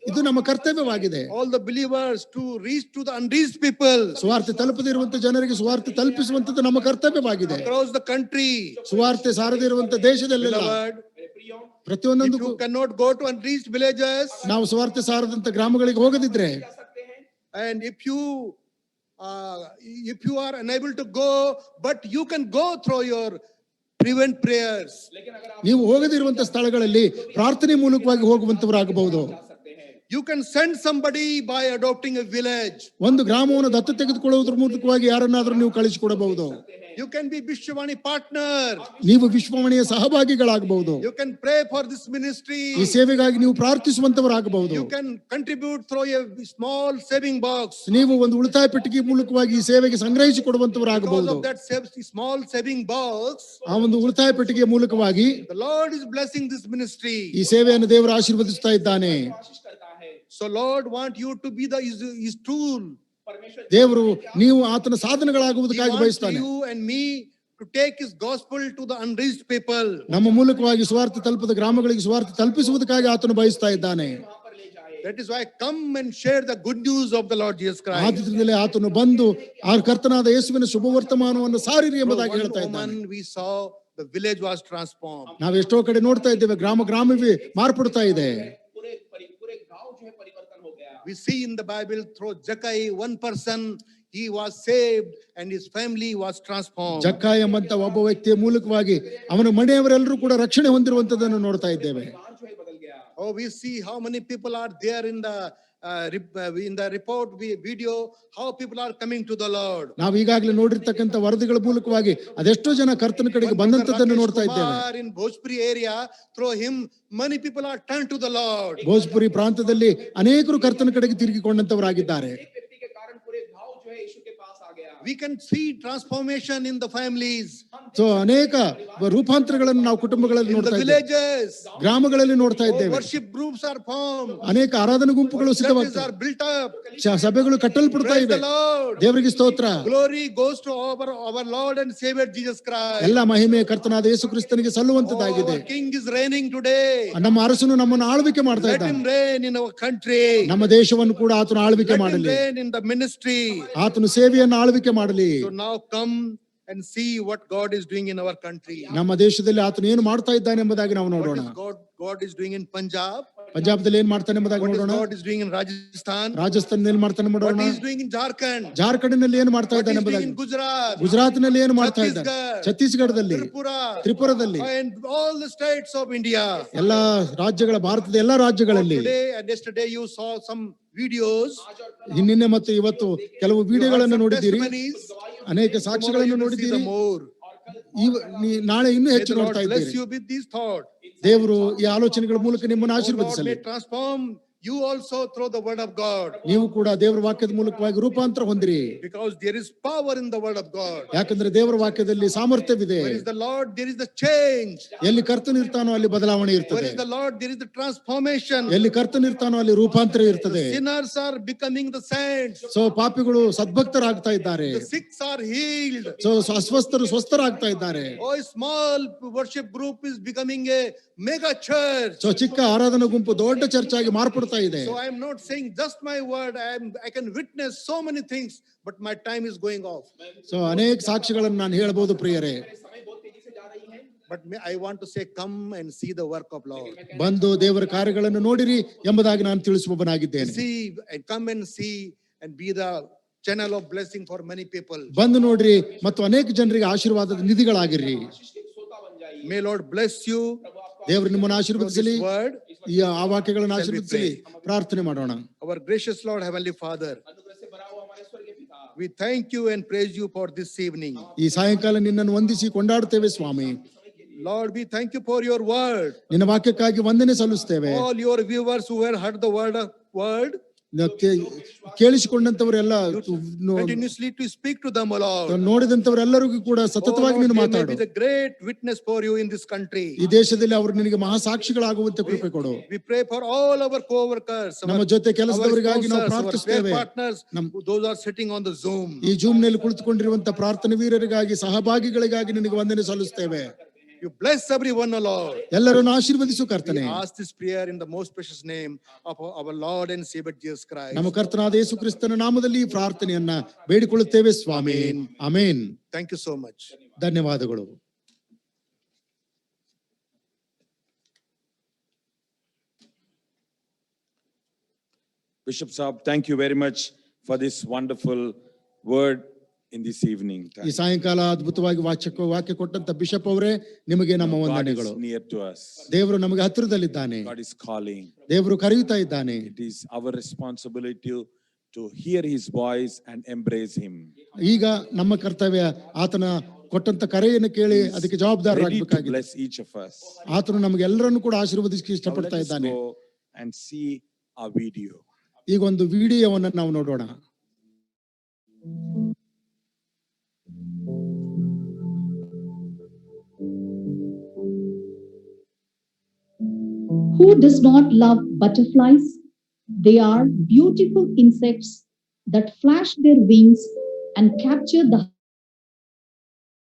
ಇದು ನಮ್ಮ ಕರ್ತವ್ಯವಾಗಿದೆ. all the believers, to reach to the unreached people ಸುವಾರ್ತೆ ತಲುಪದಿರುವಂತ ಜನರಿಗೆ ಸುವಾರ್ತೆ ತಲುಪಿಸುವಂತದ್ದು ನಮ್ಮ ಕರ್ತವ್ಯವಾಗಿದೆ. across the country. ಸುವಾರ್ತೆ ಸಾರದೇ ಇರುವಂತ ದೇಶದಲ್ಲೆಲ್ಲ Beloved, if ಪ್ರತಿಯೊಂದೊಂದು you cannot go to unreached villages, ನಾವು ಸುವಾರ್ತೆ ಸಾರದಂತ ಗ್ರಾಮಗಳಿಗೆ ಹೋಗದಿದ್ರೆ, and if you are unable to go, but you can go through your prevent prayers. ನೀವು ಹೋಗದಿರುವಂತ ಸ್ಥಳಗಳಲ್ಲಿ ಪ್ರಾರ್ಥನೆ ಮೂಲಕವಾಗಿ ಹೋಗುವಂತವರಾಗಬಹುದು. You can send somebody by adopting a village. ಒಂದು ಗ್ರಾಮವನ್ನು ದತ್ತು ತೆಗೆದುಕೊಳ್ಳುವುದರ ಮೂಲಕವಾಗಿ ಯಾರನ್ನಾದ್ರೂ ನೀವು ಕಳಿಸಿಕೊಡಬಹುದು. You can be Vishwavani partner. ನೀವು ವಿಶ್ವವಾಣಿಯ ಸಹಭಾಗಿಗಳಾಗಬಹುದು. You can pray for this ministry. ಈ ಸೇವೆಗಾಗಿ ನೀವು ಪ್ರಾರ್ಥಿಸುವಂತವರಾಗಬಹುದು. You can contribute through a small saving box. ನೀವು ಒಂದು ಉಳಿತಾಯ ಪೆಟ್ಟಿಗೆ ಮೂಲಕವಾಗಿ ಈ ಸೇವೆಗೆ ಸಂಗ್ರಹಿಸಿ Because ಕೊಡುವಂತವರಾಗಬಹುದು. of that small saving box, ಆ ಒಂದು ಉಳಿತಾಯ ಪೆಟ್ಟಿಗೆಯ ಮೂಲಕವಾಗಿ the Lord is blessing this ministry. ಈ ಸೇವೆಯನ್ನು ದೇವರು ಆಶೀರ್ವದಿಸ್ತಾ ಇದ್ದಾನೆ. So Lord want you to be his tool. ದೇವರು ನೀವು ಆತನ He ಸಾಧನಗಳಾಗುವುದಕ್ಕಾಗಿ wants ಬಯಸ್ತಾನೆ. you and me to take his gospel to the unreached people. ನಮ್ಮ ಮೂಲಕವಾಗಿ ಸುವಾರ್ತೆ ತಲುಪದ ಗ್ರಾಮಗಳಿಗೆ ಸುವಾರ್ತೆ ತಲುಪಿಸುವುದಕ್ಕಾಗಿ ಆತನು ಬಯಸ್ತಾ ಇದ್ದಾನೆ. That is why come and share the good news of the Lord Jesus Christ. ಆದ್ರಿಂದಲೇ ಆತನು ಬಂದು ಆ ಕರ್ತನಾದ ಯೇಸುವಿನ ಶುಭವರ್ತಮಾನವನ್ನು ಸಾರಿರಿ Through ಎಂಬುದಾಗಿ one ಹೇಳ್ತಾ ಇದ್ದಾನೆ. woman we saw the village was transformed. ನಾವು ಎಷ್ಟೋ ಕಡೆ ನೋಡ್ತಾ ಇದ್ದೇವೆ, ಗ್ರಾಮವೇ ಮಾರ್ಪಡ್ತಾ ಇದೆ. पूरे गांव जो है परिवर्तन हो गया. We see in the Bible through Jackai, one person, he was saved and his family was transformed. ಜಕ್ಕಾಯ ಎಂಬಂತ ಒಬ್ಬ ವ್ಯಕ್ತಿಯ ಮೂಲಕವಾಗಿ ಅವನ ಮನೆಯವರೆಲ್ಲರೂ ಕೂಡ ರಕ್ಷಣೆ ಹೊಂದಿರುವಂತದನ್ನು ನೋಡ್ತಾ ಇದ್ದೇವೆ. Oh, we see how many people are there in the report video, how people are coming to the Lord. ನಾವು ಈಗಾಗಲೇ ನೋಡಿರ್ತಕ್ಕಂಥ ವರದಿಗಳ ಮೂಲಕವಾಗಿ ಅದೆಷ್ಟೋ ಜನ ಕರ್ತನ ಕಡೆಗೆ ಬಂದಂತದನ್ನು ನೋಡ್ತಾ ಇದ್ದೇವೆ. In Bhojpuri area, through him many people are turned to the Lord. Bhojpuri ಪ್ರಾಂತದಲ್ಲಿ ಅನೇಕರು ಕರ್ತನ ಕಡೆಗೆ ತಿರುಗಿಕೊಂಡಂತವರಾಗಿದ್ದಾರೆ. We can see transformation in the families. So ಅನೇಕ ರೂಪಾಂತರಗಳನ್ನು ನಾವು ಕುಟುಂಬಗಳಲ್ಲಿ In the ನೋಡ್ತಾ ಇದ್ದೇವೆ, villages, ಗ್ರಾಮಗಳಲ್ಲಿ ನೋಡ್ತಾ ಇದ್ದೇವೆ. worship groups are formed. ಅನೇಕ ಆರಾಧನಾ ಗುಂಪುಗಳು Churches ಸಿದ್ಧವಾಗ್ತವೆ, are built up. ಸಭೆಗಳು ಕಟ್ಟಲ್ಪಡ್ತಾ Praise ಇವೆ. the Lord. ದೇವರಿಗೆ ಸ್ತೋತ್ರ. Glory goes to our Lord and Savior Jesus Christ. ಎಲ್ಲ ಮಹಿಮೆ ಕರ್ತನಾದ ಯೇಸು ಕ್ರಿಸ್ತನಿಗೆ ಸಲ್ಲುವಂತದ್ದಾಗಿದೆ. Our King is reigning today. ನಮ್ಮ ಅರಸನು ನಮ್ಮನ್ನು ಆಳ್ವಿಕೆ ಮಾಡ್ತಾ Let him ಇದ್ದಾನೆ. reign in our country. ನಮ್ಮ ದೇಶವನ್ನು ಕೂಡ ಆತನು ಆಳ್ವಿಕೆ Let him ಮಾಡಲಿ. reign in the ministry. ಆತನು ಸೇವೆಯನ್ನು ಆಳ್ವಿಕೆ ಮಾಡಲಿ. So now come and see what God is doing in our country. ನಮ್ಮ ದೇಶದಲ್ಲಿ ಆತನು ಏನು ಮಾಡ್ತಾ ಇದ್ದಾನೆ ಎಂಬುದಾಗಿ ನಾವು ನೋಡೋಣ. God is doing in Punjab. ಪಂಜಾಬ್ದಲ್ಲಿ ಏನ್ ಮಾಡ್ತಾನೆ ಎಂಬುದಾಗಿ What is ನೋಡೋಣ. God is doing in Rajasthan. ರಾಜಸ್ಥಾನದಲ್ಲಿ ಏನ್ ಮಾಡ್ತಾನೆ What ನೋಡೋಣ. he is doing in Jharkhand. ಜಾರ್ಖಂಡ್ನಲ್ಲಿ ಏನು ಮಾಡ್ತಾ What he ಇದ್ದಾನೆ is doing ಎಂಬುದಾಗಿ. in Gujarat. ಗುಜರಾತ್ನಲ್ಲಿ ಏನು ಮಾಡ್ತಾ ಇದ್ದಾನೆ. Chhattisgarh. ಛತ್ತೀಸ್ಗಢದಲ್ಲಿ, ತ್ರಿಪುರದಲ್ಲಿ, And all the states of India. ಎಲ್ಲಾ ರಾಜ್ಯಗಳ, ಭಾರತದ ಎಲ್ಲಾ ರಾಜ್ಯಗಳಲ್ಲಿ Today and yesterday you saw some videos. ನಿನ್ನೆ ಮತ್ತು ಇವತ್ತು ಕೆಲವು ವಿಡಿಯೋಗಳನ್ನು ನೋಡಿದ್ದೀರಿ, ಅನೇಕ ಸಾಕ್ಷಿಗಳನ್ನು See ನೋಡಿದ್ದೀರಿ. the more. ನಾಳೆ ಇನ್ನೂ May ಹೆಚ್ಚು the Lord ನೋಡ್ತಾ bless ಇದ್ದೀರಿ. you with these thoughts. ದೇವರು ಈ ಆಲೋಚನೆಗಳ ಮೂಲಕ ನಿಮ್ಮನ್ನು Oh Lord, ಆಶೀರ್ವದಿಸಲಿ. may transform you also through the word of God. ನೀವು ಕೂಡ ದೇವರ ವಾಕ್ಯದ ಮೂಲಕವಾಗಿ ರೂಪಾಂತರ ಹೊಂದಿರಿ. Because there is power in the word of God. ಯಾಕಂದ್ರೆ ದೇವರ ವಾಕ್ಯದಲ್ಲಿ ಸಾಮರ್ಥ್ಯವಿದೆ. Where is the Lord, there is the change. ಎಲ್ಲಿ ಕರ್ತನ ಇರ್ತಾನೋ ಅಲ್ಲಿ ಬದಲಾವಣೆ Where ಇರ್ತದೆ. is the Lord, there is the transformation. ಎಲ್ಲಿ ಕರ್ತನ ಇರ್ತಾನೋ ಅಲ್ಲಿ ರೂಪಾಂತರ ಇರ್ತದೆ. Sinners are becoming the saints. So ಪಾಪಿಗಳು ಸದ್ಭಕ್ತರಾಗ್ತಾ ಇದ್ದಾರೆ. The sick are healed. So ಅಸ್ವಸ್ಥರು ಸ್ವಸ್ಥರಾಗ್ತಾ ಇದ್ದಾರೆ. Oh, a small worship group is becoming a mega church. So ಚಿಕ್ಕ ಆರಾಧನಾ ಗುಂಪು ದೊಡ್ಡ ಚರ್ಚ್ ಆಗಿ ಮಾರ್ಪಡ್ತಾ ಇದೆ. So I am not saying just my word. I can witness so many things, but my time is going off. So ಅನೇಕ ಸಾಕ್ಷಿಗಳನ್ನು ನಾನು ಹೇಳ್ಬೋದು ಪ್ರಿಯರೇ. But I want to say, come and see the work of Lord. ಬಂದು ದೇವರ ಕಾರ್ಯಗಳನ್ನು ನೋಡಿರಿ ಎಂಬುದಾಗಿ ನಾನು ತಿಳಿಸುವವನಾಗಿದ್ದೇನೆ. See and come and see and be the channel of blessing for many people. ಬಂದು ನೋಡ್ರಿ ಮತ್ತು ಅನೇಕ ಜನರಿಗೆ ಆಶೀರ್ವಾದದ ನಿಧಿಗಳಾಗಿರ್ರಿ. May Lord bless you. ದೇವರು ನಿಮ್ಮನ್ನು ಆಶೀರ್ವದಿಸಲಿ. This word. ಈ ಆ ವಾಕ್ಯಗಳನ್ನು ಆಶೀರ್ವದಿಸಲಿ. ಪ್ರಾರ್ಥನೆ ಮಾಡೋಣ. Our gracious Lord, Heavenly Father, we thank you and praise you for this evening. ಈ ಸಾಯಂಕಾಲ ನಿನ್ನನ್ನು ವಂದಿಸಿ ಕೊಂಡಾಡುತ್ತೇವೆ ಸ್ವಾಮಿ. Lord, we thank you for your word. ನಿನ್ನ ವಾಕ್ಯಕ್ಕಾಗಿ ವಂದನೆ ಸಲ್ಲಿಸುತ್ತೇವೆ. All your viewers who have heard the word, ಕೇಳಿಸಿಕೊಂಡಂತವರೆಲ್ಲ continuously to speak to them, O Lord. ನೋಡಿದಂತವರೆಲ್ಲರಿಗೂ ಕೂಡ ಸತತವಾಗಿ ನೀನು ಮಾತಾಡು. Be the great witness for you in this country. ಈ ದೇಶದಲ್ಲಿ ಅವರು ನಿನಗೆ ಮಹಾಸಾಕ್ಷಿಗಳಾಗುವಂತೆ ಕೃಪೆ ಕೊಡು. We pray for all our co-workers, ನಮ್ಮ ಜೊತೆ ಕೆಲಸದವರಿಗಾಗಿ ನಾವು ಪ್ರಾರ್ಥಿಸುತ್ತೇವೆ. partners, those are sitting on the Zoom. ಈ ಜೂಮ್ ನಲ್ಲಿ ಕುಳಿತುಕೊಂಡಿರುವಂತ ಪ್ರಾರ್ಥನೆ ವೀರರಿಗಾಗಿ, ಸಹಭಾಗಿಗಳಿಗಾಗಿ ನಿನಗೆ ವಂದನೆ ಸಲ್ಲಿಸುತ್ತೇವೆ. You bless everyone, O Lord. ಎಲ್ಲರನ್ನು ಆಶೀರ್ವದಿಸು ಕರ್ತನೇ. We ask this prayer in the most precious name of our Lord and Savior Jesus Christ. ನಮ್ಮ ಕರ್ತನಾದ ಯೇಸು ಕ್ರಿಸ್ತನ ನಾಮದಲ್ಲಿ ಈ ಪ್ರಾರ್ಥನೆಯನ್ನ ಬೇಡಿಕೊಳ್ಳುತ್ತೇವೆ ಸ್ವಾಮಿ. Amen. Thank you so much. ಧನ್ಯವಾದಗಳು. Bishop Saab, thank you very much for this wonderful word in this evening. ಈ ಸಾಯಂಕಾಲ ಅದ್ಭುತವಾಗಿ ವಾಕ್ಯ ಕೊಟ್ಟಂತ ಬಿಷಪ್ ಅವರೇ, ನಿಮಗೆ ನಮ್ಮ God is ವಂದನೆಗಳು. near to us. ದೇವರು ನಮಗೆ ಹತ್ತಿರದಲ್ಲಿದ್ದಾನೆ. God is calling. ದೇವರು ಕರೆಯುತ್ತಾ ಇದ್ದಾನೆ. It is our responsibility to hear his voice and embrace him. ಈಗ ನಮ್ಮ ಕರ್ತವ್ಯ ಆತನ ಕೊಟ್ಟಂತ ಕರೆಯನ್ನು ಕೇಳಿ ಅದಕ್ಕೆ ಜವಾಬ್ದಾರರಾಗಬೇಕಾಗಿದೆ. Bless each of us. ಆತನು ನಮಗೆಲ್ಲರನ್ನು ಕೂಡ ಆಶೀರ್ವದಿಸಕ್ಕೆ ಇಷ್ಟಪಡ್ತಾ ಇದ್ದಾನೆ. Go and see a video. ಈಗ ಒಂದು ವಿಡಿಯೋವನ್ನು ನಾವು ನೋಡೋಣ. Who does not love butterflies? They are beautiful insects that flash their wings and capture the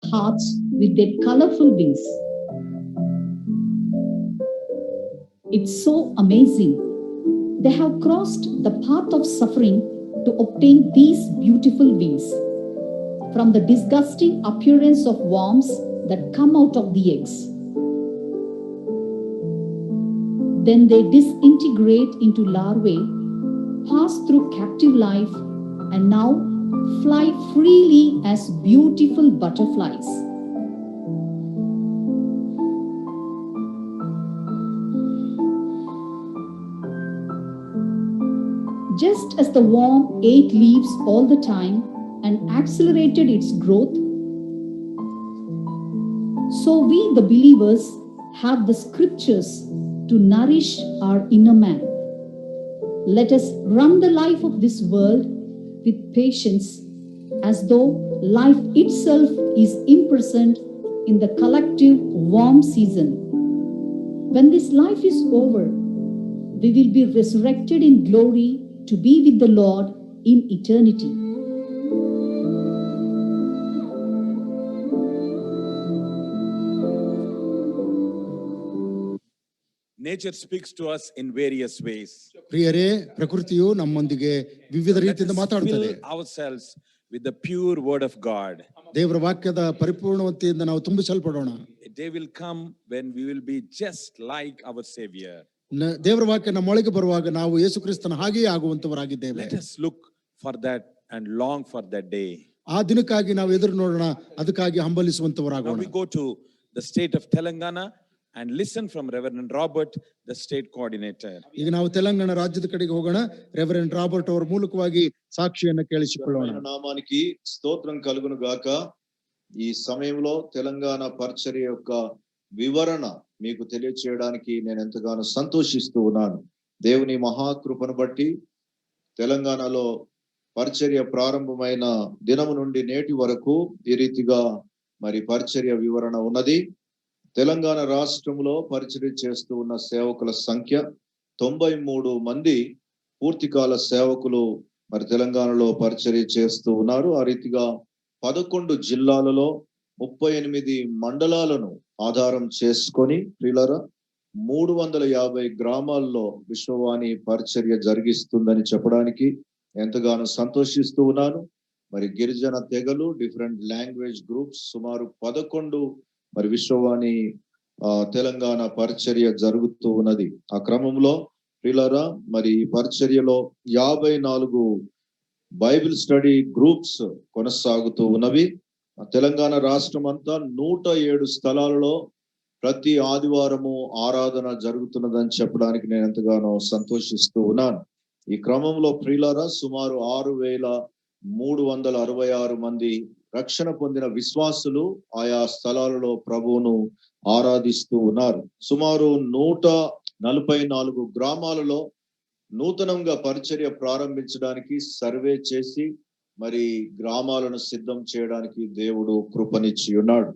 hearts with their colorful wings. It's so amazing. They have crossed the path of suffering to obtain these beautiful wings. From the disgusting appearance of worms that come out of the eggs, then they disintegrate into larvae, pass through captive life, and now fly freely as beautiful butterflies. Just as the worm ate leaves all the time and accelerated its growth, so we, the believers, have the scriptures to nourish our inner man. Let us run the life of this world with patience, as though life itself is imprisoned in the collective warm season. When this life is over, we will be resurrected in glory to be with the Lord in eternity. Nature speaks to us in various ways. ಪ್ರಿಯರೇ, ಪ್ರಕೃತಿಯು ನಮ್ಮೊಂದಿಗೆ ವಿವಿಧ Let ರೀತಿಯಿಂದ us ಮಾತಾಡುತ್ತದೆ. fill ourselves with the pure word of God. ದೇವರ ವಾಕ್ಯದ ಪರಿಪೂರ್ಣತೆಯಿಂದ ನಾವು ತುಂಬಿಸಲ್ಪಡೋಣ. A day will come when we will be just like our Savior. ದೇವರ ವಾಕ್ಯ ನಮ್ಮೊಳಗೆ ಬರುವಾಗ ನಾವು ಯೇಸು ಕ್ರಿಸ್ತನ ಹಾಗೆಯೇ ಆಗುವಂತವರಾಗಿದ್ದೇವೆ. Let us look for that and long for that day. ಆ ದಿನಕ್ಕಾಗಿ ನಾವು ಎದುರು ನೋಡೋಣ, ಅದಕ್ಕಾಗಿ Now ಹಂಬಲಿಸುವಂತವರಾಗೋಣ. we go to the state of Telangana and listen from Reverend Robert, the state coordinator. ಈಗ ನಾವು తెలంగాణ రాజ్యದ కಡೆಗೆ ಹೋಗೋಣ. రెవరెండ్ రాబర్ట్ ಅವರ ಮೂಲಕವಾಗಿ సాక్షిಯನ್ನು ಕೇಳಿಸಿಕೊಳ್ಳೋಣ. నామానికి స్తోత్రం కలుగును గాక. ఈ సమయంలో తెలంగాణ పరిచర్య యొక్క వివరణ మీకు తెలియచేయడానికి నేను ఎంతగానో సంతోషిస్తూ ఉన్నాను. దేవుని మహాకృపను బట్టి తెలంగాణలో పరిచర్య ప్రారంభమైన దినము నుండి నేటి వరకు ఈ రీతిగా మరి పరిచర్య వివరణ ఉన్నది. తెలంగాణ రాష్ట్రంలో పరిచర్య చేస్తూ ఉన్న సేవకుల సంఖ్య 93 మంది పూర్తికాల సేవకులు మరి తెలంగాణలో పరిచర్య చేస్తూ ఉన్నారు. ఆ రీతిగా 11 జిల్లాలలో 38 మండలాలను ఆధారం చేసుకొని ప్రియులారా 350 గ్రామాల్లో విశ్వవాణి పరిచర్య జరిగిస్తుందని చెప్పడానికి ఎంతగానో సంతోషిస్తూ ఉన్నాను. మరి గిరిజన తెగలు, డిఫరెంట్ లాంగ్వేజ్ గ్రూప్స్ సుమారు 11 మరి విశ్వవాణి తెలంగాణ పరిచర్య జరుగుతూ ఉన్నది. ఆ క్రమంలో ప్రియులారా మరి ఈ పరిచర్యలో 54 బైబిల్ స్టడీ గ్రూప్స్ కొనసాగుతూ ఉన్నవి. తెలంగాణ రాష్ట్రం అంతా 107 స్థలాలలో ప్రతి ఆదివారము ఆరాధన జరుగుతున్నదని చెప్పడానికి నేను ఎంతగానో సంతోషిస్తూ ఉన్నాను. ఈ క్రమంలో ప్రియులారా సుమారు 6,366 మంది రక్షణ పొందిన విశ్వాసులు ఆయా స్థలాలలో ప్రభువును ఆరాధిస్తూ ఉన్నారు. సుమారు 144 గ్రామాలలో నూతనంగా పరిచర్య ప్రారంభించడానికి సర్వే చేసి మరి గ్రామాలను సిద్ధం చేయడానికి దేవుడు కృపనిచ్చి ఉన్నాడు.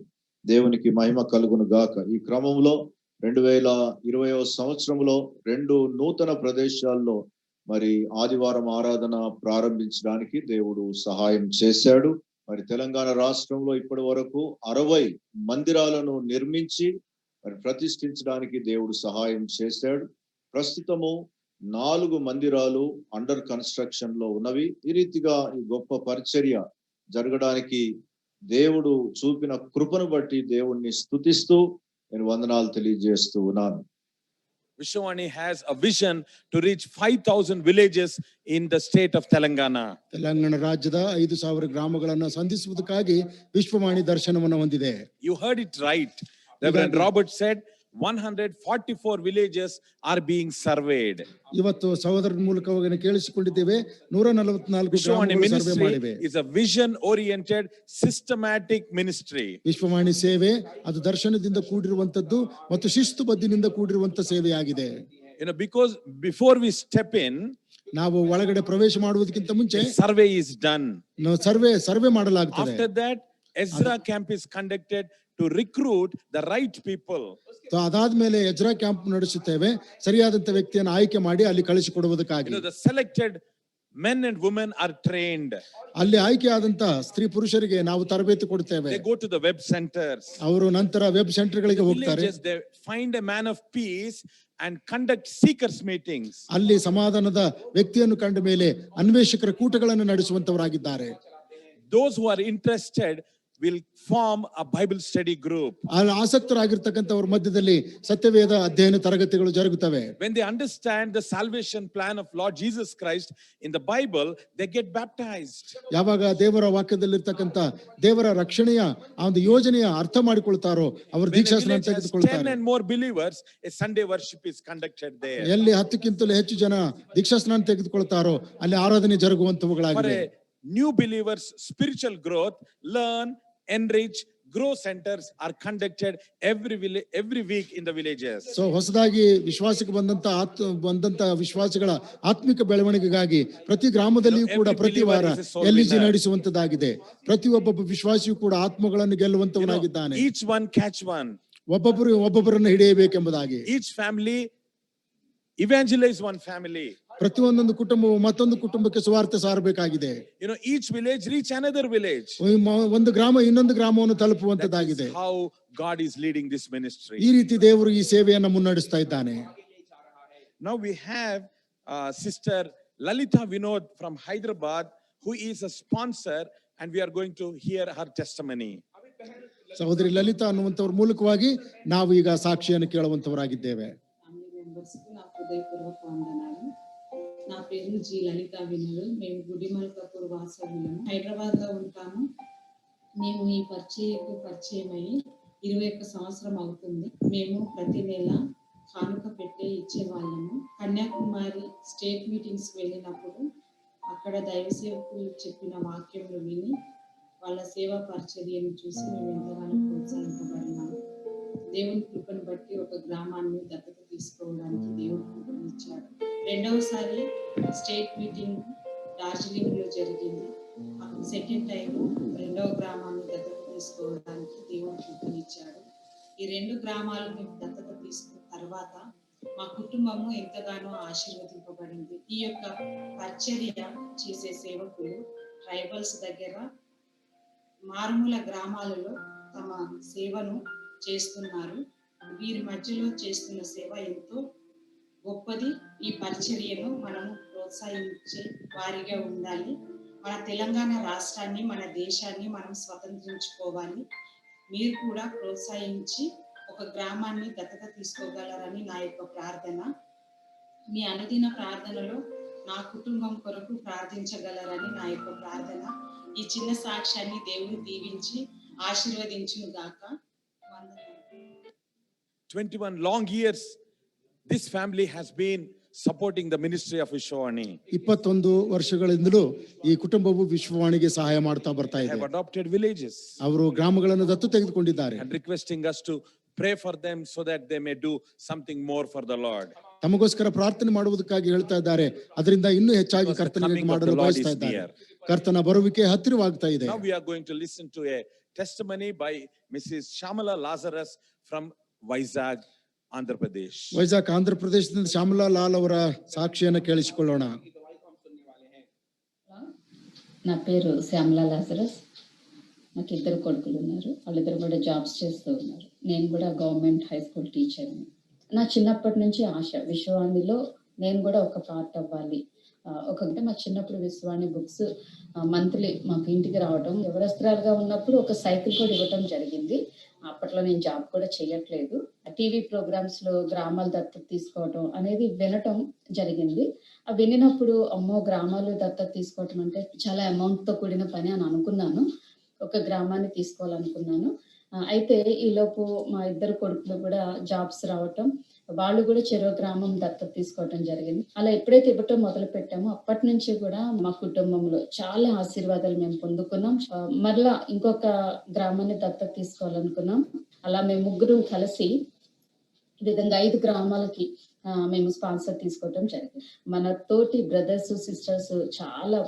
దేవునికి మహిమ కలుగును గాక. ఈ క్రమంలో 2020వ సంవత్సరంలో 2 నూతన ప్రదేశాల్లో మరి ఆదివారం ఆరాధన ప్రారంభించడానికి దేవుడు సహాయం చేశాడు. మరి తెలంగాణ రాష్ట్రంలో ఇప్పటి వరకు 60 మందిరాలను నిర్మించి మరి ప్రతిష్ఠించడానికి దేవుడు సహాయం చేశాడు. ప్రస్తుతము 4 మందిరాలు అండర్ కన్స్ట్రక్షన్ లో ఉన్నవి. ఈ రీతిగా ఈ గొప్ప పరిచర్య జరగడానికి దేవుడు చూపిన కృపను బట్టి దేవుణ్ణి స్తుతిస్తూ నేను వందనాలు తెలియజేస్తూ ఉన్నాను. Vishwavani has a vision to reach 5,000 villages in the state of Telangana. Telangana ರಾಜ್ಯದ 5,000 ಗ್ರಾಮಗಳನ್ನು ಸಂಧಿಸುವುದಕ್ಕಾಗಿ ವಿಶ್ವವಾಣಿ ದರ್ಶನವನ್ನು ಹೊಂದಿದೆ. You heard it right. Reverend Robert said 144 villages are being surveyed. ಇವತ್ತು ಸಹೋದರರ ಮೂಲಕವಾಗಿ ಕೇಳಿಸಿಕೊಂಡಿದ್ದೇವೆ 144 Vishwavani ಗ್ರಾಮಗಳು ಸರ್ವೆ ministry ಮಾಡಿವೆ. is a vision oriented systematic ministry. Vishwavani ಸೇವೆ ಅದು ದರ್ಶನದಿಂದ ಕೂಡಿರುವಂತದ್ದು ಮತ್ತು ಶಿಸ್ತುಬದ್ಧಿನಿಂದ ಕೂಡಿರುವಂತ ಸೇವೆಯಾಗಿದೆ. Because before we step in, ನಾವು ಒಳಗಡೆ ಪ್ರವೇಶ ಮಾಡುವುದಕ್ಕಿಂತ ಮುಂಚೆ survey is done. ಸರ್ವೆ ಮಾಡಲಾಗುತ್ತದೆ. After that, Ezra camp is conducted to recruit the right people. ಅದಾದ್ಮೇಲೆ ಎಜ್ರಾ ಕ್ಯಾಂಪ್ ನಡೆಸುತ್ತೇವೆ, ಸರಿಯಾದಂತ ವ್ಯಕ್ತಿಯನ್ನು ಆಯ್ಕೆ ಮಾಡಿ ಅಲ್ಲಿ ಕಳಿಸಿಕೊಡುವುದಕ್ಕಾಗಿ. The selected men and women are trained. ಅಲ್ಲಿ ಆಯ್ಕೆ ಆದಂತ ಸ್ತ್ರೀ ಪುರುಷರಿಗೆ ನಾವು ತರಬೇತಿ ಕೊಡ್ತೇವೆ. They go to the web centers. ಅವರು ನಂತರ ವೆಬ್ ಸೆಂಟರ್ಗಳಿಗೆ ಹೋಗ್ತಾರೆ. Villages, they find a man of peace and conduct seekers meetings. ಅಲ್ಲಿ ಸಮಾಧಾನದ ವ್ಯಕ್ತಿಯನ್ನು ಕಂಡ ಮೇಲೆ ಅನ್ವೇಷಕರ ಕೂಟಗಳನ್ನು ನಡೆಸುವಂತವರಾಗಿದ್ದಾರೆ. Those who are interested will form a Bible study group. ಆಸಕ್ತರಾಗಿರ್ತಕ್ಕಂಥವ್ರ ಮಧ್ಯದಲ್ಲಿ ಸತ್ಯವೇದ ಅಧ್ಯಯನ ತರಗತಿಗಳು ಜರುಗುತ್ತವೆ. When they understand the salvation plan of Lord Jesus Christ in the Bible, they get baptized. ಯಾವಾಗ ದೇವರ ವಾಕ್ಯದಲ್ಲಿರ್ತಕ್ಕಂಥ ದೇವರ ರಕ್ಷಣೆಯ ಆ ಒಂದು ಯೋಜನೆಯ ಅರ್ಥ ಮಾಡಿಕೊಳ್ತಾರೋ ಅವರು ದೀಕ್ಷಾಸ್ನಾನ ತೆಗೆದುಕೊಳ್ತಾರೆ. 10 and more believers, a Sunday worship is conducted there. ಎಲ್ಲಿ 10ಕ್ಕಿಂತಲೂ ಹೆಚ್ಚು ಜನ ದೀಕ್ಷಾಸ್ನಾನ ತೆಗೆದುಕೊಳ್ತಾರೋ ಅಲ್ಲಿ ಆರಾಧನೆ ಜರುಗುವಂತವುಗಳಾಗಿವೆ. New believers spiritual growth, learn, enrich, grow centers are conducted every week in the villages. So ಹೊಸದಾಗಿ ವಿಶ್ವಾಸಕ್ಕೆ ಬಂದಂತ ವಿಶ್ವಾಸಿಗಳ ಆತ್ಮಿಕ ಬೆಳವಣಿಗೆಗಾಗಿ ಪ್ರತಿ ಗ್ರಾಮದಲ್ಲಿಯೂ ಕೂಡ ಪ್ರತಿ ವಾರ ಎಲ್ಇಜಿ ನಡೆಸುವಂತದ್ದಾಗಿದೆ. ಪ್ರತಿಯೊಬ್ಬ ವಿಶ್ವಾಸಿಯೂ ಕೂಡ ಆತ್ಮಗಳನ್ನು ಗೆಲ್ಲುವಂತವನಾಗಿದ್ದಾನೆ. Each one catch one. ಒಬ್ಬೊಬ್ಬರನ್ನು ಹಿಡಿಯಬೇಕೆಂಬುದಾಗಿ. Each family evangelize one family. ಪ್ರತಿಯೊಂದೊಂದು ಕುಟುಂಬವು ಮತ್ತೊಂದು ಕುಟುಂಬಕ್ಕೆ ಸುವಾರ್ತೆ ಸಾರಬೇಕಾಗಿದೆ. Each village reach another village. ಒಂದು ಗ್ರಾಮ ಇನ್ನೊಂದು ಗ್ರಾಮವನ್ನು ತಲುಪುವಂತದ್ದಾಗಿದೆ. How God is leading this ministry. ಈ ರೀತಿ ದೇವರು ಈ ಸೇವೆಯನ್ನು ಮುನ್ನಡೆಸ್ತಾ ಇದ್ದಾನೆ. Now we have sister Lalita Vinod from Hyderabad, who is a sponsor, and we are going to hear her testimony. ಸಹೋದರಿ ಲಲಿತಾ ಅನ್ನುವಂಥವ್ರ ಮೂಲಕವಾಗಿ ನಾವು ಈಗ సాక్ష్యాన్ని ಕೇಳುವಂತವರಾಗಿದ್ದೇವೆ. హృదయపూర్వక వందనాలు. నా పేరు జి లలితా వినోద్. మేము గుడిమల్కాపూర్ వాసవులము, హైదరాబాద్ లో ఉంటాము. మేము ఈ పరిచయమై 21 సంవత్సరం అవుతుంది. మేము ప్రతి నెల కానుక పెట్టే ఇచ్చేవాళ్ళము. కన్యాకుమారి స్టేట్ మీటింగ్స్ వెళ్ళినప్పుడు అక్కడ దైవ సేవకులు చెప్పిన వాక్యములు విని వాళ్ళ సేవా పరిచర్యను చూసి మేము ఎంతగానో ప్రోత్సహింపబడినాము. దేవుని కృపను బట్టి ఒక గ్రామాన్ని దత్తత తీసుకోవడానికి దేవుడు కృపనిచ్చాడు. రెండవసారి స్టేట్ మీటింగ్ డార్జిలింగ్ లో జరిగింది. సెకండ్ టైం రెండవ గ్రామాన్ని దత్తత తీసుకోవడానికి దేవుడు కృపనిచ్చాడు. ఈ 2 గ్రామాలు మేము దత్తత తీసుకున్న తర్వాత మా కుటుంబము ఎంతగానో ఆశీర్వదింపబడింది. ఈ యొక్క పరిచర్య చేసే సేవకులు ట్రైబల్స్ దగ్గర మారుమూల గ్రామాలలో తమ సేవను చేస్తున్నారు. వీరి మధ్యలో చేస్తున్న సేవ ఎంతో గొప్పది. ఈ పరిచర్యను మనము ప్రోత్సహించే వారిగా ఉండాలి. మన తెలంగాణ రాష్ట్రాన్ని, మన దేశాన్ని మనం స్వతంత్రించుకోవాలి. మీరు కూడా ప్రోత్సహించి ఒక గ్రామాన్ని దత్తత తీసుకోగలరని నా యొక్క ప్రార్థన. మీ అనుదిన ప్రార్థనలో నా కుటుంబం కొరకు ప్రార్థించగలరని నా యొక్క ప్రార్థన. ఈ చిన్న సాక్ష్యాన్ని దేవుడు దీవించి ఆశీర్వదించును గాక. 21 long years this family has been supporting the ministry of Vishwavani. 21 ವರ್ಷಗಳಿಂದಲೂ ಈ ಕುಟುಂಬವು ವಿಶ್ವವಾಣಿಗೆ ಸಹಾಯ ಮಾಡ್ತಾ ಬರ್ತಾ ಇದೆ. Have adopted villages. ಅವರು ಗ್ರಾಮಗಳನ್ನು ದತ್ತು ತೆಗೆದುಕೊಂಡಿದ್ದಾರೆ. And requesting us to pray for them so that they may do something more for the Lord. ತಮಗೋಸ್ಕರ ಪ್ರಾರ್ಥನೆ ಮಾಡುವುದಕ್ಕಾಗಿ ಹೇಳ್ತಾ ಇದ್ದಾರೆ. ಅದರಿಂದ ಇನ್ನೂ ಹೆಚ್ಚಾಗಿ ಕರ್ತನಿಗೆ ಮಾಡಲು ಬಯಸ್ತಾ ಇದ್ದಾರೆ. ಕರ್ತನ ಬರುವಿಕೆ ಹತ್ತಿರವಾಗ್ತಾ ಇದೆ. Now we are going to listen to a testimony by Mrs. Shamala Lazarus from Vizag, Andhra Pradesh. Vizag Andhra ಪ್ರದೇಶದಿಂದ ಶ್ಯಾಮಲಾ ಲಾಲ್ ಅವರ ಸಾಕ್ಷಿಯನ್ನು ಕೇಳಿಸಿಕೊಳ್ಳೋಣ. నా పేరు శ్యామలా లాజరస్. నాకు 2 కొడుకులు ఉన్నారు. వాళ్ళిద్దరు కూడా జాబ్స్ చేస్తూ ఉన్నారు. నేను కూడా గవర్నమెంట్ హై స్కూల్ టీచర్ని. నా చిన్నప్పటి నుంచి ఆశ విశ్వవాణిలో నేను కూడా ఒక పార్ట్ అవ్వాలి. ఒకటే మా చిన్నప్పుడు విశ్వవాణి బుక్స్ మంత్లీ మాకు ఇంటికి రావడం, ఎవరస్త్రాలుగా ఉన్నప్పుడు ఒక సైకిల్ కూడా ఇవ్వటం జరిగింది. అప్పట్లో నేను జాబ్ కూడా చేయట్లేదు. టీవీ ప్రోగ్రామ్స్ లో గ్రామాలు దత్తత తీసుకోవడం అనేది వినటం జరిగింది. వినినప్పుడు అమ్మో గ్రామాలు దత్తత తీసుకోవటం అంటే చాలా అమౌంట్ తో కూడిన పని అని అనుకున్నాను. ఒక గ్రామాన్ని తీసుకోవాలనుకున్నాను. అయితే ఈలోపు మా 2 కొడుకులు కూడా జాబ్స్ రావటం, వాళ్ళు కూడా చెరో గ్రామం దత్తత తీసుకోవటం జరిగింది. అలా ఎప్పుడైతే ఇవ్వటం మొదలు పెట్టామో అప్పటి నుంచి కూడా మా కుటుంబంలో చాలా ఆశీర్వాదాలు మేము పొందుకున్నాం. మరలా ఇంకొక గ్రామాన్ని దత్తత తీసుకోవాలనుకున్నాం. అలా మేము 3 కలిసి ఈ విధంగా 5 గ్రామాలకి మేము స్పాన్సర్ తీసుకోవటం జరిగింది. మన తోటి బ్రదర్స్ సిస్టర్స్ చాలా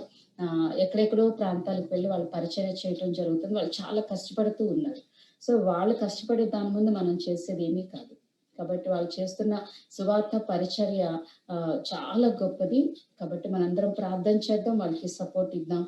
ఎక్కడెక్కడో ప్రాంతాలకు వెళ్ళి వాళ్ళు పరిచయం చేయటం జరుగుతుంది. వాళ్ళు చాలా కష్టపడుతూ ఉన్నారు. సో వాళ్ళు కష్టపడే దాని ముందు మనం చేసేది ఏమీ కాదు. కాబట్టి వాళ్ళు చేస్తున్న సువార్త పరిచర్య చాలా గొప్పది. కాబట్టి మనందరం ప్రార్థన చేద్దాం, వాళ్ళకి సపోర్ట్ ఇద్దాం.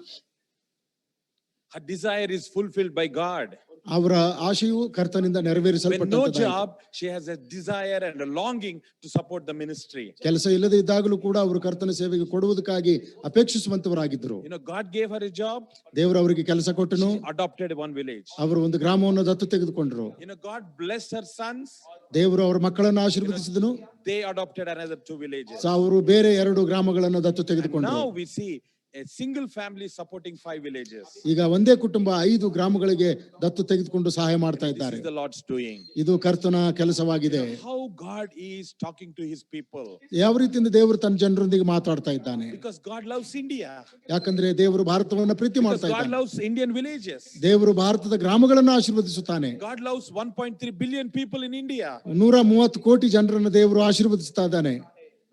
Her desire is fulfilled by God. ಅವರ ಆಶೆಯು ಕರ್ತನಿಂದ When no ನೆರವೇರಿಸಲ್ಪಟ್ಟಂತಾಯಿತು. job, she has a desire and a longing to support the ministry. ಕೆಲಸ ಇಲ್ಲದೆ ಇದ್ದಾಗಲೂ ಕೂಡ ಅವರು ಕರ್ತನ ಸೇವೆಗೆ ಕೊಡುವುದಕ್ಕಾಗಿ ಅಪೇಕ್ಷಿಸುವಂತವರಾಗಿದ್ದರು. You know, God gave her a job. ದೇವರು ಅವರಿಗೆ ಕೆಲಸ ಕೊಟ್ಟನು. She adopted one village. ಅವರು ಒಂದು ಗ್ರಾಮವನ್ನು ದತ್ತು ತೆಗೆದುಕೊಂಡರು. You know, God blessed her sons. ದೇವರು ಅವರ ಮಕ್ಕಳನ್ನು ಆಶೀರ್ವದಿಸಿದನು. They adopted another 2 villages. ಅವರು ಬೇರೆ 2 ಗ್ರಾಮಗಳನ್ನು ದತ್ತು ತೆಗೆದುಕೊಂಡರು. Now we see a single family supporting 5 villages. ಈಗ ಒಂದೇ ಕುಟುಂಬ 5 ಗ್ರಾಮಗಳಿಗೆ ದತ್ತು ತೆಗೆದುಕೊಂಡು ಸಹಾಯ ಮಾಡ್ತಾ This ಇದ್ದಾರೆ. is the Lord's doing. ಇದು ಕರ್ತನ ಕೆಲಸವಾಗಿದೆ. How God is talking to his people. ಯಾವ ರೀತಿಯಿಂದ ದೇವರು ತನ್ನ ಜನರೊಂದಿಗೆ ಮಾತಾಡ್ತಾ ಇದ್ದಾನೆ. Because God loves India. ಯಾಕಂದ್ರೆ ದೇವರು ಭಾರತವನ್ನ ಪ್ರೀತಿ Because ಮಾಡ್ತಾ God ಇದ್ದಾನೆ. loves Indian villages. ದೇವರು ಭಾರತದ ಗ್ರಾಮಗಳನ್ನು ಆಶೀರ್ವದಿಸುತ್ತಾನೆ. God loves 1.3 billion people in India. 130 ಕೋಟಿ ಜನರನ್ನು ದೇವರು ಆಶೀರ್ವದಿಸ್ತಾ ಇದ್ದಾನೆ.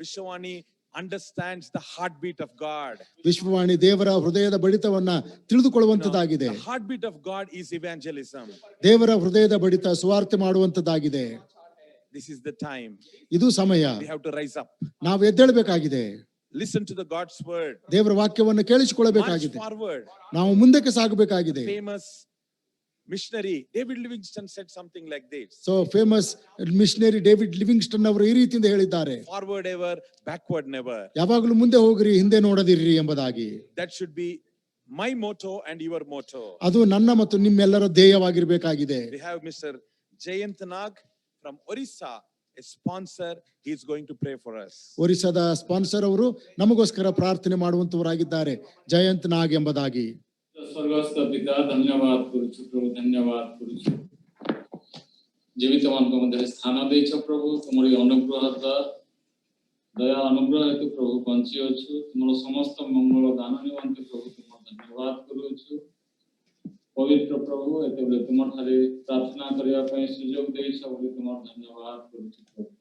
Vishwavani understands the heartbeat of God. Vishwavani ದೇವರ ಹೃದಯದ ಬಡಿತವನ್ನ ತಿಳಿದುಕೊಳ್ಳುವಂತದ್ದಾಗಿದೆ. The heartbeat of God is evangelism. ದೇವರ ಹೃದಯದ ಬಡಿತ ಸುವಾರ್ತೆ ಮಾಡುವಂತದ್ದಾಗಿದೆ. This is the time. ಇದು ಸಮಯ. We have to rise up. ನಾವು ಎದ್ದೇಳಬೇಕಾಗಿದೆ. Listen to the God's word. ದೇವರ ವಾಕ್ಯವನ್ನು March ಕೇಳಿಸಿಕೊಳ್ಳಬೇಕಾಗಿದೆ. forward. ನಾವು ಮುಂದಕ್ಕೆ ಸಾಗಬೇಕಾಗಿದೆ. Famous missionary David Livingstone said something like this. So famous missionary David Livingstone ಅವರು ಈ ರೀತಿಯಿಂದ ಹೇಳಿದ್ದಾರೆ. Forward ever, backward never. ಯಾವಾಗಲೂ ಮುಂದೆ ಹೋಗ್ರಿ, ಹಿಂದೆ ನೋಡದಿರ್ರಿ ಎಂಬುದಾಗಿ. That should be my motto and your motto. ಅದು ನನ್ನ ಮತ್ತು ನಿಮ್ಮೆಲ್ಲರ ಧ್ಯೇಯವಾಗಿರಬೇಕಾಗಿದೆ. We have Mr. Jayant Nag from Orissa, a sponsor. He is going to pray for us. ಒರಿಸ್ಸಾದ ಸ್ಪಾನ್ಸರ್ ಅವರು ನಮಗೋಸ್ಕರ ಪ್ರಾರ್ಥನೆ ಮಾಡುವಂತವರಾಗಿದ್ದಾರೆ, ಜಯಂತ್ ನಾಗ್ ಎಂಬುದಾಗಿ. स्वर्गस्थ पिता धन्यवाद करुछु प्रभु, धन्यवाद करुछु जीवित मान मध्य स्थान देछ प्रभु, तुमरी अनुग्रह दया अनुग्रह हेतु प्रभु बंची अछु, तुमरो समस्त मंगल दान निमंते प्रभु तुम धन्यवाद करुछु। पवित्र प्रभु एते बेले तुम ठारे प्रार्थना करिया पय सुयोग देछ बोली तुम धन्यवाद करुछु प्रभु।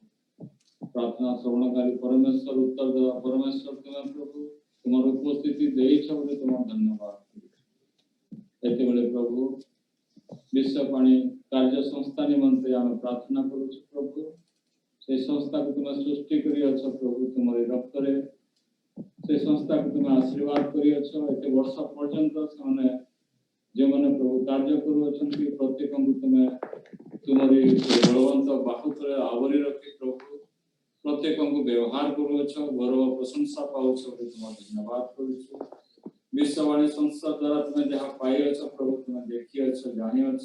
प्रार्थना श्रवणकारी परमेश्वर उत्तर देवा परमेश्वर तुम प्रभु, तुमर उपस्थिति देछ बोली तुम धन्यवाद। एते बेले प्रभु विश्ववाणी कार्य संस्था निमंते आम प्रार्थना करुछु प्रभु। से संस्था को तुम सृष्टि करी अछ प्रभु, तुमरे रक्त रे से संस्था को तुम आशीर्वाद करी अछ। एते वर्ष पर्यंत सने जे माने प्रभु कार्य करू अछंती प्रत्येक को तुम तुमरी बलवंत बाहु तले आवरी रखी प्रभु, प्रत्येक को व्यवहार करू अछ, गौरव प्रशंसा पाउछ बोली तुम धन्यवाद करुछु। विश्ववाणी संस्था द्वारा तुम जहाँ पाई अछ प्रभु, तुम देखी अछ जानी अछ,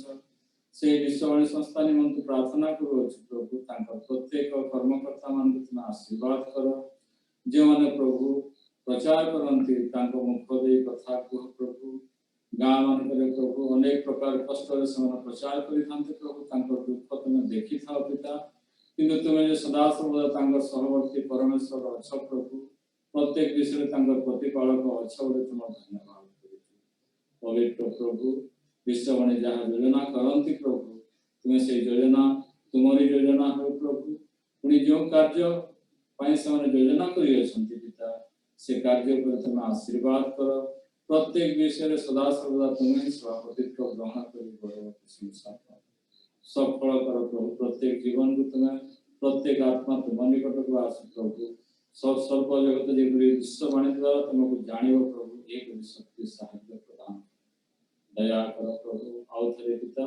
से विश्ववाणी संस्था निमंते प्रार्थना करू अछ प्रभु। तांका प्रत्येक कर्मकर्ता मान तुम आशीर्वाद करो, जे माने प्रभु प्रचार करंती तांका मुख दे कथा कह प्रभु। गाँ मानकरे प्रभु अनेक प्रकार कष्ट रे समान प्रचार करि थांते प्रभु, तांका दुख तुम देखि थाओ पिता, किंतु तुम जे सदा सर्वदा तांका सहवर्ती परमेश्वर अछ प्रभु। प्रत्येक विषय तांका प्रतिपालक अछ बोली तुम धन्यवाद करुछु। पवित्र प्रभु विश्ववाणी जहाँ योजना करंती प्रभु, तुम से योजना तुमरी योजना हो प्रभु। पुणी जो कार्य पाई से योजना करी अछंती पिता, से कार्य पर तुम आशीर्वाद करो। प्रत्येक विषय सदा सर्वदा तुम्हें सभापतित्व ग्रहण करी गौरव प्रशंसा करो, सफल करो प्रभु। प्रत्येक जीवन को तुम्हें प्रत्येक आत्मा तुम निकट को आस प्रभु। सब सर्व जगत जेपरी विश्ववाणी द्वारा तुमको जानिब प्रभु, एक शक्ति साहित्य प्रदान दया करो प्रभु। आउ थे पिता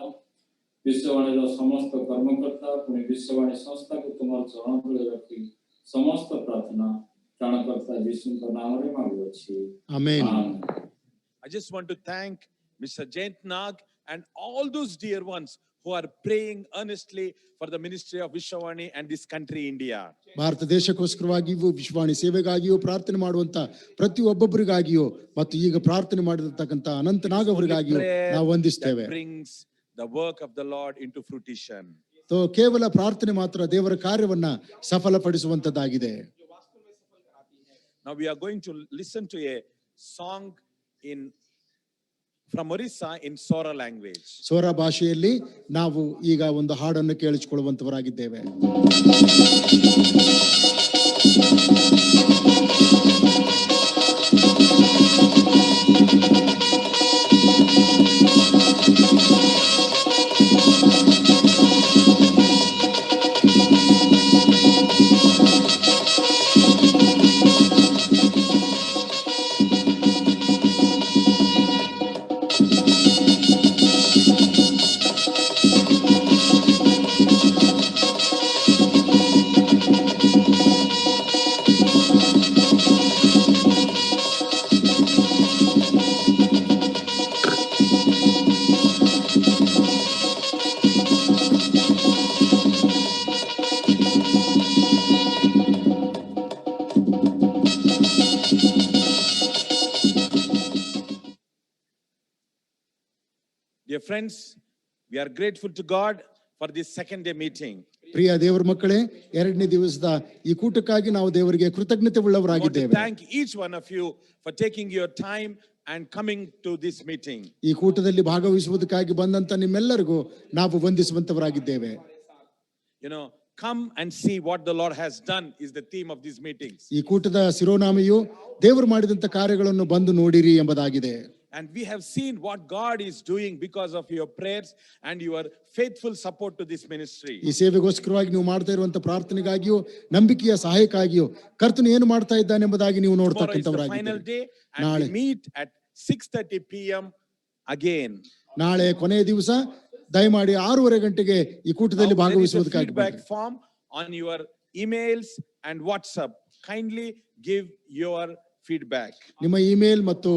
विश्ववाणी समस्त कर्मकर्ता पुणी विश्ववाणी संस्था को तुम चरण तले रखी समस्त प्रार्थना प्राणकर्ता यीशु नाम रे मांगुछि, आमेन। I just want to thank Mr. Jayant Nag and all those dear ones who are praying earnestly for the ministry of Vishwavani and this country India. Bharat ದೇಶಕ್ಕೋಸ್ಕರವಾಗಿಯೂ Vishwavani ಸೇವೆಗಾಗಿಯೂ ಪ್ರಾರ್ಥನೆ ಮಾಡುವಂತ ಪ್ರತಿಯೊಬ್ಬೊಬ್ಬರಿಗಾಗಿಯೂ ಮತ್ತು ಈಗ ಪ್ರಾರ್ಥನೆ ಮಾಡಿರತಕ್ಕಂತ ಅನಂತ ನಾಗ್ ಅವರಿಗಾಗಿಯೂ ನಾವು ವಂದಿಸ್ತೇವೆ. Brings the work of the Lord into fruition. ಕೇವಲ ಪ್ರಾರ್ಥನೆ ಮಾತ್ರ ದೇವರ ಕಾರ್ಯವನ್ನ ಸಫಲಪಡಿಸುವಂತದ್ದಾಗಿದೆ. Now we are going to listen to a song from Orissa in Sora language. ಸೋರ ಭಾಷೆಯಲ್ಲಿ ನಾವು ಈಗ ಒಂದು ಹಾಡನ್ನು ಕೇಳಿಸಿಕೊಳ್ಳುವಂತವರಾಗಿದ್ದೇವೆ. Dear friends, we are grateful to God for this second day meeting. ಪ್ರಿಯ ದೇವರ ಮಕ್ಕಳೇ, ಎರಡನೇ ದಿವಸದ ಈ ಕೂಟಕ್ಕಾಗಿ ನಾವು ದೇವರಿಗೆ ಕೃತಜ್ಞತೆ I want to ಉಳ್ಳವರಾಗಿದ್ದೇವೆ. thank each one of you for taking your time and coming to this meeting. ಈ ಕೂಟದಲ್ಲಿ ಭಾಗವಹಿಸುವುದಕ್ಕಾಗಿ ಬಂದಂತ ನಿಮ್ಮೆಲ್ಲರಿಗೂ ನಾವು ವಂದಿಸುವಂತವರಾಗಿದ್ದೇವೆ. You know, come and see what the Lord has done is the theme of these meetings. ಈ ಕೂಟದ ಶಿರೋನಾಮೆಯು ದೇವರು ಮಾಡಿದಂತ ಕಾರ್ಯಗಳನ್ನು ಬಂದು ನೋಡಿರಿ ಎಂಬುದಾಗಿದೆ. And we have seen what God is doing because of your prayers and your faithful support to this ministry. ಈ ಸೇವೆಗೋಸ್ಕರವಾಗಿ ನೀವು ಮಾಡ್ತಾ ಇರುವಂತ ಪ್ರಾರ್ಥನೆಗಾಗಿಯೂ ನಂಬಿಕೆಯ ಸಹಾಯಕ್ಕಾಗಿಯೂ ಕರ್ತನು ಏನು ಮಾಡ್ತಾ ಇದ್ದಾನೆ ಎಂಬುದಾಗಿ ನೀವು Tomorrow is the final ನೋಡ್ತಕ್ಕಂಥವರಾಗಿದ್ದೀರಿ. day and we meet at 6:30 p.m. again. ನಾಳೆ ಕೊನೆಯ ದಿವಸ ದಯಮಾಡಿ 6:30 ಗಂಟೆಗೆ ಈ ಕೂಟದಲ್ಲಿ Now, there is a ಭಾಗವಹಿಸುವುದಕ್ಕಾಗಿ feedback ಬನ್ನಿ. form on your emails and WhatsApp. Kindly give your feedback. ನಿಮ್ಮ ಇಮೇಲ್ ಮತ್ತು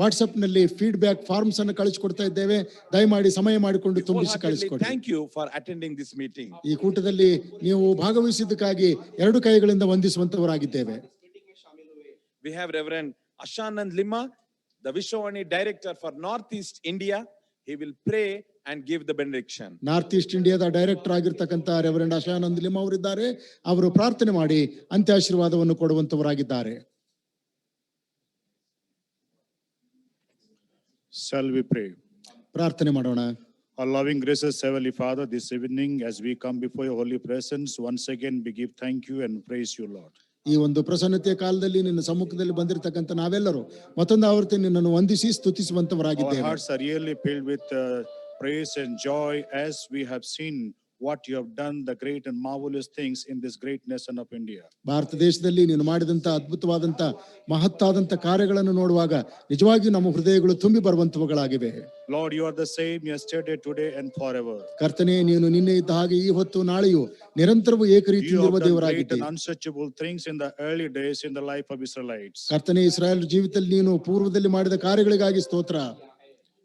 ವಾಟ್ಸ್ಆಪ್ ನಲ್ಲಿ ಫೀಡ್ಬ್ಯಾಕ್ ಫಾರ್ಮ್ಸ್ ಅನ್ನು ಕಳಿಸಿಕೊಡ್ತಾ ಇದ್ದೇವೆ. ದಯಮಾಡಿ ಸಮಯ ಮಾಡಿಕೊಂಡು ತುಂಬಿಸಿ Wholeheartedly ಕಳಿಸಿಕೊಡಿ. thank you for attending this meeting. ಈ ಕೂಟದಲ್ಲಿ ನೀವು ಭಾಗವಹಿಸಿದ್ದಕ್ಕಾಗಿ ಎರಡು ಕೈಗಳಿಂದ ವಂದಿಸುವಂತವರಾಗಿದ್ದೇವೆ. We have Reverend Ashanand Lima, the Vishwavani Director for Northeast India. He will pray and give the benediction. North East ಇಂಡಿಯಾದ ಡೈರೆಕ್ಟರ್ ಆಗಿರ್ತಕ್ಕಂಥ ರೆವರೆಂಡ್ ಅಶಾನಂದ್ ಲಿಮ್ ಅವರಿದ್ದಾರೆ. ಅವರು ಪ್ರಾರ್ಥನೆ ಮಾಡಿ ಅಂತ್ಯಾಶೀರ್ವಾದವನ್ನು ಕೊಡುವಂತವರಾಗಿದ್ದಾರೆ. Shall we pray? ಪ್ರಾರ್ಥನೆ ಮಾಡೋಣ. Our loving gracious Heavenly Father, this evening as we come before your holy presence, once again we give thank you and praise you, Lord. ಈ ಒಂದು ಪ್ರಸನ್ನತೆಯ ಕಾಲದಲ್ಲಿ ನಿನ್ನ ಸಮ್ಮುಖದಲ್ಲಿ ಬಂದಿರತಕ್ಕಂಥ ನಾವೆಲ್ಲರೂ ಮತ್ತೊಂದು ಆವರ್ತಿ ನಿನ್ನನ್ನು ವಂದಿಸಿ Our ಸ್ತುತಿಸುವಂತವರಾಗಿದ್ದೇವೆ. hearts are really filled with praise and joy as we have seen what you have done, the great and marvelous things in this great nation of India. Bharat ದೇಶದಲ್ಲಿ ನೀನು ಮಾಡಿದಂತ ಅದ್ಭುತವಾದಂತ ಮಹತ್ತಾದಂತ ಕಾರ್ಯಗಳನ್ನು ನೋಡುವಾಗ ನಿಜವಾಗಿಯೂ ನಮ್ಮ ಹೃದಯಗಳು ತುಂಬಿ ಬರುವಂತವುಗಳಾಗಿವೆ. Lord, you are the same yesterday, today and forever. ಕರ್ತನೇ, ನೀನು ನಿನ್ನೆ ಇದ್ದ ಹಾಗೆ ಈ ಹೊತ್ತು ನಾಳೆಯೂ ನಿರಂತರವೂ You ಏಕರೀತಿಯಲ್ಲಿರುವ have done great ದೇವರಾಗಿದ್ದೆ. and unsearchable things in the early days in the life of Israelites. ಕರ್ತನೇ, ಇಸ್ರಾಯೇಲ್ ಜೀವಿತದಲ್ಲಿ ನೀನು ಪೂರ್ವದಲ್ಲಿ ಮಾಡಿದ ಕಾರ್ಯಗಳಿಗಾಗಿ ಸ್ತೋತ್ರ.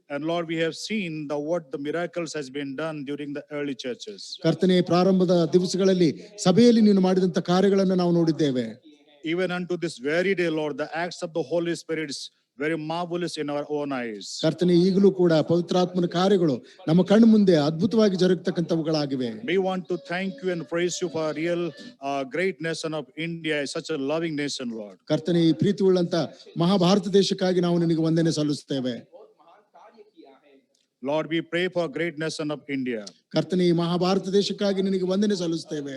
And Lord, we have seen what the miracles has been done during the early churches. ಕರ್ತನೇ, ಪ್ರಾರಂಭದ ದಿವಸಗಳಲ್ಲಿ ಸಭೆಯಲ್ಲಿ ನೀನು ಮಾಡಿದಂತ ಕಾರ್ಯಗಳನ್ನು ನಾವು ನೋಡಿದ್ದೇವೆ. Even unto this very day, Lord, the acts of the Holy Spirit is very marvelous in our own eyes. ಕರ್ತನೇ, ಈಗಲೂ ಕೂಡ ಪವಿತ್ರಾತ್ಮನ ಕಾರ್ಯಗಳು ನಮ್ಮ ಕಣ್ಣು ಮುಂದೆ ಅದ್ಭುತವಾಗಿ ಜರುಗತಕ್ಕಂಥವುಗಳಾಗಿವೆ. We want to thank you and praise you for a real great nation of India, such a loving nation, Lord. ಕರ್ತನೇ, ಈ ಪ್ರೀತಿ ಉಳ್ಳಂತ ಮಹಾಭಾರತ ದೇಶಕ್ಕಾಗಿ ನಾವು ನಿನಗೆ ವಂದನೆ ಸಲ್ಲಿಸುತ್ತೇವೆ. Lord, we pray for a great nation of India. ಕರ್ತನೇ, ಈ ಮಹಾಭಾರತ ದೇಶಕ್ಕಾಗಿ ನಿನಗೆ ವಂದನೆ ಸಲ್ಲಿಸುತ್ತೇವೆ.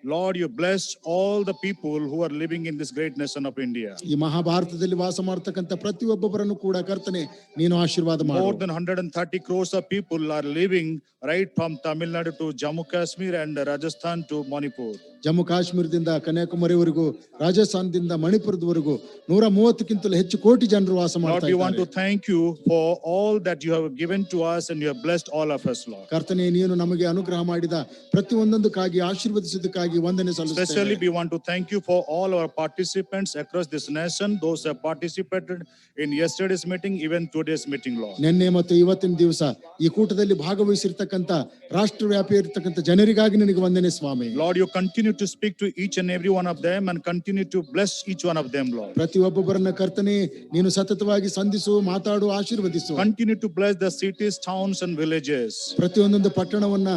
Lord, you bless all the people who are living in this great nation of India. ಈ ಮಹಾಭಾರತದಲ್ಲಿ ವಾಸ ಮಾಡತಕ್ಕಂಥ ಪ್ರತಿಯೊಬ್ಬೊಬ್ಬರನ್ನು ಕೂಡ ಕರ್ತನೆ ನೀನು ಆಶೀರ್ವಾದ ಮಾಡು. More than 130 crores of people are living right from Tamil Nadu to Jammu Kashmir and Rajasthan to Manipur. Jammu ಕಾಶ್ಮೀರದಿಂದ ಕನ್ಯಾಕುಮಾರಿವರೆಗೂ, ರಾಜಸ್ಥಾನದಿಂದ ಮಣಿಪುರದವರೆಗೂ 130ಕ್ಕಿಂತಲೂ ಹೆಚ್ಚು ಕೋಟಿ ಜನರು ವಾಸ Lord, ಮಾಡ್ತಾ we want to ಇದ್ದಾರೆ. thank you for all that you have given to us and you have blessed all of us, Lord. ಕರ್ತನೆ, ನೀನು ನಮಗೆ ಅನುಗ್ರಹ ಮಾಡಿದ ಪ್ರತಿಯೊಂದಕ್ಕಾಗಿ ಆಶೀರ್ವದಿಸಿದ್ದಕ್ಕಾಗಿ ವಂದನೆ Especially ಸಲ್ಲಿಸುತ್ತೇವೆ. we want to thank you for all our participants across this nation, those who have participated in yesterday's meeting, even today's meeting, Lord. ನಿನ್ನೆ ಮತ್ತು ಇವತ್ತಿನ ದಿವಸ ಈ ಕೂಟದಲ್ಲಿ ಭಾಗವಹಿಸಿರ್ತಕ್ಕಂಥ ರಾಷ್ಟ್ರವ್ಯಾಪಿ ಇರತಕ್ಕಂಥ ಜನರಿಗಾಗಿ ನಿನಗೆ ವಂದನೆ ಸ್ವಾಮಿ. Lord, you continue to speak to each and every one of them and continue to bless each one of them, Lord. ಪ್ರತಿಯೊಬ್ಬೊಬ್ಬರನ್ನ ಕರ್ತನೆ ನೀನು ಸತತವಾಗಿ ಸಂಧಿಸು, ಮಾತಾಡು, ಆಶೀರ್ವದಿಸು. Continue to bless the cities, towns and villages. ಪ್ರತಿಯೊಂದೊಂದು ಪಟ್ಟಣವನ್ನ,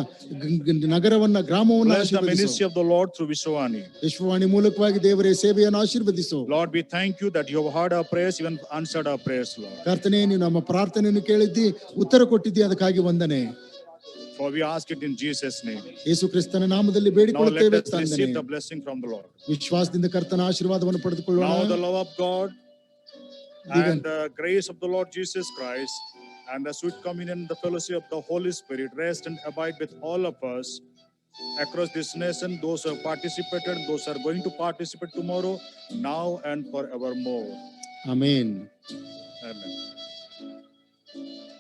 ನಗರವನ್ನ, ಗ್ರಾಮವನ್ನ Bless the ಆಶೀರ್ವದಿಸು. ministry of the Lord through Vishwavani. Vishwavani ಮೂಲಕವಾಗಿ ದೇವರೇ ಸೇವೆಯನ್ನು ಆಶೀರ್ವದಿಸು. Lord, we thank you that you have heard our prayers, even answered our prayers, Lord. ಕರ್ತನೆ, ನೀನು ನಮ್ಮ ಪ್ರಾರ್ಥನೆಯನ್ನು ಕೇಳಿದ್ದಿ, ಉತ್ತರ ಕೊಟ್ಟಿದ್ದಿ, ಅದಕ್ಕಾಗಿ ವಂದನೆ. For we ask it in Jesus' name. ಯೇಸು ಕ್ರಿಸ್ತನ ನಾಮದಲ್ಲಿ Now ಬೇಡಿಕೊಳ್ಳುತ್ತೇವೆ let us ತಂದೆನೇ. receive the blessing from the Lord. ವಿಶ್ವಾಸದಿಂದ ಕರ್ತನ ಆಶೀರ್ವಾದವನ್ನು ಪಡೆದುಕೊಳ್ಳೋಣ. Now the love of God and the grace of the Lord Jesus Christ and the sweet communion and the fellowship of the Holy Spirit rest and abide with all of us across this nation, those who have participated, those who are going to participate tomorrow, now and forevermore. Amen. Amen.